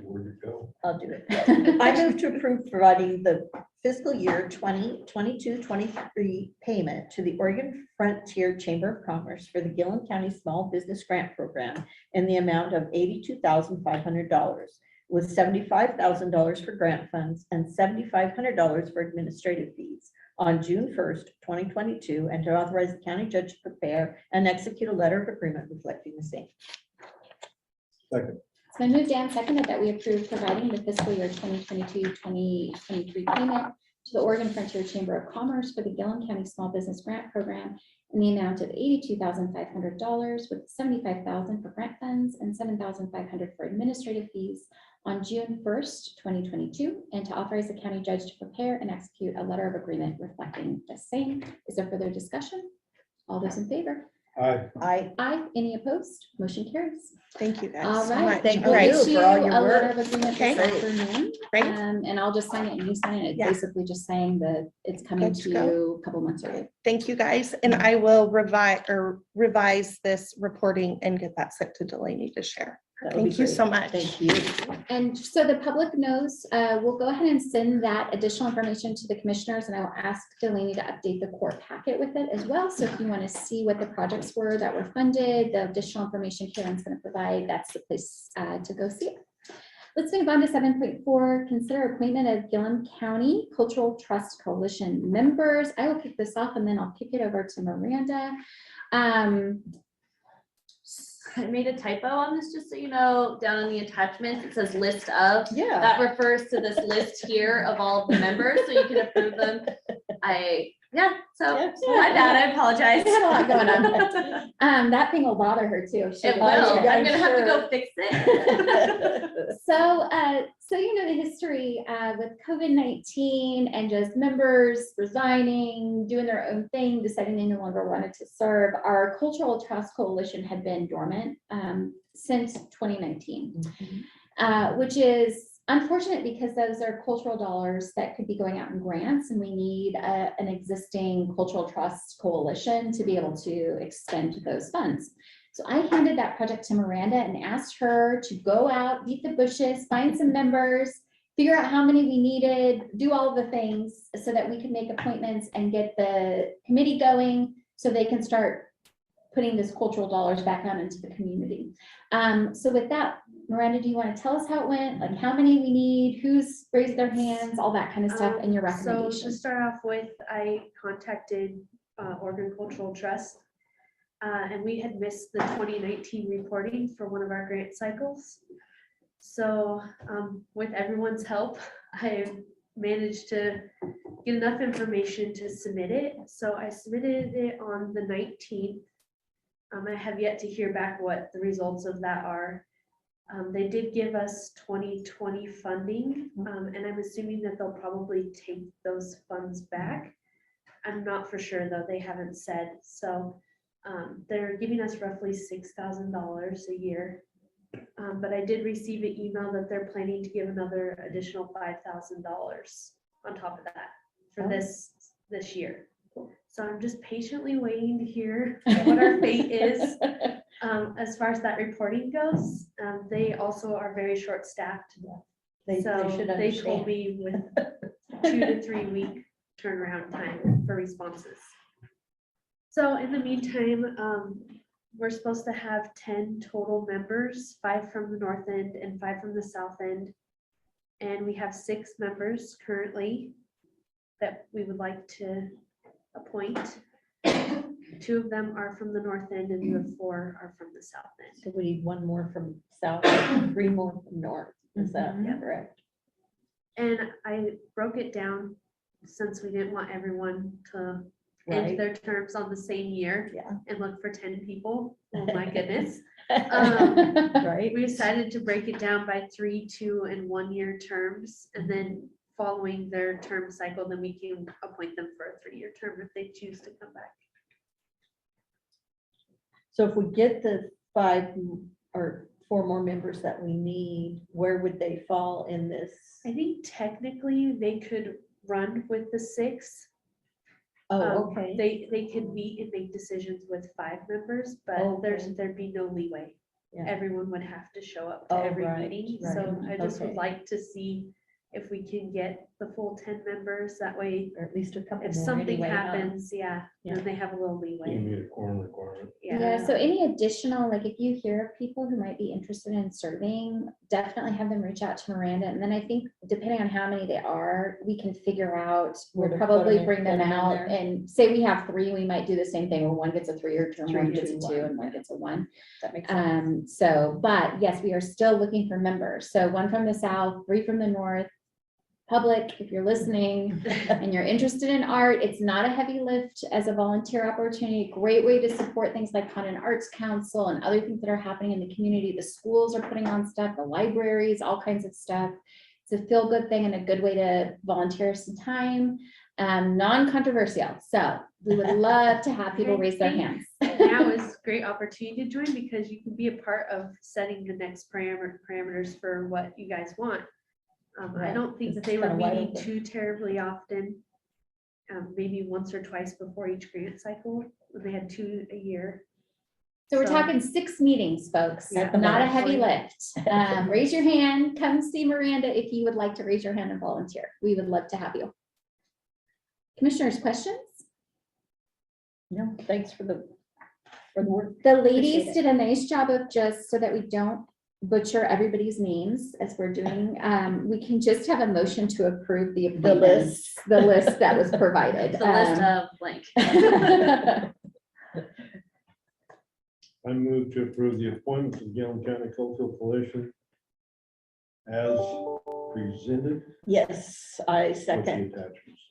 C: Where to go?
H: I'll do it. I move to approve providing the fiscal year 2022-23 payment to the Oregon Frontier Chamber of Commerce for the Gilliam County Small Business Grant Program in the amount of $82,500, with $75,000 for grant funds and $7,500 for administrative fees on June 1st, 2022, and to authorize the county judge to prepare and execute a letter of agreement reflecting the same.
C: Second.
A: It's been moved and seconded that we approve providing the fiscal year 2022-2023 payment to the Oregon Frontier Chamber of Commerce for the Gilliam County Small Business Grant Program in the amount of $82,500, with $75,000 for grant funds and $7,500 for administrative fees on June 1st, 2022, and to authorize the county judge to prepare and execute a letter of agreement reflecting the same. Is there further discussion? All those in favor?
C: Aye.
A: Aye. Any opposed? Motion carries.
M: Thank you guys.
A: All
M: so
A: right.
M: much.
H: Thank
A: We'll
H: you
A: get
H: for all your
A: a letter
H: work.
A: of agreement
M: Okay.
A: this afternoon.
M: Great.
A: And I'll just sign it and you sign it. It's
M: Yeah.
A: basically just saying that it's coming
M: Good
A: to
M: to go.
A: you a couple months early.
M: Thank you, guys. And I will revise this reporting and get that sent to Delaney to share.
H: That would be
M: Thank you
H: great.
M: so much.
H: Thank you.
A: And so the public knows, we'll go ahead and send that additional information to the commissioners, and I will ask Delaney to update the Corp packet with it as well. So if you want to see what the projects were that were funded, the additional information Karen's going to provide, that's the place to go see it. Let's move on to 7.4, consider appointment of Gilliam County Cultural Trust Coalition members. I will kick this off and then I'll kick it over to Miranda.
L: I made a typo on this, just so you know, down in the attachments, it says list of.
H: Yeah.
L: That refers to this list here of all of the members, so you can approve them. So
H: Yeah.
L: my bad, I apologize.
A: We had a lot going on. That thing will bother her too. if she
L: It will,
A: doesn't-
L: I'm gonna have to
H: sure.
L: go fix it.
A: So you know the history with COVID-19 and just members resigning, doing their own thing, deciding they no longer wanted to serve. Our Cultural Trust Coalition had been dormant since 2019, which is unfortunate because those are cultural dollars that could be going out in grants, and we need an existing cultural trust coalition to be able to expend those funds. So I handed that project to Miranda and asked her to go out, beat the bushes, find some members, figure out how many we needed, do all of the things so that we could make appointments and get the committee going so they can start putting this cultural dollars back out into the community. So with that, Miranda, do you want to tell us how it went? Like how many we need, who's raised their hands, all that kind of stuff, and your
N: So to
A: recommendations?
N: start off with, I contacted Oregon Cultural Trust. And we had missed the 2019 reporting for one of our grant cycles. So with everyone's help, I managed to get enough information to submit it. So I submitted it on the 19th. I have yet to hear back what the results of that are. They did give us 2020 funding, and I'm assuming that they'll probably take those funds back. I'm not for sure though, they haven't said. So they're giving us roughly $6,000 a year. But I did receive an email that they're planning to give another additional $5,000 on top of that for this year. So I'm just patiently waiting to hear what our fate is. As far as that reporting goes, they also are very short-staffed.
H: They
N: So
H: should
N: they told
H: understand.
N: me with 2 to 3 week turnaround time for responses. So in the meantime, we're supposed to have 10 total members, 5 from the north end and 5 from the south end. And we have 6 members currently that we would like to appoint. 2 of them are from the north end and the 4 are from the south end.
H: So we need one more from south, 3 more from north. Is that
N: Mhm.
H: correct?
N: And I broke it down since we didn't want everyone to end
H: Right.
N: their terms on the same year
H: Yeah.
N: and look for 10 people. Oh my goodness.
H: Right.
N: We decided to break it down by 3, 2, and 1 year terms, and then following their term cycle, then we can appoint them for a 3-year term if they choose to come back.
H: So if we get the 5 or 4 more members that we need, where would they fall in this?
N: I think technically they could run with the 6.
H: Oh, okay.
N: They could meet and make decisions with 5 members, but
H: Okay.
N: there'd be no leeway.
H: Yeah.
N: Everyone would have to show up to
H: Oh,
N: every
H: right,
N: meeting,
H: right,
N: so I just would
H: okay.
N: like to see if we can get the full 10 members, that way,
H: Or at least a couple
N: if
H: more
N: something
H: anyway, huh?
N: happens, yeah,
H: Yeah.
N: then they have a little
C: You
N: leeway.
C: meet a quorum requirement.
A: Yeah, so any additional, like if you hear of people who might be interested in serving, definitely have them reach out to Miranda. And then I think depending on how many they are, we can figure out,
H: Where
A: we'll
H: to put
A: probably
H: them in,
A: bring them
H: put them in
A: out
H: there.
A: and say we have 3, we might do the same thing, where one gets a 3-year term, one
H: 3,
A: gets a
H: 2,
A: 2,
H: 1.
A: and one gets a 1.
H: That makes sense.
A: So, but yes, we are still looking for members. So 1 from the south, 3 from the north. Public, if you're listening and you're interested in art, it's not a heavy lift as a volunteer opportunity. Great way to support things like Condon Arts Council and other things that are happening in the community. The schools are putting on stuff, the libraries, all kinds of stuff. It's a feel-good thing and a good way to volunteer some time. Non-controversial. So we would love to have people raise their hands.
N: Now is a great opportunity to join because you can be a part of setting the next parameters for what you guys want. I
H: Right,
N: don't think
H: 'cause it's
N: they were
H: kinda wide
N: meeting
H: open.
N: too terribly often. Maybe once or twice before each grant cycle, when they had 2 a year.
A: So we're
N: So-
A: talking 6 meetings, folks,
N: Yeah.
A: not a heavy lift. Raise your hand, come see Miranda if you would like to raise your hand and volunteer. We would love to have you. Commissioners, questions?
H: No, thanks for the work.
A: The ladies
H: Appreciate it.
A: did a nice job of, just so that we don't butcher everybody's names as we're doing, we can just have a motion to approve the appointments, the list that was provided.
L: The list of blank.
C: I move to approve the appointments of Gilliam County Cultural Coalition as presented
H: Yes, I
C: with the
H: second.
C: attachments.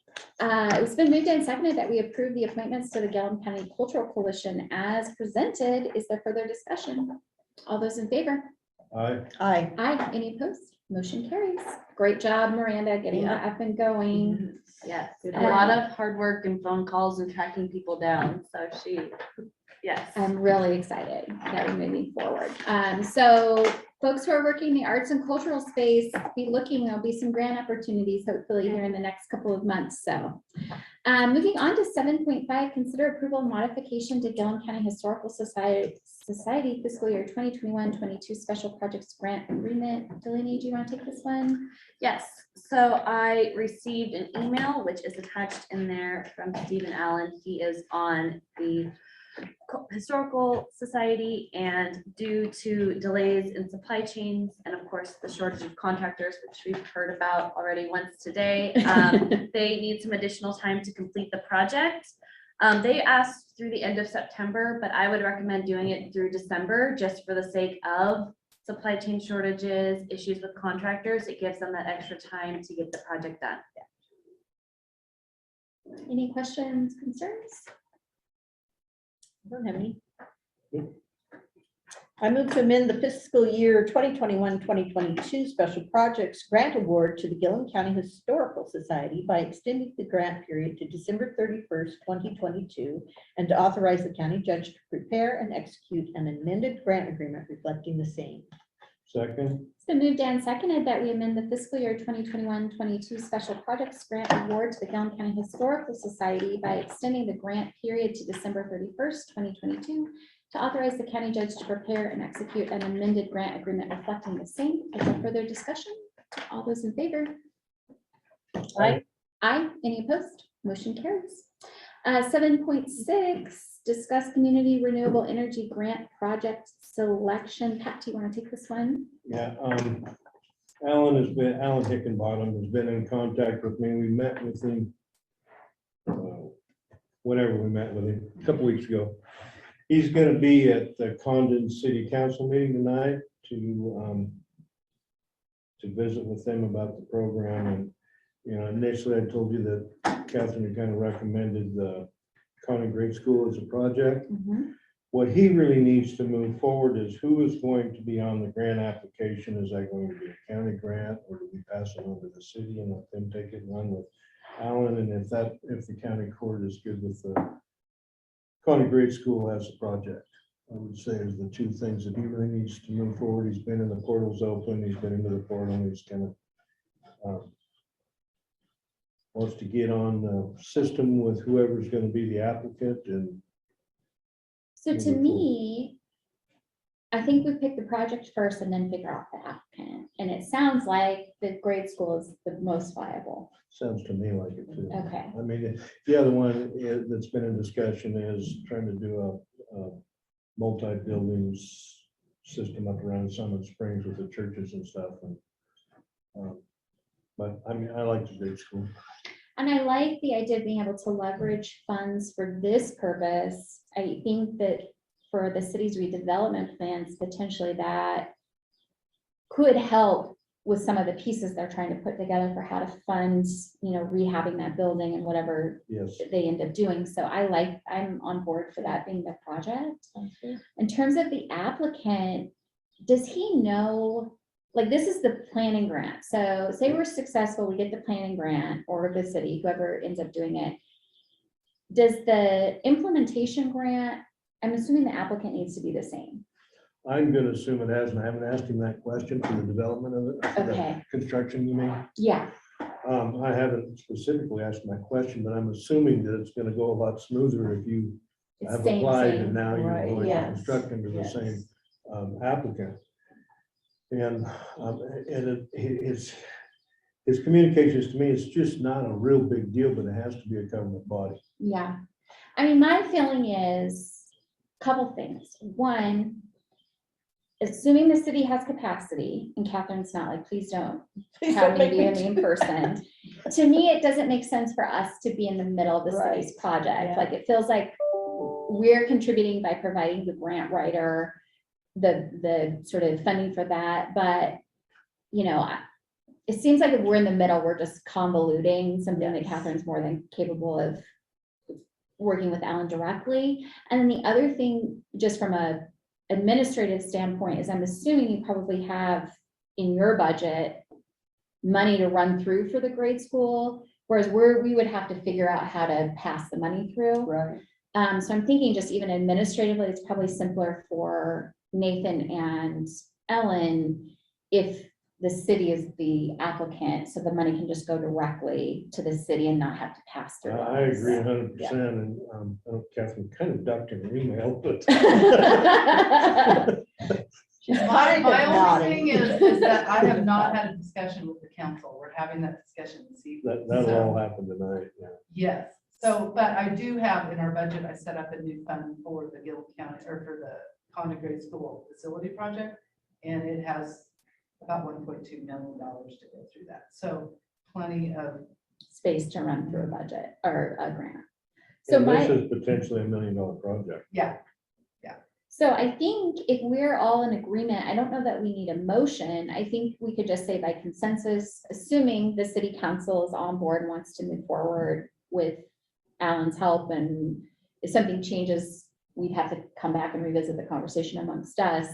A: It's been moved and seconded that we approve the appointments to the Gilliam County Cultural Coalition as presented. Is there further discussion? All those in favor?
C: Aye.
H: Aye.
A: Aye. Any opposed? Motion carries. Great job, Miranda, getting that up and going.
L: Yes,
H: Good
L: a
H: work.
L: lot of hard work and phone calls and tracking people down, so yes.
A: I'm really excited that we're moving forward. So folks who are working in the arts and cultural space, be looking, there'll be some grant opportunities hopefully here in the next couple of months. So moving on to 7.5, consider approval of modification to Gilliam County Historical Society fiscal year 2021-22 special projects grant agreement. Delaney, do you want to take this one?
L: Yes, so I received an email, which is attached in there from Stephen Allen. He is on the Historical Society, and due to delays in supply chains and of course the shortage of contractors, which we've heard about already once today, they need some additional time to complete the project. They asked through the end of September, but I would recommend doing it through December just for the sake of supply chain shortages, issues with contractors. It gives them that extra time to get the project done.
A: Any questions, concerns?
H: Don't have any. I move to amend the fiscal year 2021-2022 special projects grant award to the Gilliam County Historical Society by extending the grant period to December 31st, 2022, and to authorize the county judge to prepare and execute an amended grant agreement reflecting the same.
C: Second.
A: It's been moved and seconded that we amend the fiscal year 2021-22 special projects grant award to the Gilliam County Historical Society by extending the grant period to December 31st, 2022, to authorize the county judge to prepare and execute an amended grant agreement reflecting the same. Is there further discussion? All those in favor?
H: Aye.
A: Aye. Any opposed? Motion carries. 7.6, discuss community renewable energy grant project selection. Pat, do you want to take this one?
C: Yeah, Alan Hickenbottom has been in contact with me. We met with him. Whenever we met with him, a couple weeks ago. He's gonna be at the Condon City Council meeting tonight to visit with them about the program. And, you know, initially I told you that Catherine had kind of recommended the County Grade School as a project. What he really needs to move forward is who is going to be on the grant application. Is that going to be a county grant, or do we pass it on to the city and let them take it and run with Alan? And if the county court is good with the County Grade School as a project, I would say is the two things that he really needs to move forward. He's been in the portals open, he's been into the portal, he's kind of wants to get on the system with whoever's going to be the applicant. And
A: So to me, I think we pick the project first and then figure out the applicant. And it sounds like the grade school is the most viable.
C: Sounds to me like it too.
A: Okay.
C: I mean, the other one that's been in discussion is trying to do a multi-buildings system up around Summit Springs with the churches and stuff. And but I mean, I like the grade school.
A: And I like the idea of being able to leverage funds for this purpose. I think that for the city's redevelopment plans, potentially that could help with some of the pieces they're trying to put together for how to fund, rehabbing that building and whatever
C: Yes.
A: they end up doing. So I'm on board for that being the project. In terms of the applicant, does he know, like, this is the planning grant. So say we're successful, we get the planning grant, or the city, whoever ends up doing it. Does the implementation grant, I'm assuming the applicant needs to be the same.
C: I'm gonna assume it has, and I haven't asked him that question for the development of it. for the
A: Okay.
C: Construction, you mean?
A: Yeah,
C: I haven't specifically asked my question, but I'm assuming that it's gonna go a lot smoother if you
A: it's
C: have
A: same,
C: applied
A: same.
C: and now you're
H: Right,
C: going to
H: yes,
C: construct under the
H: yes.
C: same applicant. And his communications to me, it's just not a real big deal, but it has to be a government body.
A: Yeah. I mean, my feeling is a couple things. One, assuming the city has capacity, and Catherine's not like, please don't
H: Please
A: have
H: don't
A: me
H: make
A: be
H: me
A: a
H: do
A: main person. To me, it doesn't make sense for us to be in the middle of the city's
H: Right.
A: project.
H: Yeah.
A: Like, it feels like we're contributing by providing the grant writer, the sort of funding for that, but, it seems like if we're in the middle, we're just convoluting something that
H: Yes.
A: Catherine's more than capable of working with Alan directly. And then the other thing, just from a administrative standpoint, is I'm assuming you probably have in your budget money to run through for the grade school, whereas we would have to figure out how to pass the money through.
H: Right.
A: So I'm thinking just even administratively, it's probably simpler for Nathan and Ellen if the city is the applicant, so the money can just go directly to the city and not have to pass through.
C: I
A: us.
C: agree 100%, and I know Catherine kind of ducked in her email, but.
H: She's
D: My
H: kind of
D: only
H: nodding.
D: thing is that I have not had a discussion with the council. We're having that discussion this evening.
C: That'll all
D: So,
C: happen tonight, yeah.
D: yes, so, but I do have in our budget, I set up a new fund for the Gilliam County, or for the Condon Grade School Facility Project. And it has about $1.2 million to go through that. So plenty of,
A: Space to run through a budget or a grant. So
C: And this
A: my,
C: is potentially $1 million project.
D: yeah,
A: so I think if we're all in agreement, I don't know that we need a motion. I think we could just say by consensus, assuming the city council is on board and wants to move forward with Alan's help, and if something changes, we'd have to come back and revisit the conversation amongst us,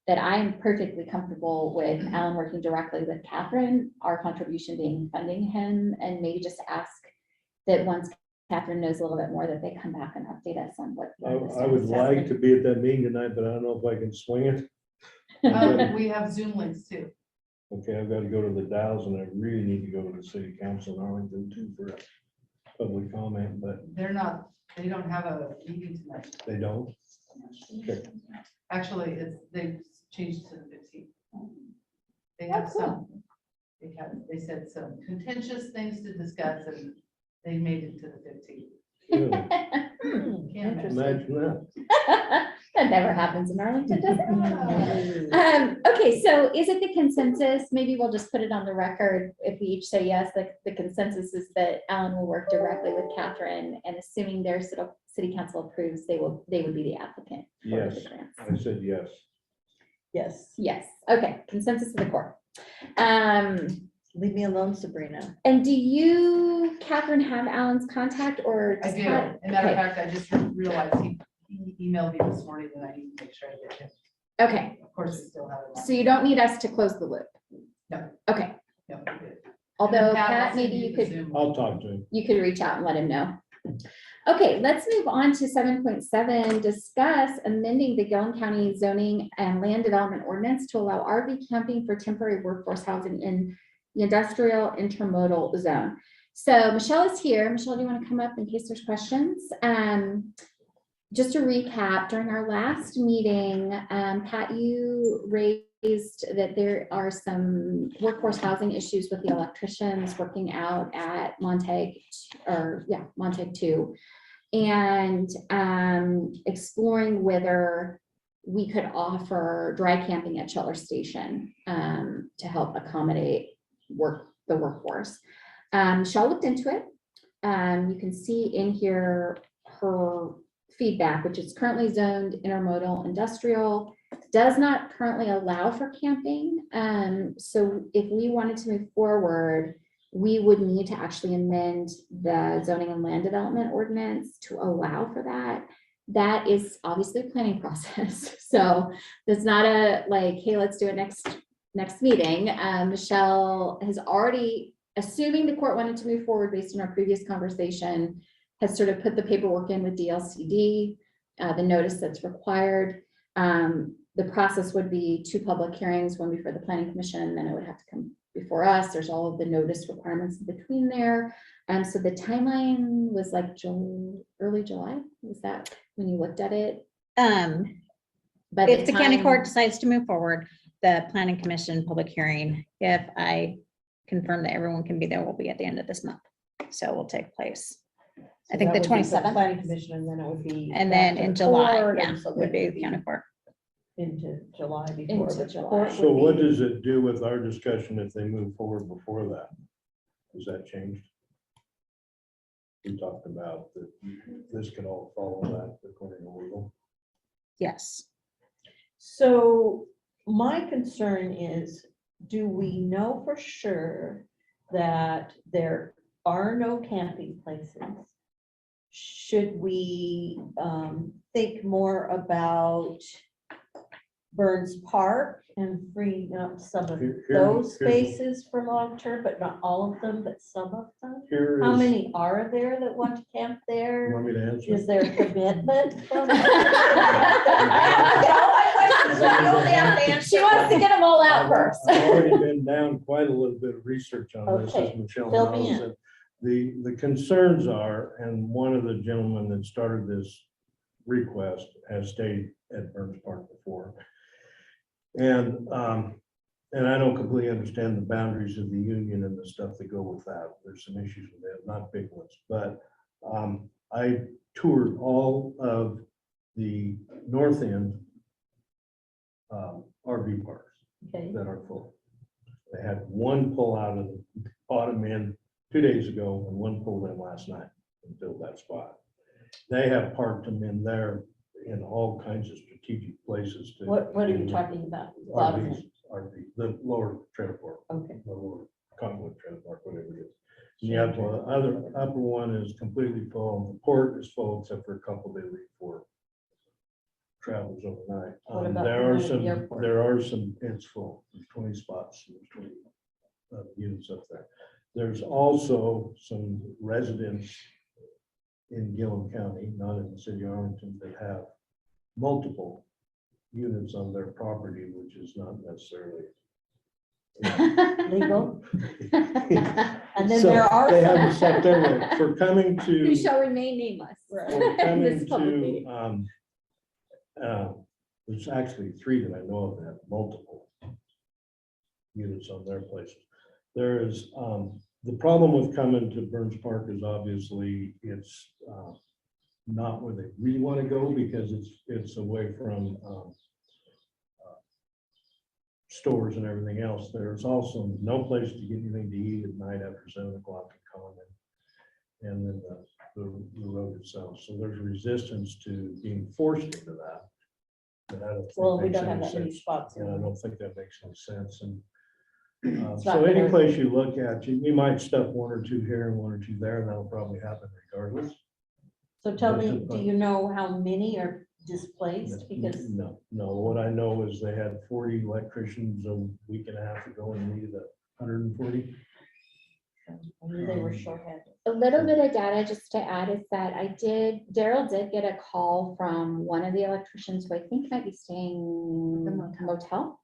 A: that I am perfectly comfortable with Alan working directly with Catherine, our contribution being funding him, and maybe just ask that once Catherine knows a little bit more, that they come back and update us on what.
C: I would like to be at that meeting tonight, but I don't know if I can swing it.
D: we have Zoom links too.
C: Okay, I've got to go to the Dalles, and I really need to go to the city council in Arlington too for a public comment, but
D: They don't have a meeting tonight.
C: they don't. Okay.
D: Actually, they've changed to the 15th. They have some, they said some contentious things to discuss, and they made it to the 15th.
C: Really,
D: Can't imagine.
C: imagine that.
A: That never happens in Arlington, does it? Okay, so is it the consensus? Maybe we'll just put it on the record if we each say yes, the consensus is that Alan will work directly with Catherine, and assuming their city council approves, they would be the applicant for
C: Yes.
A: the grants.
C: I said yes.
H: Yes,
A: Yes, okay, consensus of the court.
H: leave me alone, Sabrina.
A: And do you, Catherine, have Alan's contact, or?
D: I
A: just
D: do.
A: have-
D: As a matter of
A: okay,
D: fact, I just realized he emailed me this morning, and I need to make sure I get him.
A: Okay,
D: Of course, we still have it.
A: so you don't need us to close the loop?
D: No.
A: Okay,
D: No, we're good.
A: although
D: And then I'll
A: Pat,
D: send
A: maybe you
D: the
A: could
D: Zoom.
C: I'll talk to him.
A: reach out and let him know. Okay, let's move on to 7.7, discuss amending the Gilliam County zoning and land development ordinance to allow RV camping for temporary workforce housing in the industrial intermodal zone. So Michelle is here. Michelle, do you want to come up in case there's questions? just to recap, during our last meeting, Pat, you raised that there are some workforce housing issues with the electricians working out at Montague 2. And exploring whether we could offer dry camping at Shelter Station to help accommodate the workforce. Shell looked into it. You can see in here her feedback, which is currently zoned intermodal industrial, does not currently allow for camping. So if we wanted to move forward, we would need to actually amend the zoning and land development ordinance to allow for that. That is obviously a planning process. So it's not a like, hey, let's do it next meeting. Michelle has already, assuming the court wanted to move forward based on our previous conversation, has sort of put the paperwork in with DLCD, the notice that's required. The process would be 2 public hearings, one before the planning commission, then it would have to come before us. There's all of the notice requirements in between there. So the timeline was like early July. Was that when you looked at it? By
B: If the county
A: time-
B: court decides to move forward, the planning commission public hearing, if I confirm that everyone can be there, will be at the end of this month. So it will take place. I think the 27th.
H: Planning commission, and then it would be.
B: And then
H: back to
B: in
H: the
B: July,
H: court,
B: yeah,
H: and so
B: would be
H: that'd
B: the county court.
H: Into July before.
A: Into
H: the
A: July.
H: court
C: So
H: would
C: what
H: be-
C: does it do with our discussion if they move forward before that? Has that changed? We talked about that this can all follow that according to legal.
B: Yes.
H: So my concern is, do we know for sure that there are no camping places? Should we think more about Burns Park and freeing up some of
C: Here-
H: those
C: here-
H: spaces for long-term, but not all of them, but some of them?
C: Here
H: How
C: is,
H: many are there that want to camp
C: you
H: there?
C: want me to answer?
H: Is there a commitment from?
A: She wants to get them all out first.
C: I've already been down quite a little bit of research on this, as
H: Okay,
C: Michelle
H: fill me
C: knows.
H: in.
C: And the concerns are, and one of the gentlemen that started this request has stayed at Burns Park before. And I don't completely understand the boundaries of the union and the stuff that go with that. There's some issues with that, not big ones, but I toured all of the north end RV parks
H: Okay.
C: that are full. They had one pull out of the bottom end 2 days ago and one pulled in last night and filled that spot. They have parked them in there in all kinds of strategic places. to-
H: What are you talking about? Bottom end?
C: RV, the lower trailer park,
H: Okay.
C: the lower Cottonwood trailer park, whatever it is. And the upper one is completely full. The port is full except for a couple they leave for travels overnight.
H: What about
C: There
H: the
C: are
H: one at the
C: some,
H: airport?
C: it's full, there's 20 spots, there's 20 units up there. There's also some residents in Gilliam County, not in the city of Arlington, that have multiple units on their property, which is not necessarily.
H: Legal? And then
C: So
H: there are
C: they haven't
H: some.
C: set their rate for coming
A: Who
C: to.
A: shall remain nameless.
C: We're
A: In
C: coming
A: this public
C: to,
A: meeting.
C: there's actually 3 that I know of that have multiple units on their places. There is, the problem with coming to Burns Park is obviously it's not where they really want to go because it's away from stores and everything else. There's also no place to get anything to eat at night after 7 o'clock in Condon. And then the road itself. So there's resistance to being forced into that. But I don't think
H: Well, we
C: makes
H: don't have
C: any
H: that many
C: sense.
H: spots.
C: And I don't think that makes any sense. And
H: It's
C: so
H: not
C: any
H: gonna-
C: place you look at, you might stuff 1 or 2 here and 1 or 2 there, and that'll probably happen regardless.
H: So tell me, do you know how many are displaced? Because,
C: No, what I know is they had 40 electricians a week and a half ago and needed 140.
H: I knew they were shorthanded.
A: A little bit of data just to add is that Daryl did get a call from one of the electricians who I think might be staying in a motel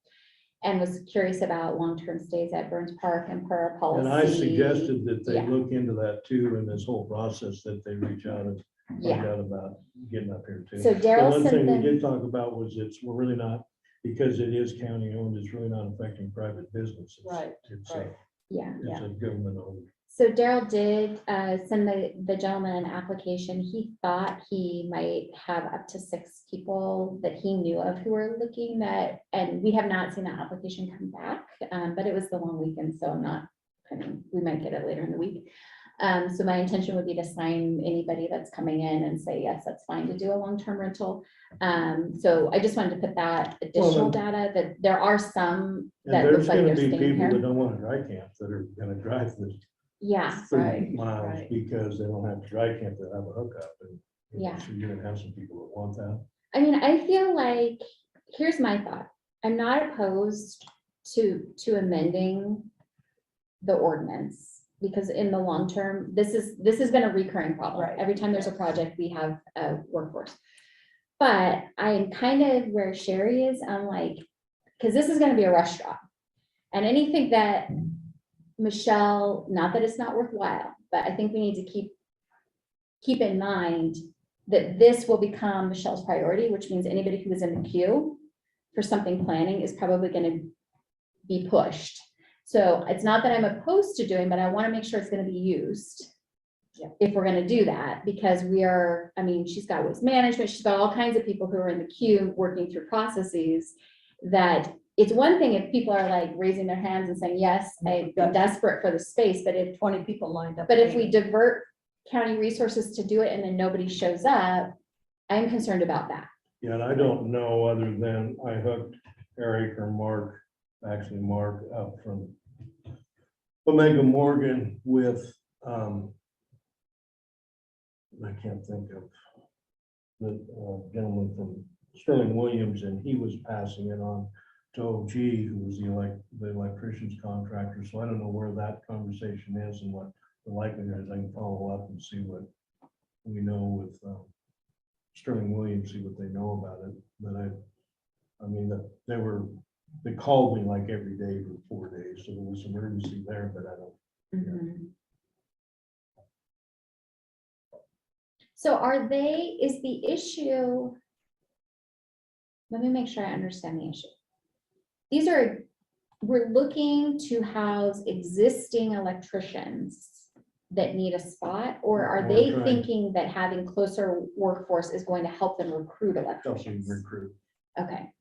A: and was curious about long-term stays at Burns Park and per our policy.
C: And I suggested that they
A: yeah.
C: look into that too in this whole process, that they reach out and
A: Yeah.
C: out about getting up here too.
A: So Daryl
C: One
A: sent
C: thing we
A: them,
C: did talk about was we're really not, because it is county owned, it's really not affecting private businesses.
H: Right,
C: It's
H: right.
A: yeah.
C: a government owned.
A: So Daryl did send the gentleman an application. He thought he might have up to 6 people that he knew of who were looking that, and we have not seen that application come back. But it was the long weekend, so I'm not, we might get it later in the week. So my intention would be to sign anybody that's coming in and say, yes, that's fine to do a long-term rental. So I just wanted to put that additional data that there are some
C: And
A: that look
C: there's
A: like
C: gonna
A: they're
C: be
A: staying
C: people that
A: here.
C: don't want to dry camp that are gonna drive this
A: Yeah,
C: 30 miles
H: right.
C: because they don't have to dry camp, they have a hookup. And you know,
A: Yeah.
C: so you're gonna have some people that want that.
A: I mean, I feel like, here's my thought. I'm not opposed to amending the ordinance, because in the long term, this has been a recurring problem.
H: Right.
A: Every time there's a project, we have a workforce. But I'm kind of where Sherry is, I'm like, because this is gonna be a rush job. And anything that Michelle, not that it's not worthwhile, but I think we need to keep in mind that this will become Michelle's priority, which means anybody who is in the queue for something planning is probably gonna be pushed. So it's not that I'm opposed to doing, but I wanna make sure it's gonna be used.
H: Yeah.
A: If we're gonna do that, because we are, I mean, she's got waste management, she's got all kinds of people who are in the queue working through processes that it's one thing if people are like raising their hands and saying, yes, I'm desperate for the space, but if
H: 20 people lined up.
A: but if we divert county resources to do it and then nobody shows up, I'm concerned about that.
C: Yeah, and I don't know, other than I hooked Eric or Mark, actually Mark up from Omega Morgan with, I can't think of the gentleman from Sterling Williams, and he was passing it on to OG, who was the electrician's contractor. So I don't know where that conversation is and what the likelihood is. I can follow up and see what we know with Sterling Williams, see what they know about it. But I mean, they called me like every day for 4 days, so there was some urgency there, but I don't.
A: So is the issue, let me make sure I understand the issue. We're looking to house existing electricians that need a spot, or are they
C: Right.
A: thinking that having closer workforce is going to help them recruit
C: Helping
A: electricians?
C: recruit.
A: Okay,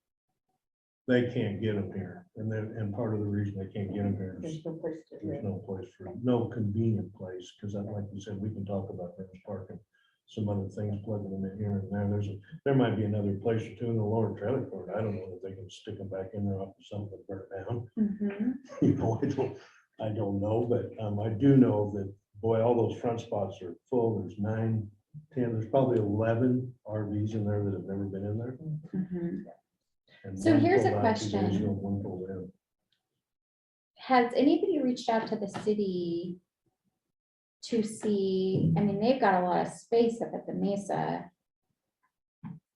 C: They can't get them here. And part of the reason they can't get them here is
H: There's no place to
C: there's
H: live.
C: no convenient place, because like you said, we can talk about Burns Park and some other things, plugging them in here and there. There might be another place or two in the lower trailer court. I don't know if they can stick them back in there off of something that burnt down.
A: mhm,
C: You know, I don't know, but I do know that, boy, all those front spots are full. There's 9, 10, there's probably 11 RVs in there that have never been in there.
A: mhm.
C: And
A: So
C: one
A: here's a
C: pulled out 2 days
A: question.
C: ago, one pulled in.
A: Has anybody reached out to the city to see, I mean, they've got a lot of space up at the Mesa.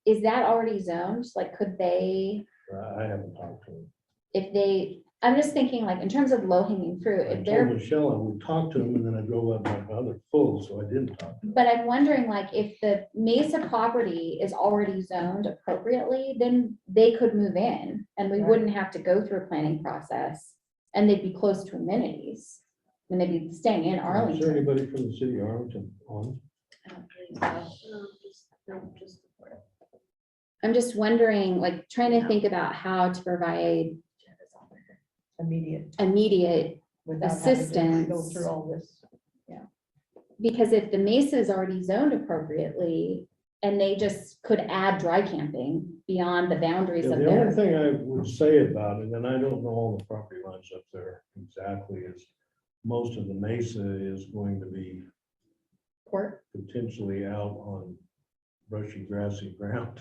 A: Is that already zoned? Like, could they,
C: I haven't talked to them.
A: I'm just thinking like in terms of low hanging fruit,
C: I
A: if
C: told
A: they're,
C: Michelle I would talk to them, and then I drove up my other full, so I didn't talk. to them.
A: but I'm wondering like if the Mesa property is already zoned appropriately, then they could move in and we
H: Right.
A: wouldn't have to go through a planning process. And they'd be close to amenities. And they'd be staying in
C: Is there
A: Arlington.
C: anybody from the city of Arlington on?
L: I don't believe so. No, just the Corp.
A: I'm just wondering, like, trying to think about how to provide
H: Immediate.
A: immediate,
H: Without having to go
A: Assistance.
H: through all this.
A: because if the Mesa is already zoned appropriately and they just could add dry camping beyond the boundaries
C: Yeah,
A: of
C: the only
A: their,
C: thing I would say about it, and I don't know all the property lines up there exactly, is most of the Mesa is going to be
A: port.
C: potentially out on brushy, grassy ground,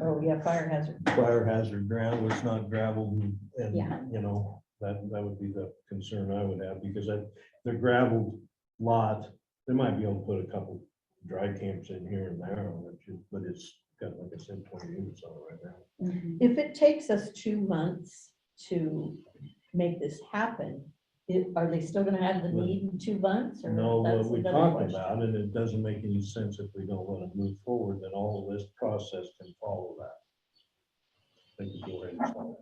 H: Oh, yeah, fire hazard.
C: fire hazard ground, it's not gravel, and,
A: Yeah.
C: you know, that would be the concern I would have, because the gravel lot, they might be able to put a couple dry camps in here and there, but it's got, like I said, 20 units on it right now.
H: If it takes us 2 months to make this happen, Are they still gonna have the need in 2 months? or
C: No,
H: that's
C: what we
H: another
C: talked
H: question?
C: about, and it doesn't make any sense if we don't want to move forward, then all of this process can follow that. They can go ahead and follow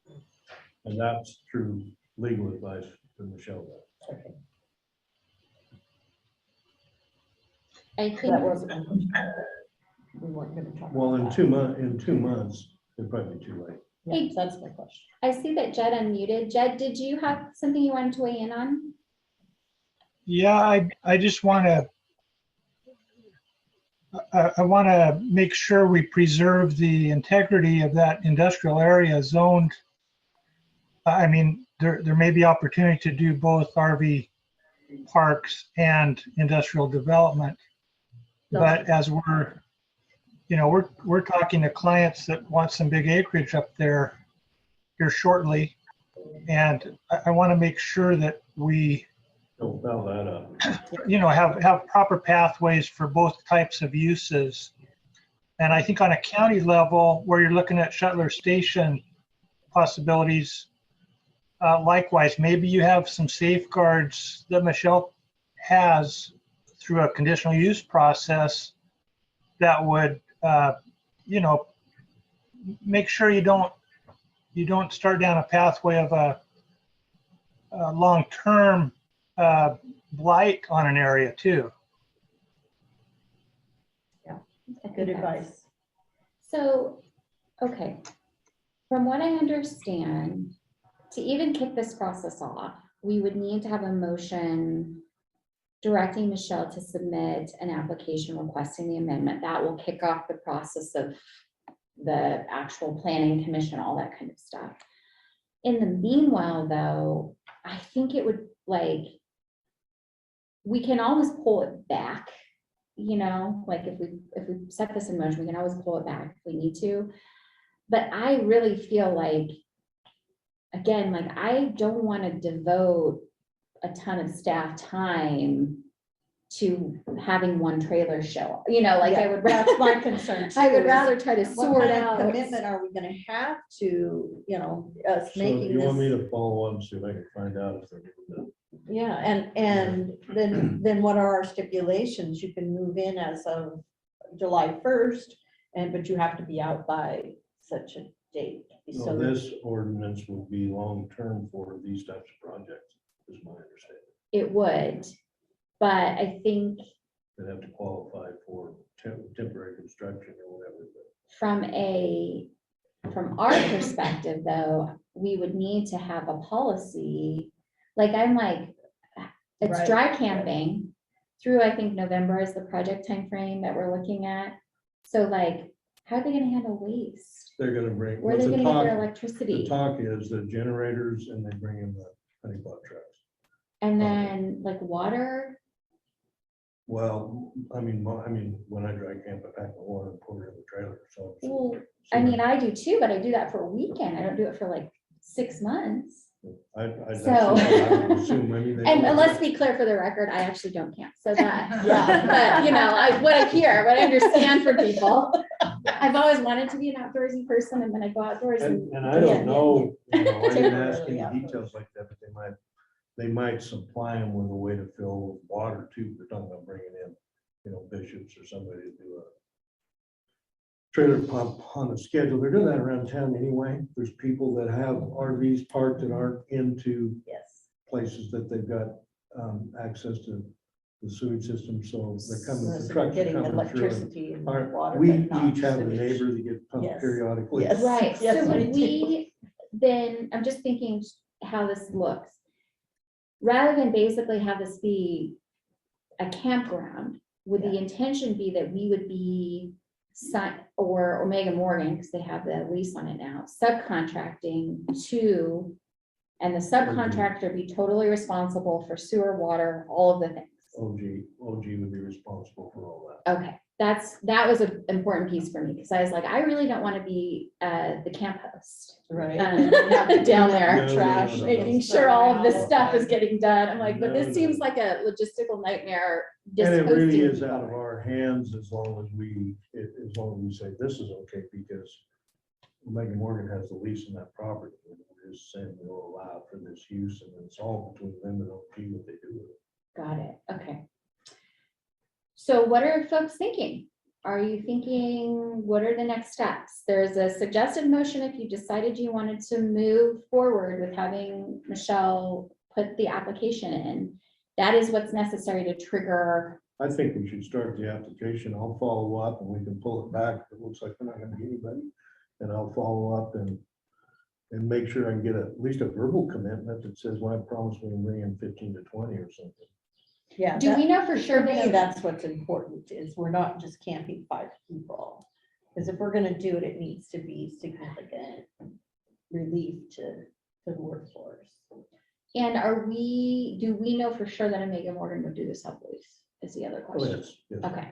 C: it. And that's true legal advice from Michelle.
H: Okay,
A: I
H: That
A: think,
H: wasn't my question. We weren't gonna talk.
C: Well,
H: about
C: in 2 months, it'd probably be too late.
H: that. Yeah, that's my question.
A: I see that Jed unmuted. Jed, did you have something you wanted to weigh in on?
O: Yeah, I just want to, I want to make sure we preserve the integrity of that industrial area zoned. I mean, there may be opportunity to do both RV parks and industrial development. But as we're, we're talking to clients that want some big acreage up there here shortly. And I want to make sure that we,
C: Don't foul that up.
O: have proper pathways for both types of uses. And I think on a county level, where you're looking at Shuttler Station possibilities, likewise, maybe you have some safeguards that Michelle has through a conditional use process that would, make sure you don't start down a pathway of a long-term blight on an area too.
H: Good advice.
A: So, okay, from what I understand, to even kick this process off, we would need to have a motion directing Michelle to submit an application requesting the amendment. That will kick off the process of the actual planning commission, all that kind of stuff. In the meanwhile, though, I think it would we can always pull it back, like if we set this in motion, we can always pull it back if we need to. But I really feel like, again, I don't want to devote a ton of staff time to having one trailer show, I would.
H: That's my concern.
A: I would
H: too, is
A: rather try to
H: What
A: sort
H: kind of
A: out.
H: commitment are we gonna have to, us
C: So
H: making
C: you want me
H: this?
C: to follow up and see if I can find out if they're doing
H: Yeah, and then what are our stipulations? You can move in as of July 1st, but you have to be out by such a date.
C: that?
H: So
C: No, this ordinance will be long-term for these types of projects, is my understanding.
A: It would, but I think
C: They have to qualify for temporary construction or whatever.
A: from our perspective, though, we would need to have a policy. It's
H: Right.
A: dry camping through, I think, November is the project timeframe that we're looking at. So how are they gonna handle waste?
C: They're gonna bring.
A: Where are they
C: the
A: gonna get their
C: talk- The
A: electricity?
C: talk is the generators and they bring in the honey pot trucks.
A: And then water,
C: Well, I mean, when I dry camp, I pack the water and pour it in the trailer, so.
A: well, I do too, but I do that for a weekend. I don't do it for 6 months.
C: That's
A: So-
C: what I would assume. I mean, they
A: And
C: don't-
A: let's be clear for the record, I actually don't camp, so that,
H: Yeah.
A: but what I hear, what I understand from people. I've always wanted to be an outdoorsy person, and then I go outdoors and.
C: And I
H: Yeah,
C: don't know, I didn't ask
H: Temporarily,
C: any
H: yeah.
C: details like that, but they might supply them with a way to fill water too. They're talking about bringing in, bishops or somebody to do a trailer pump on a schedule. They're doing that around town anyway. There's people that have RVs parked that aren't into
H: Yes.
C: places that they've got access to the sewage system, so they're coming,
H: So
C: the
H: they're
C: trucks are
H: getting
C: coming through.
H: electricity and water.
C: We
H: but not
C: each have a
H: sewage.
C: neighbor that gets pumped
H: Yes.
C: periodically.
H: Yes.
A: Right,
H: Yes,
A: so
H: we
A: would
H: do.
A: we, then, I'm just thinking how this looks. Rather than basically have this be a campground, would the intention be that we would be or Omega Morgan, because they have the lease on it now, subcontracting to, and the subcontractor be totally responsible for sewer, water, all of the things?
C: OG would be responsible for all that.
A: Okay, that was an important piece for me, because I was like, I really don't want to be the camp host.
H: Right.
A: Down there,
C: No,
H: trash,
C: no, no,
A: making
C: no.
A: sure all of this stuff is getting done. I'm like, but
C: No,
A: this seems
C: no.
A: like a logistical nightmare. just
C: And it really
A: hosting
C: is out of
A: people.
C: our hands as long as we say this is okay, because Omega Morgan has the lease on that property. just saying we'll allow for this use, and it's all between them and OP what they do with it.
A: Got it, okay. So what are folks thinking? Are you thinking, what are the next steps? There's a suggested motion if you decided you wanted to move forward with having Michelle put the application in. That is what's necessary to trigger.
C: I think we should start the application. I'll follow up and we can pull it back. If it looks like we're not gonna get anybody. And I'll follow up and make sure I can get at least a verbal commitment that says, well, I promise we can bring in 15 to 20 or something.
H: Yeah.
A: Do we know for sure
H: For me,
A: that,
H: that's what's important, is we're not just camping 5 people. Because if we're gonna do it, it needs to be significant relief to the workforce.
A: and do we know for sure that Omega Morgan would do the sublease is the other
C: Oh,
A: question.
C: yes, yes.
A: Okay,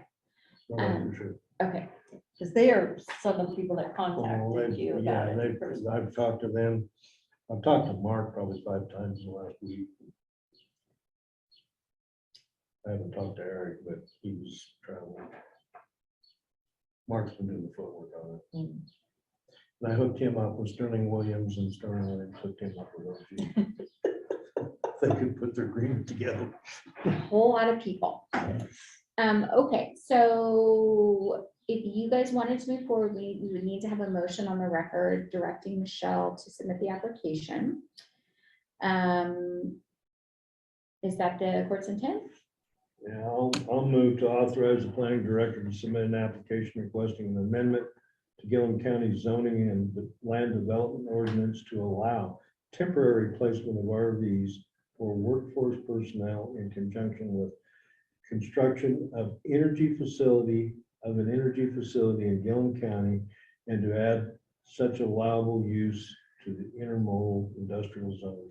C: No, that's for sure.
A: okay.
H: Because they are some of the people that
C: Well,
H: contacted you about
C: yeah,
H: it. first.
C: I've talked to them. I've talked to Mark probably 5 times in the last week. I haven't talked to Eric, but he was traveling. Mark's been doing the footwork on it.
H: Mm.
C: And I hooked him up with Sterling Williams, and Sterling Williams hooked him up with OG. They could put their agreement together.
A: A whole lot of people. Okay, so if you guys wanted to move forward, we would need to have a motion on the record directing Michelle to submit the application. Is that the court's intent?
C: Yeah, I'll move to authorize the planning director to submit an application requesting an amendment to Gilliam County zoning and the land development ordinance to allow temporary placement of RVs for workforce personnel in conjunction with construction of an energy facility in Gilliam County, and to add such allowable use to the intermodal industrial zone.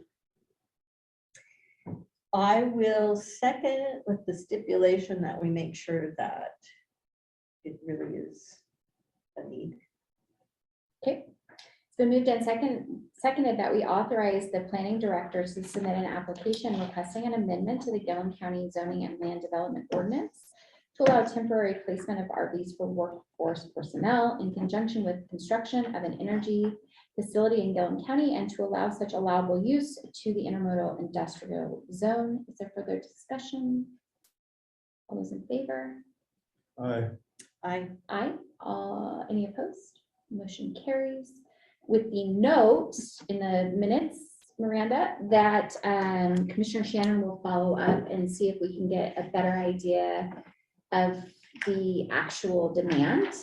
H: I will second it with the stipulation that we make sure that it really is a need.
A: Okay, it's been moved and seconded that we authorize the planning director to submit an application requesting an amendment to the Gilliam County zoning and land development ordinance to allow temporary placement of RVs for workforce personnel in conjunction with construction of an energy facility in Gilliam County, and to allow such allowable use to the intermodal industrial zone. Is there further discussion? All those in favor?
C: Aye.
H: I
A: Aye. Any opposed? Motion carries. With the note in the minutes, Miranda, that Commissioner Shannon will follow up and see if we can get a better idea of the actual demand,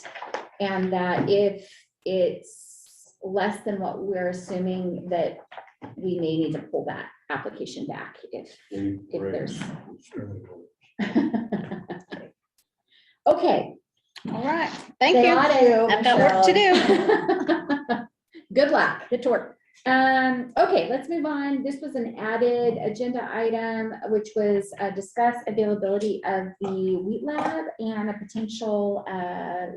A: and that if it's less than what we're assuming, that we may need to pull that application back if there's. Okay.
H: All right.
A: Got it,
H: I've got work to
A: Michelle. Good luck, get to work. Okay, let's move on. This was an added agenda item, which was discuss availability of the wheat lab and a potential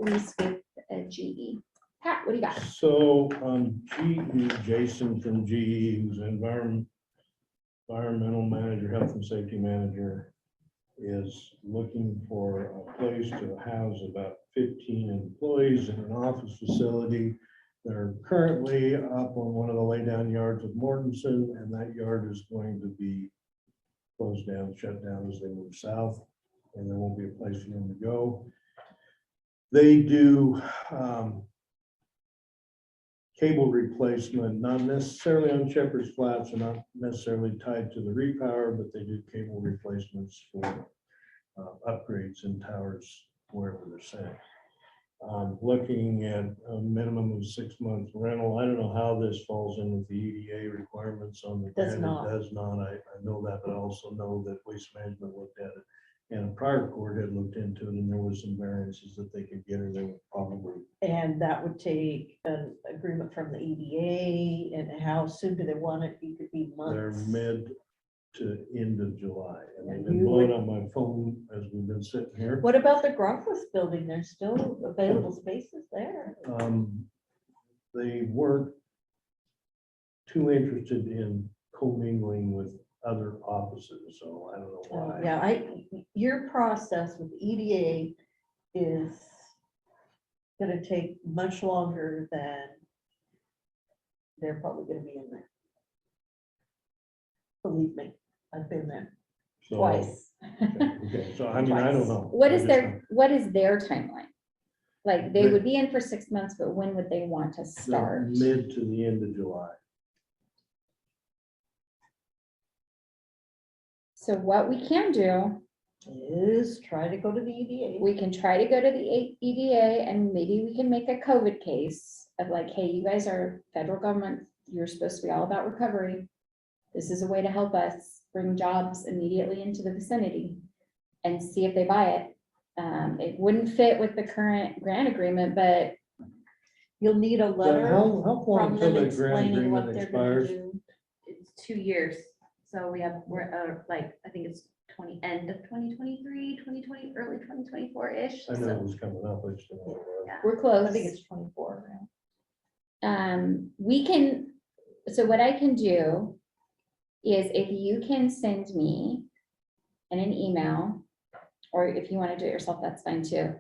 A: lease with GE. Pat, what do you got?
C: So, GE, Jason from GE, who's an environmental manager, health and safety manager, is looking for a place to house about 15 employees in an office facility. They're currently up on one of the laydown yards of Mortensen, and that yard is going to be closed down, shut down as they move south, and there won't be a place for them to go. They do cable replacement, not necessarily on Shepherd's Flats, and not necessarily tied to the repower, but they do cable replacements for upgrades in towers wherever they're sent. Looking at a minimum of 6 months rental. I don't know how this falls in with the EDA requirements on the
H: Does
C: grant.
H: not.
C: It does not. I know that, but I also know that Waste Management looked at it. And a prior court had looked into it, and there was some variances that they could get, or they would probably.
H: And that would take an agreement from the EDA, and how soon do they want it? It could be
C: They're
H: months.
C: mid to end of July, and they've
H: And
C: been
H: you
C: blowing
H: would-
C: on my phone as we've been sitting here.
H: What about the Gronkus building? There's still available spaces there.
C: They weren't too interested in commingling with other offices, so I don't know why.
H: Yeah, your process with EDA is gonna take much longer than they're probably gonna be in there. Believe me, I've been there
C: So,
H: twice.
C: Okay, so I mean, I don't know.
A: What
C: I
A: is
C: just
A: what is their timeline? Like, they
C: They-
A: would be in for 6 months, but when would they want to
C: know,
A: start?
C: Mid to the end of July.
A: So what we can do,
H: Is try to go to the EDA.
A: we can try to go to the EDA and maybe we can make a COVID case of like, hey, you guys are federal government, you're supposed to be all about recovery. This is a way to help us bring jobs immediately into the vicinity and see if they buy it. It wouldn't fit with the current grant agreement, but
H: You'll need a
C: But
H: letter
C: how long
H: from
C: until
H: them
C: that grant
H: explaining what
C: agreement
H: they're gonna
C: expires?
H: do.
L: It's 2 years. So we're like, I think it's end of 2023, 2020, early 2024-ish.
C: I know it
L: So,
C: was coming up, I just don't know.
L: yeah.
A: we're close.
H: I think it's 24 now.
A: We can, so what I can do is if you can send me in an email, or if you want to do it yourself, that's fine too.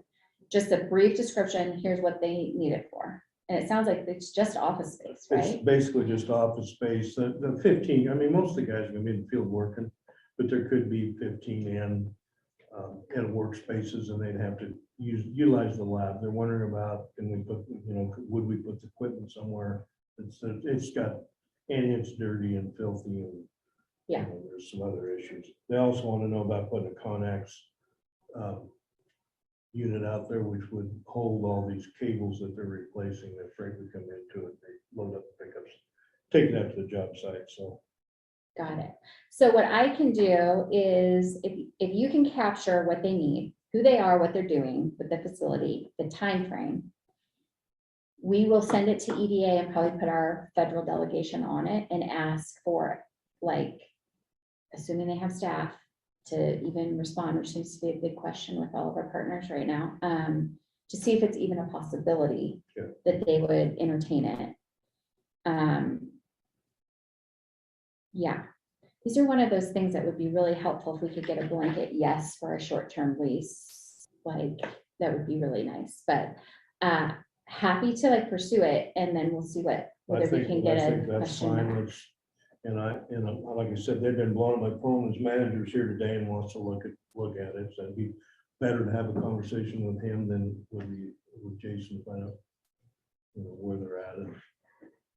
A: Just a brief description, here's what they need it for. And it sounds like it's just office space,
C: It's
A: right?
C: basically just office space, the 15, I mean, most of the guys are gonna be in the field working, but there could be 15 in workspaces and they'd have to utilize the lab. They're wondering about, can we put, would we put the equipment somewhere? It's got, and it's dirty and filthy and.
A: Yeah.
C: There's some other issues. They also want to know about putting a Connex unit out there, which would hold all these cables that they're replacing. They're afraid to come into it. They load up the pickups, take it out to the job site, so.
A: Got it. So what I can do is if you can capture what they need, who they are, what they're doing with the facility, the time frame, we will send it to EDA and probably put our federal delegation on it and ask for, like, assuming they have staff to even respond, which seems to be a big question with all of our partners right now, to see if it's even a possibility
C: Sure.
A: that they would entertain it. Yeah, these are one of those things that would be really helpful if we could get a blanket yes for a short-term lease. Like, that would be really nice, but happy to like pursue it and then we'll see
C: I
A: whether we
C: think-
A: can get
C: I
A: a
C: think that's
A: question
C: fine.
A: back.
C: Let's- And like I said, they've been blowing my phone. His manager's here today and wants to look at it. So it'd be better to have a conversation with him than with Jason to find out, where they're at. And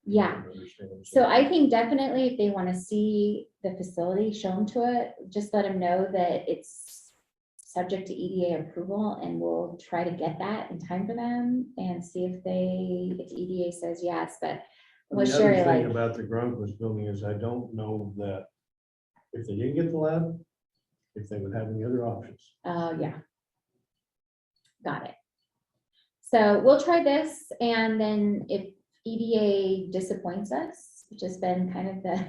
A: Yeah.
C: understand.
A: So I think definitely if they want to see the facility, show them to it, just let them know that it's subject to EDA approval and we'll try to get that in time for them and see if EDA says yes, but what
C: The
A: Sherry
C: other thing
A: like,
C: about the Grunquist building is I don't know that if they didn't get the lab, if they would have any other options.
A: oh, yeah. Got it. So we'll try this and then if EDA disappoints us, which has been kind of the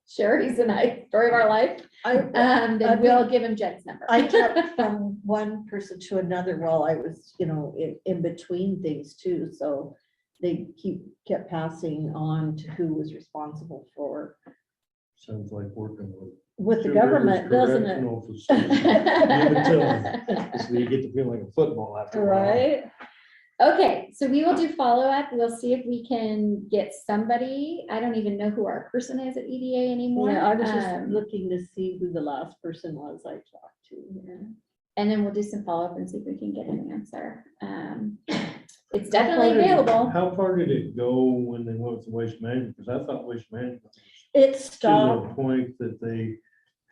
A: Sherry's and I story of our life, then we'll give him Jed's number.
H: I jumped from one person to another while I was, in between things too, so they kept passing on to who was responsible for,
C: Sounds like working
H: with the
C: Two
H: government,
C: Rivers
H: doesn't it?
C: Correctional Facility. Give it to 'em. So you get to feel like a football after a while.
A: Right? Okay, so we will do follow-up. We'll see if we can get somebody. I don't even know who our person is at EDA anymore.
H: Yeah, I was just
A: Um,
H: looking to see who the last person was I talked to.
A: And then we'll do some follow-up and see if we can get an answer. It's
C: How
A: definitely
C: far did it-
A: available.
C: How far did it go when they went with the waste management? Because I thought waste management was
H: It
C: to
H: stopped,
C: the point that they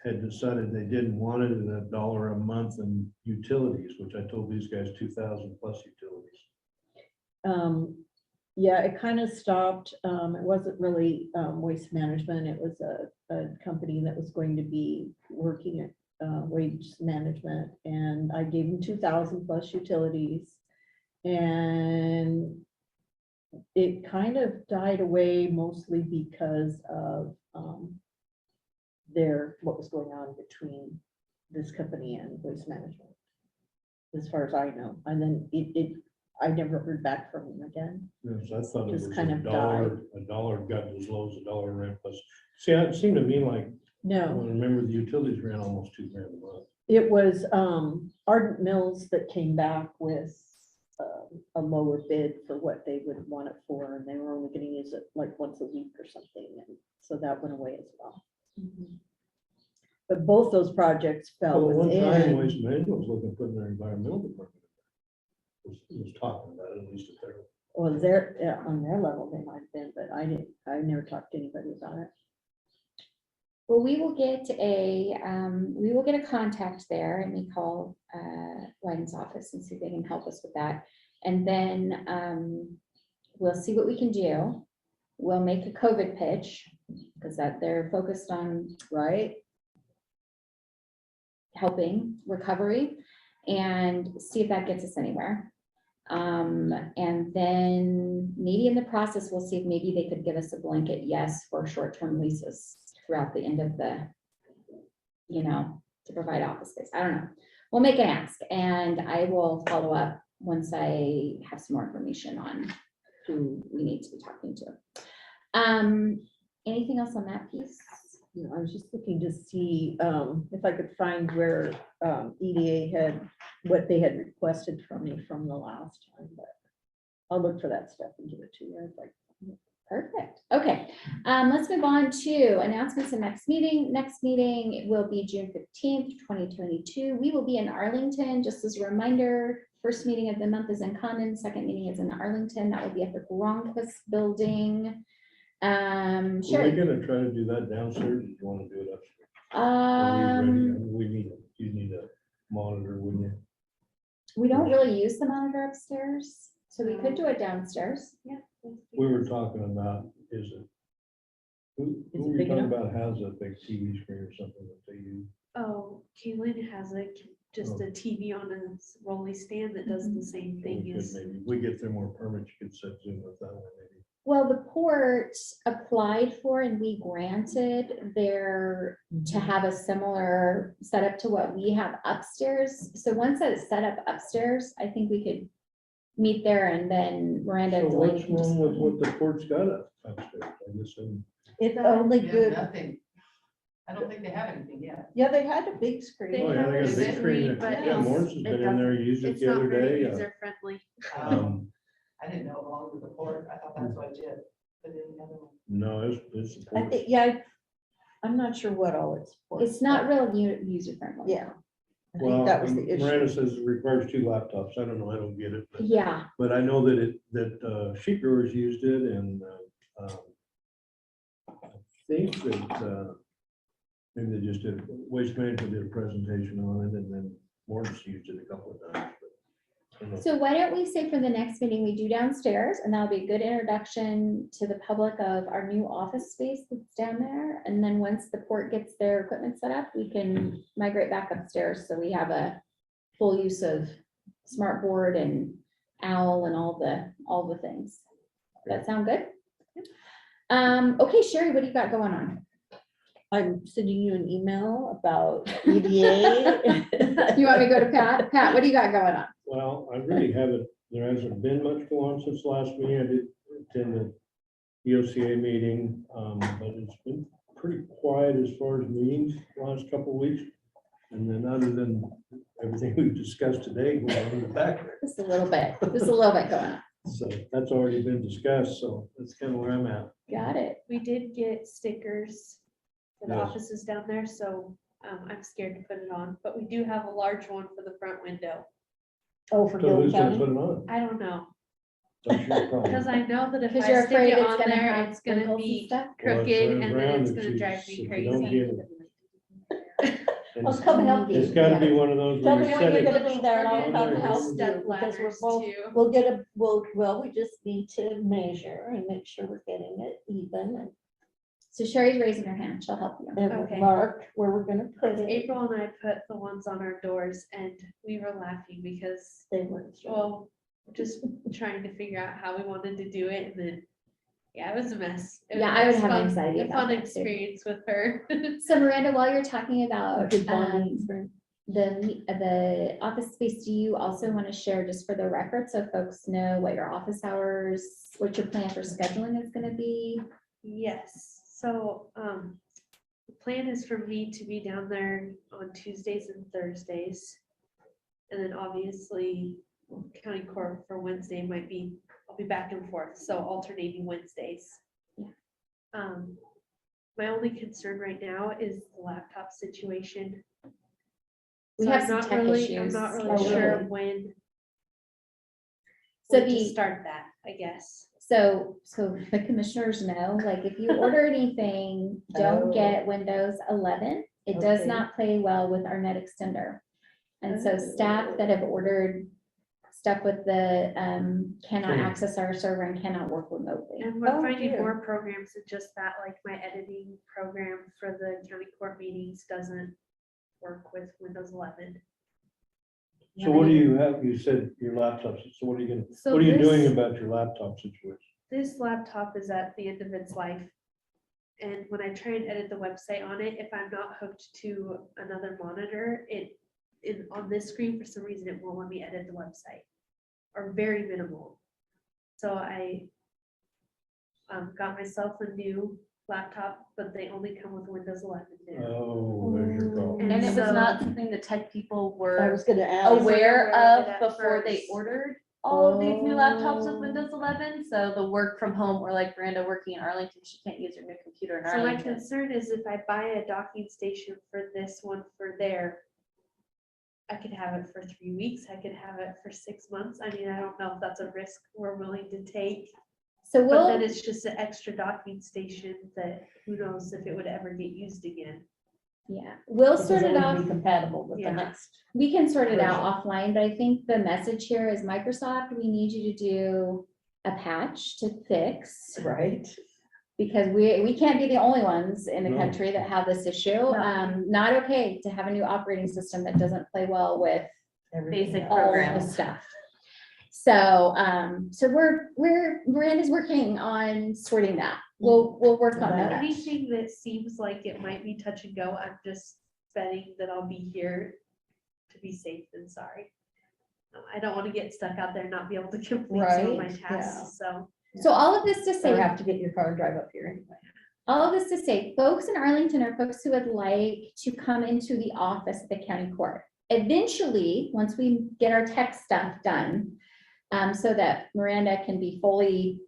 C: had decided they didn't want it at $1 a month in utilities, which I told these guys 2,000 plus utilities.
H: yeah, it kind of stopped. It wasn't really waste management. It was a company that was going to be working at wage management, and I gave them 2,000 plus utilities. And it kind of died away mostly because of what was going on between this company and waste management, as far as I know. And then I never heard back from them again.
C: Yes, I thought it was
H: Just kind of
C: a dollar got as low as $1 rent plus. See, it seemed to me like, I
H: No,
C: remember the utilities ran almost $2,000 a month.
H: it was Ardent Mills that came back with a lower bid for what they would want it for, and they were only gonna use it like once a week or something, and so that went away as well. But both those projects fell
C: Well, one time,
H: within.
C: Waste Management was looking at putting their environmental department. Was talking about it, at least at their.
H: Well, they're, yeah, on their level, they might have been, but I never talked to anybody about it.
A: Well, we will get a contact there and we call Wyden's office and see if they can help us with that. And then we'll see what we can do. We'll make a COVID pitch because that they're focused on
H: Right?
A: helping recovery and see if that gets us anywhere. And then maybe in the process, we'll see if maybe they could give us a blanket yes for short-term leases throughout the end of the, to provide office space. I don't know. We'll make an ask and I will follow up once I have some more information on who we need to be talking to. Anything else on that piece?
H: You know, I was just looking to see if I could find where EDA had, what they had requested from me from the last time, but I'll look for that stuff and give it to you. I'd like.
A: Perfect. Okay, let's move on to announcements of next meeting. Next meeting will be June 15th, 2022. We will be in Arlington. Just as a reminder, first meeting of the month is in Condon, second meeting is in Arlington. That will be at the Gronquist building.
C: Are we
A: Sure.
C: gonna try to do that downstairs? Do you want to do it upstairs? Are we ready? You need a monitor, wouldn't you?
A: We don't really use the monitor upstairs, so we could do it downstairs.
J: Yeah.
C: We were talking about, is it? Who
H: Is it
C: were you
H: big
C: talking
H: enough?
C: about has a big TV screen or something that they use?
N: Oh, Kaylin has just a TV on a rolling stand that does the same
C: We
N: thing
C: could
N: as.
C: maybe, we get there more permits, you could set Zoom with that one maybe.
A: Well, the port applied for and we granted their to have a similar setup to what we have upstairs. So once it's set up upstairs, I think we could meet there and then Miranda.
C: So
A: and Delaney
C: what's
A: can just-
C: wrong with what the port's got upstairs? I guess,
H: It's only
D: They have
H: good.
D: nothing. I don't think they have anything yet.
H: Yeah, they had a big screen.
N: They
C: oh, yeah,
N: have
C: they got a
N: a
C: big screen.
N: but
C: Yeah,
N: it's-
C: Morris has
N: it
C: been in there, used it
N: It's
C: the
N: not
C: other
N: very
C: day.
N: user friendly.
D: I didn't know along with the port. I thought that's what Jim put in the other one.
C: No, it's.
H: I think, yeah, I'm not sure what all it's for.
A: It's not real user friendly.
H: Yeah. I
C: Well,
H: think that was the
C: Miranda
H: issue.
C: says it requires 2 laptops. I don't know, I don't get it.
A: Yeah,
C: But I know that sheep growers used it and I think that maybe they just did, Waste Management did a presentation on it and then Morris used it a couple of times. but I don't know.
A: so why don't we say for the next meeting, we do downstairs and that'll be a good introduction to the public of our new office space that's down there. And then once the port gets their equipment set up, we can migrate back upstairs. So we have a full use of smart board and owl and all the things. That sound good? Okay, Sherry, what do you got going on?
H: I'm sending you an email about EDA.
A: You want me to go to Pat? Pat, what do you got going on?
C: Well, I really haven't, there hasn't been much going on since the last meeting. I did attend the EOCA meeting, but it's been pretty quiet as far as meetings the last couple of weeks. And then other than everything we've discussed today, going on in the background.
A: Just a little bit going on.
C: So that's already been discussed, so that's kind of where I'm at.
A: Got it.
N: We did get stickers for the
C: Yes.
N: offices down there, so I'm scared to put it on, but we do have a large one for the front window.
H: Oh, for
C: So
H: Gilliam
C: who's gonna
H: County?
C: put it on?
N: I don't know,
C: That's your problem.
N: because I know that if
A: Because
N: I
A: you're
N: stick
A: afraid
N: it
A: it's
N: on
A: gonna
N: there,
A: have
N: it's gonna
A: wrinkles and
N: be
A: stuff?
C: Well,
N: crooked
C: it's
N: and then
C: round
N: it's
C: if
N: gonna
C: you-
N: drive me
C: if you don't
N: crazy.
C: get it.
H: Well, it's coming up.
C: It's gotta be one of those.
H: Tell
C: where
H: me
C: you
H: when
C: set
H: you're
C: it-
H: gonna be there and I'll
C: on
H: come
C: there.
H: help you,
N: Step
H: because we're
N: ladders
H: both,
N: too.
H: we'll get a, well, we just need to measure and make sure we're getting it even
A: So Sherry's raising her hand. She'll help you.
H: and
N: Okay.
H: mark where we're gonna put it.
N: April and I put the ones on our doors and we were laughing because,
H: They weren't sure.
N: well, just trying to figure out how we wanted to do it and then, yeah, it was a mess. It
A: Yeah,
N: was
A: I would
N: a
A: have
N: fun-
A: anxiety
N: A
A: about
N: fun
A: that too.
N: experience with her.
A: So Miranda, while you're talking about
H: Good bonding experience.
A: the office space, do you also want to share just for the record so folks know what your office hours, what your plan for scheduling is going to be?
N: Yes, so, the plan is for me to be down there on Tuesdays and Thursdays. And then obviously county court for Wednesday might be, I'll be back and forth, so alternating Wednesdays.
A: Yeah.
N: My only concern right now is the laptop situation.
A: We
N: So
A: have
N: I'm
A: some
N: not
A: tech
N: really- I'm
A: issues.
N: not really
H: Oh,
N: sure
H: really?
N: when.
A: So
N: when to
A: the-
N: start that, I guess.
A: So the commissioners know, like, if you order anything, don't
H: Oh.
A: get Windows 11. It does
H: Okay.
A: not play well with our net extender. And so staff that have ordered stuff with the, cannot access our server and cannot work remotely.
N: And we're
H: Oh,
N: finding
H: dear.
N: more programs than just that, like my editing program for the county court meetings doesn't work with Windows 11.
C: So what do you have? You said your laptops, so what are you gonna,
N: So
C: what are you doing
N: this-
C: about your laptop situation?
N: This laptop is at the end of its life. And when I try and edit the website on it, if I'm not hooked to another monitor, on this screen, for some reason, it won't let me edit the website. Or very minimal. So I got myself a new laptop, but they only come with Windows 11 now.
C: Oh, there's your problem.
L: And it was
N: so-
L: not something the tech people
H: I
L: were
H: was gonna ask.
L: aware
N: aware of it
L: of
N: at
L: before they
N: first.
L: ordered all of these new laptops with
H: Oh.
L: Windows 11. So the work from home, or like Miranda working in Arlington, she can't use her new computer in
N: So my
L: Arlington.
N: concern is if I buy a docking station for this one for there, I could have it for 3 weeks, I could have it for 6 months. I mean, I don't know if that's a risk we're willing to take.
A: So
N: But then
A: we'll,
N: it's just an extra docking station that who knows if it would ever get used again.
A: yeah, we'll
H: Because
A: sort it
H: would
A: off.
H: be compatible with the
N: Yeah.
H: next.
A: We can sort it out
H: version.
A: offline, but I think the message here is Microsoft, we need you to do a patch to fix.
H: Right.
A: Because we can't be the only ones in the
C: No.
A: country that have this issue. Not okay to have a new operating system that doesn't play well with
L: Basic
A: all the
L: programs.
A: stuff. So, so Miranda's working on sorting that. We'll work on that.
N: Anything that seems like it might be touch and go, I'm just betting that I'll be here to be safe and sorry. I don't want to get stuck out there and not be able to complete some of my
H: Right,
N: tasks, so.
A: So all of this to
H: Or
A: say,
H: have to get your car and drive up here anyway.
A: all of this to say, folks in Arlington are folks who would like to come into the office at the county court. Eventually, once we get our tech stuff done, so that Miranda can be fully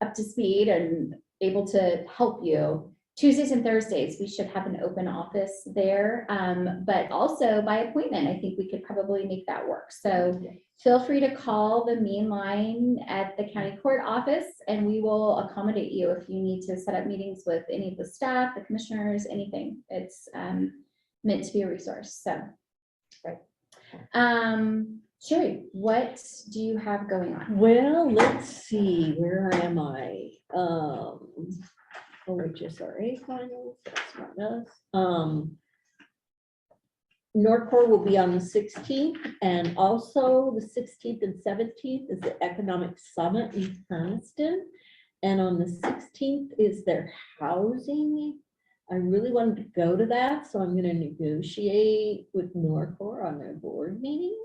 A: up to speed and able to help you, Tuesdays and Thursdays, we should have an open office there. But also by appointment, I think we could probably make that work. So feel free to call the main line at the county court office and we will accommodate you if you need to set up meetings with any of the staff, the commissioners, anything. It's meant to be a resource, so.
H: Right.
A: Sherry, what do you have going on?
H: Well, let's see, where am I? OHSRA finals, that's not us. Norcore will be on the 16th, and also the 16th and 17th is the Economic Summit in Hermiston. And on the 16th is their housing. I really wanted to go to that, so I'm gonna negotiate with Norcore on their board meeting.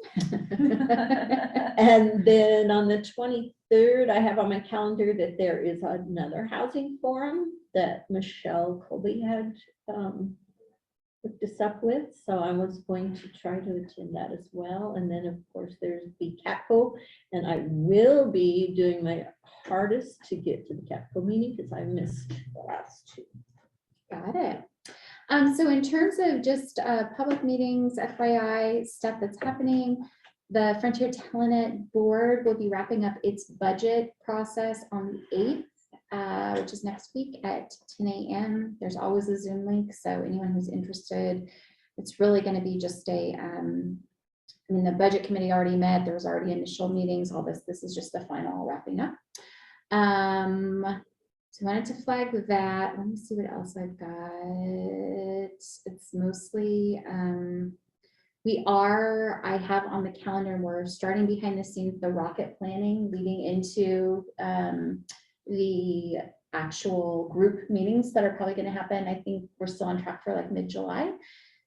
H: And then on the 23rd, I have on my calendar that there is another housing forum that Michelle Colby had hooked us up with. So I was going to try to attend that as well. And then, of course, there's the CATCO, and I will be doing my hardest to get to the CATCO meeting because I missed the last two.
A: Got it. So in terms of just public meetings, FYI, stuff that's happening, the Frontier Telenet Board will be wrapping up its budget process on the 8th, which is next week at 10 a.m. There's always a Zoom link, so anyone who's interested, it's really going to be just a, I mean, the budget committee already met, there was already initial meetings, all this is just the final wrapping up. So I wanted to flag that. Let me see what else I've got. It's mostly, I have on the calendar, we're starting behind the scenes, the rocket planning leading into the actual group meetings that are probably going to happen. I think we're still on track for like mid-July.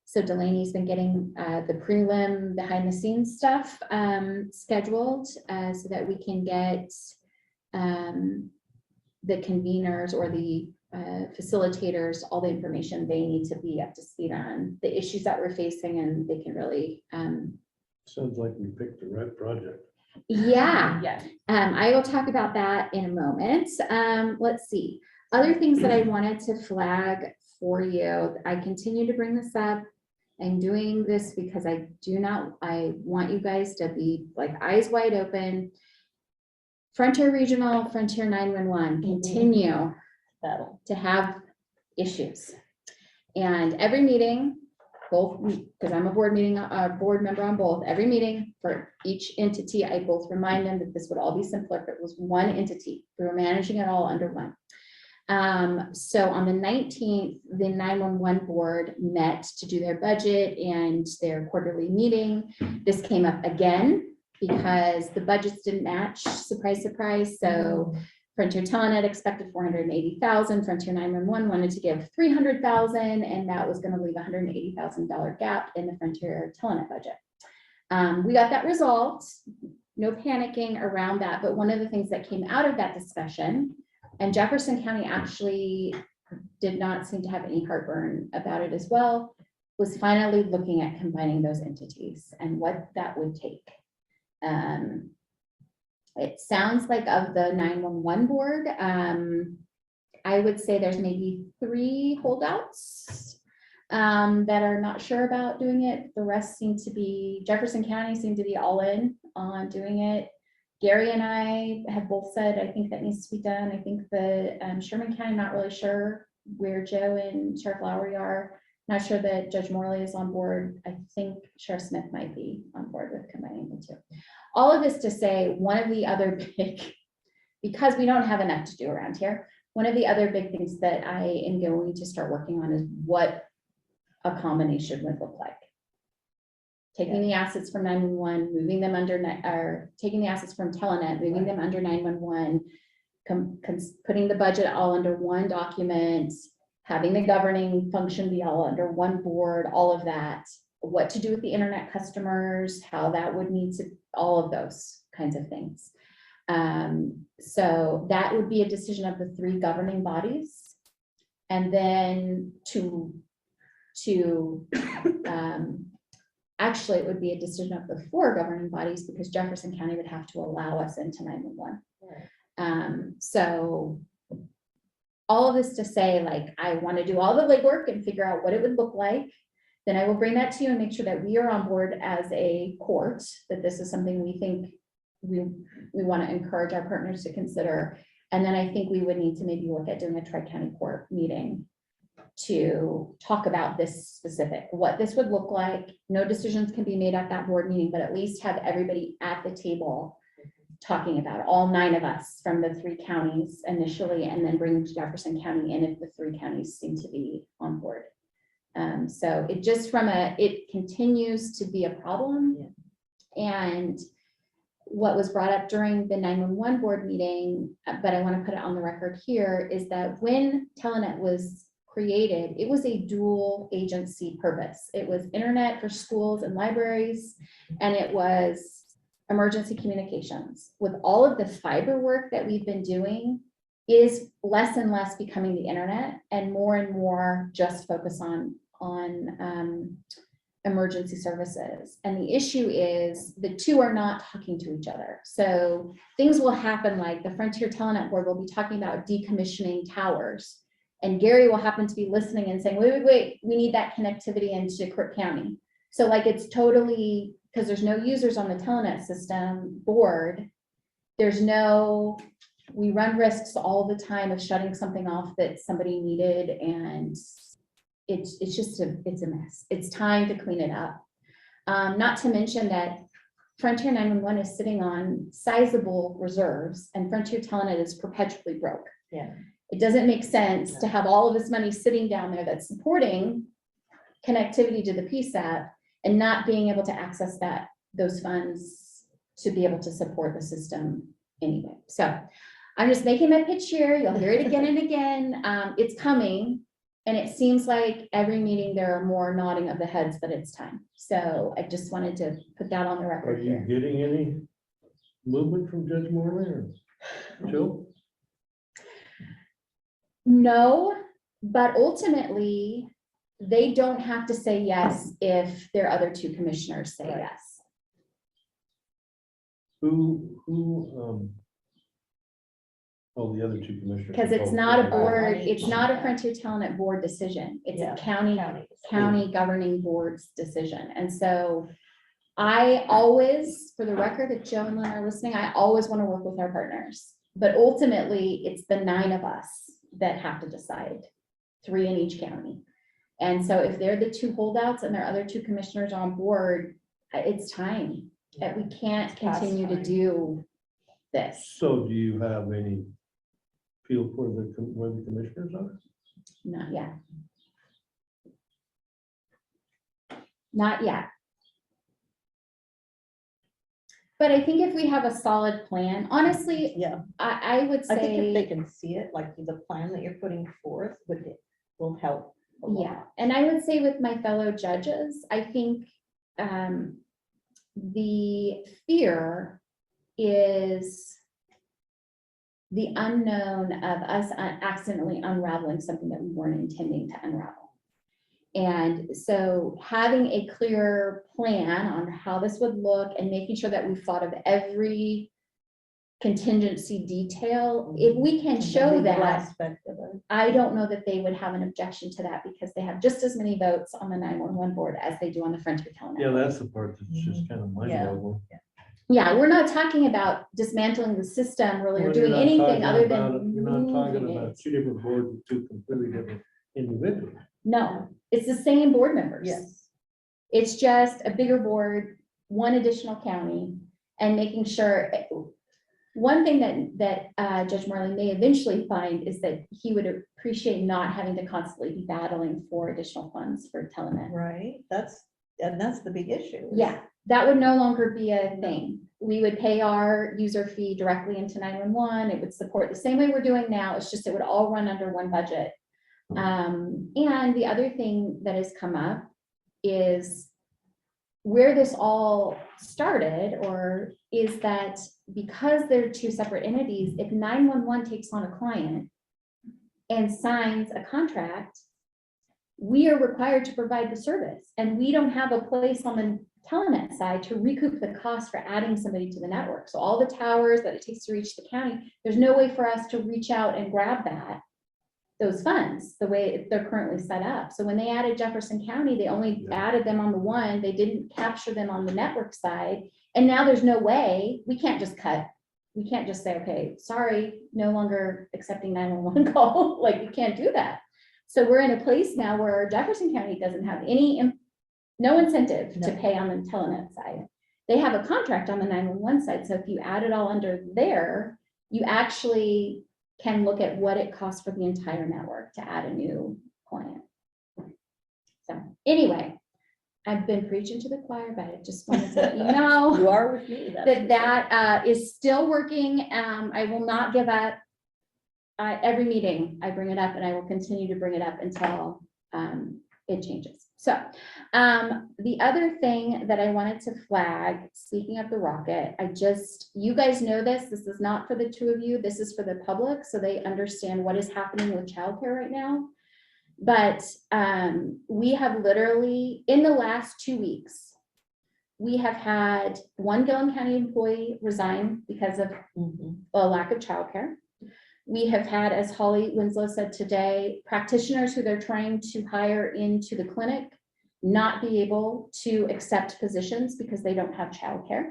A: So Delaney's been getting the prelim behind the scenes stuff scheduled so that we can get the conveners or the facilitators all the information they need to be up to speed on the issues that we're facing, and they can really
C: Sounds like we picked the right project.
A: yeah.
L: Yeah.
A: I will talk about that in a moment. Let's see. Other things that I wanted to flag for you, I continue to bring this up. I'm doing this because I want you guys to be like eyes wide open. Frontier Regional, Frontier 911 continue
H: Battle.
A: to have issues. And every meeting, both, because I'm a board member on both, every meeting for each entity, I both remind them that this would all be simpler if it was one entity. We were managing it all under one. So on the 19th, the 911 board met to do their budget and their quarterly meeting. This came up again because the budgets didn't match, surprise, surprise. So Frontier Telenet expected 480,000, Frontier 911 wanted to give 300,000, and that was going to leave $180,000 gap in the Frontier Telenet budget. We got that resolved, no panicking around that, but one of the things that came out of that discussion, and Jefferson County actually did not seem to have any heartburn about it as well, was finally looking at combining those entities and what that would take. It sounds like of the 911 board, I would say there's maybe 3 holdouts that are not sure about doing it. The rest seem to be, Jefferson County seemed to be all in on doing it. Gary and I have both said, I think that needs to be done. I think the Sherman County, not really sure where Joe and Sheriff Lowry are. Not sure that Judge Morley is on board. I think Sheriff Smith might be on board with combining the two. All of this to say, one of the other big, because we don't have enough to do around here, one of the other big things that I am going to start working on is what a combination would look like. Taking the assets from 911, moving them under, or taking the assets from Telenet, moving them under 911, putting the budget all under one document, having the governing function be all under one board, all of that, what to do with the internet customers, how that would need to, all of those kinds of things. So that would be a decision of the 3 governing bodies. And then actually, it would be a decision of the 4 governing bodies because Jefferson County would have to allow us into 911. So all of this to say, like, I want to do all the legwork and figure out what it would look like. Then I will bring that to you and make sure that we are on board as a court, that this is something we think we want to encourage our partners to consider. And then I think we would need to maybe look at doing a tri-county court meeting to talk about this specific, what this would look like. No decisions can be made at that board meeting, but at least have everybody at the table talking about it, all 9 of us from the 3 counties initially, and then bring Jefferson County in if the 3 counties seem to be on board. So it just it continues to be a problem. And what was brought up during the 911 board meeting, but I want to put it on the record here, is that when Telenet was created, it was a dual agency purpose. It was internet for schools and libraries, and it was emergency communications. With all of the fiber work that we've been doing, is less and less becoming the internet and more just focus on emergency services. And the issue is the 2 are not talking to each other. So things will happen like the Frontier Telenet board will be talking about decommissioning towers. And Gary will happen to be listening and saying, wait, we need that connectivity into Corp County. So like it's totally, because there's no users on the Telenet system board, we run risks all the time of shutting something off that somebody needed, and it's a mess. It's time to clean it up. Not to mention that Frontier 911 is sitting on sizable reserves and Frontier Telenet is perpetually broke.
H: Yeah.
A: It doesn't make sense to have all of this money sitting down there that's supporting connectivity to the PSAP and not being able to access those funds to be able to support the system anyway. So I'm just making my pitch here. You'll hear it again and again. It's coming. And it seems like every meeting there are more nodding of the heads that it's time. So I just wanted to put that on the
C: Are
A: record
C: you
A: here.
C: getting any movement from Judge Morley or Joe?
A: No, but ultimately, they don't have to say yes if their other 2 commissioners say yes.
C: Who Oh, the other two commissioners.
A: Because
C: are
A: it's
C: both
A: not a
C: there.
A: board, it's not a Frontier Telenet board decision. It's a
H: Yeah,
A: county governing board's decision. And so I always, for the record, if Joe and Lynn are listening, I always want to work with our partners. But ultimately, it's the 9 of us that have to decide, 3 in each county. And so if they're the 2 holdouts and there are other 2 commissioners on board, it's time that we can't
H: past
A: continue to
H: time.
A: do this.
C: So do you have any feel for where the commissioners are?
A: Not yet. Not yet. But I think if we have a solid plan, honestly,
H: Yeah,
A: I would
H: I think if they
A: say,
H: can see it, like the plan that you're putting forth will help a lot.
A: yeah. And I would say with my fellow judges, I think the fear is the unknown of us accidentally unraveling something that we weren't intending to unravel. And so having a clear plan on how this would look and making sure that we've thought of every contingency detail, if we can
H: The
A: show
H: legal
A: that,
H: aspect of it.
A: I don't know that they would have an objection to that because they have just as many votes on the 911 board as they do on the Frontier Telenet.
C: Yeah, that's the part that's just kind of mind boggling.
A: Yeah, we're not talking about dismantling the system really or
C: Well,
A: doing
C: you're not
A: anything
C: talking
A: other
C: about
A: than
C: it- You're not talking
A: moving
C: about
A: it.
C: 2 different boards with 2 completely different individuals.
A: No, it's the same board members.
H: Yes.
A: It's just a bigger board, 1 additional county, and making sure. One thing that Judge Marley may eventually find is that he would appreciate not having to constantly be battling for additional funds for Telenet.
H: Right, that's the big issue.
A: Yeah, that would no longer be a thing. We would pay our user fee directly into 911. It would support the same way we're doing now. It's just, it would all run under 1 budget. And the other thing that has come up is where this all started, or is that because they're 2 separate entities, if 911 takes on a client and signs a contract, we are required to provide the service, and we don't have a place on the Telenet side to recoup the cost for adding somebody to the network. So all the towers that it takes to reach the county, there's no way for us to reach out and grab those funds the way they're currently set up. So when they added Jefferson County, they only added them on the 1, they didn't capture them on the network side. And now there's no way, we can't just cut. We can't just say, okay, sorry, no longer accepting 911 call. Like, we can't do that. So we're in a place now where Jefferson County doesn't have no incentive to pay on the Telenet side. They have a contract on the 911 side. So if you add it all under there, you actually can look at what it costs for the entire network to add a new client. So anyway, I've been preaching to the choir, but I just wanted to let you know
H: You are with me. that's for
A: that is still working. I will not give up. Every meeting I bring it up, and I will continue to bring it up until it changes. So the other thing that I wanted to flag, speaking of the rocket, you guys know this is not for the 2 of you, this is for the public, so they understand what is happening with childcare right now. But we have literally, in the last 2 weeks, we have had 1 Gilliam County employee resign because of a lack of childcare. We have had, as Holly Winslow said today, practitioners who they're trying to hire into the clinic not be able to accept positions because they don't have childcare.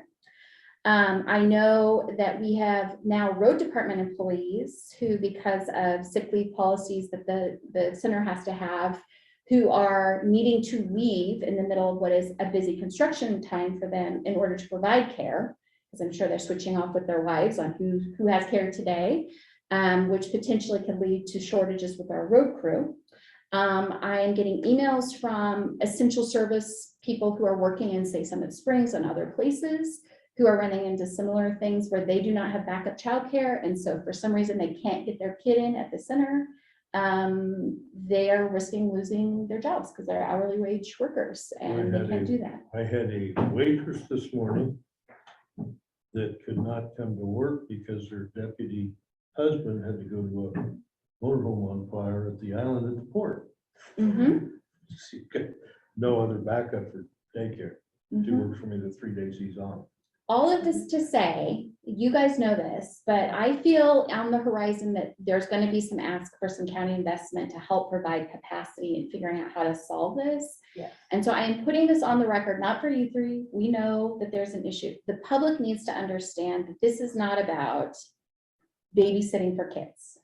A: I know that we have now road department employees who, because of sick leave policies that the center has to have, who are needing to leave in the middle of what is a busy construction time for them in order to provide care, because I'm sure they're switching off with their wives on who has care today. Which potentially could lead to shortages with our road crew. I am getting emails from essential service people who are working in, say, Summit Springs and other places, who are running into similar things where they do not have backup childcare. And so for some reason, they can't get their kid in at the center. They are risking losing their jobs because they're hourly wage workers and they can't do that.
C: I had a waitress this morning that could not come to work because her deputy husband had to go to a motorhome on fire at the island at the port. She got no other backup for daycare. She works for me the 3 days he's on.
A: all of this to say, you guys know this, but I feel on the horizon that there's going to be some ask for some county investment to help provide capacity in figuring out how to solve this.
H: Yeah.
A: And so I am putting this on the record, not for you three. We know that there's an issue. The public needs to understand that this is not about babysitting for kids.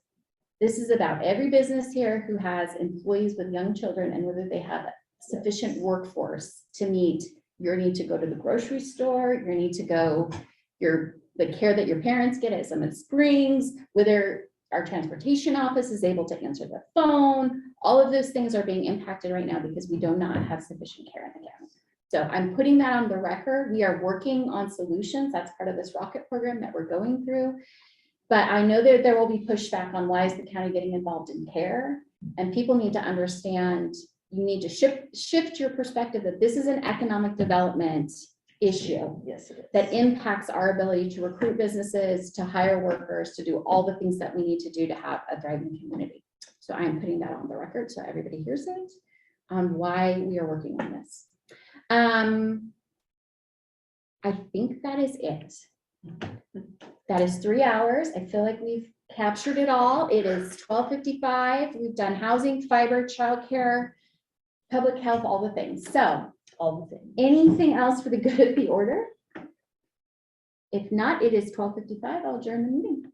A: This is about every business here who has employees with young children and whether they have sufficient workforce to meet your need to go to the grocery store, your need to go, the care that your parents get at Summit Springs, whether our transportation office is able to answer the phone. All of those things are being impacted right now because we do not have sufficient care in the county. So I'm putting that on the record. We are working on solutions. That's part of this rocket program that we're going through. But I know that there will be pushback on why is the county getting involved in care? And people need to understand, you need to shift your perspective that this is an economic development issue
H: Yes, it is.
A: that impacts our ability to recruit businesses, to hire workers, to do all the things that we need to do to have a thriving community. So I am putting that on the record so everybody hears it on why we are working on this. I think that is it. That is 3 hours. I feel like we've captured it all. It is 12:55. We've done housing, fiber, childcare, public health, all the things. So
H: All the things.
A: anything else for the good of the order? If not, it is 12:55. I'll adjourn the meeting.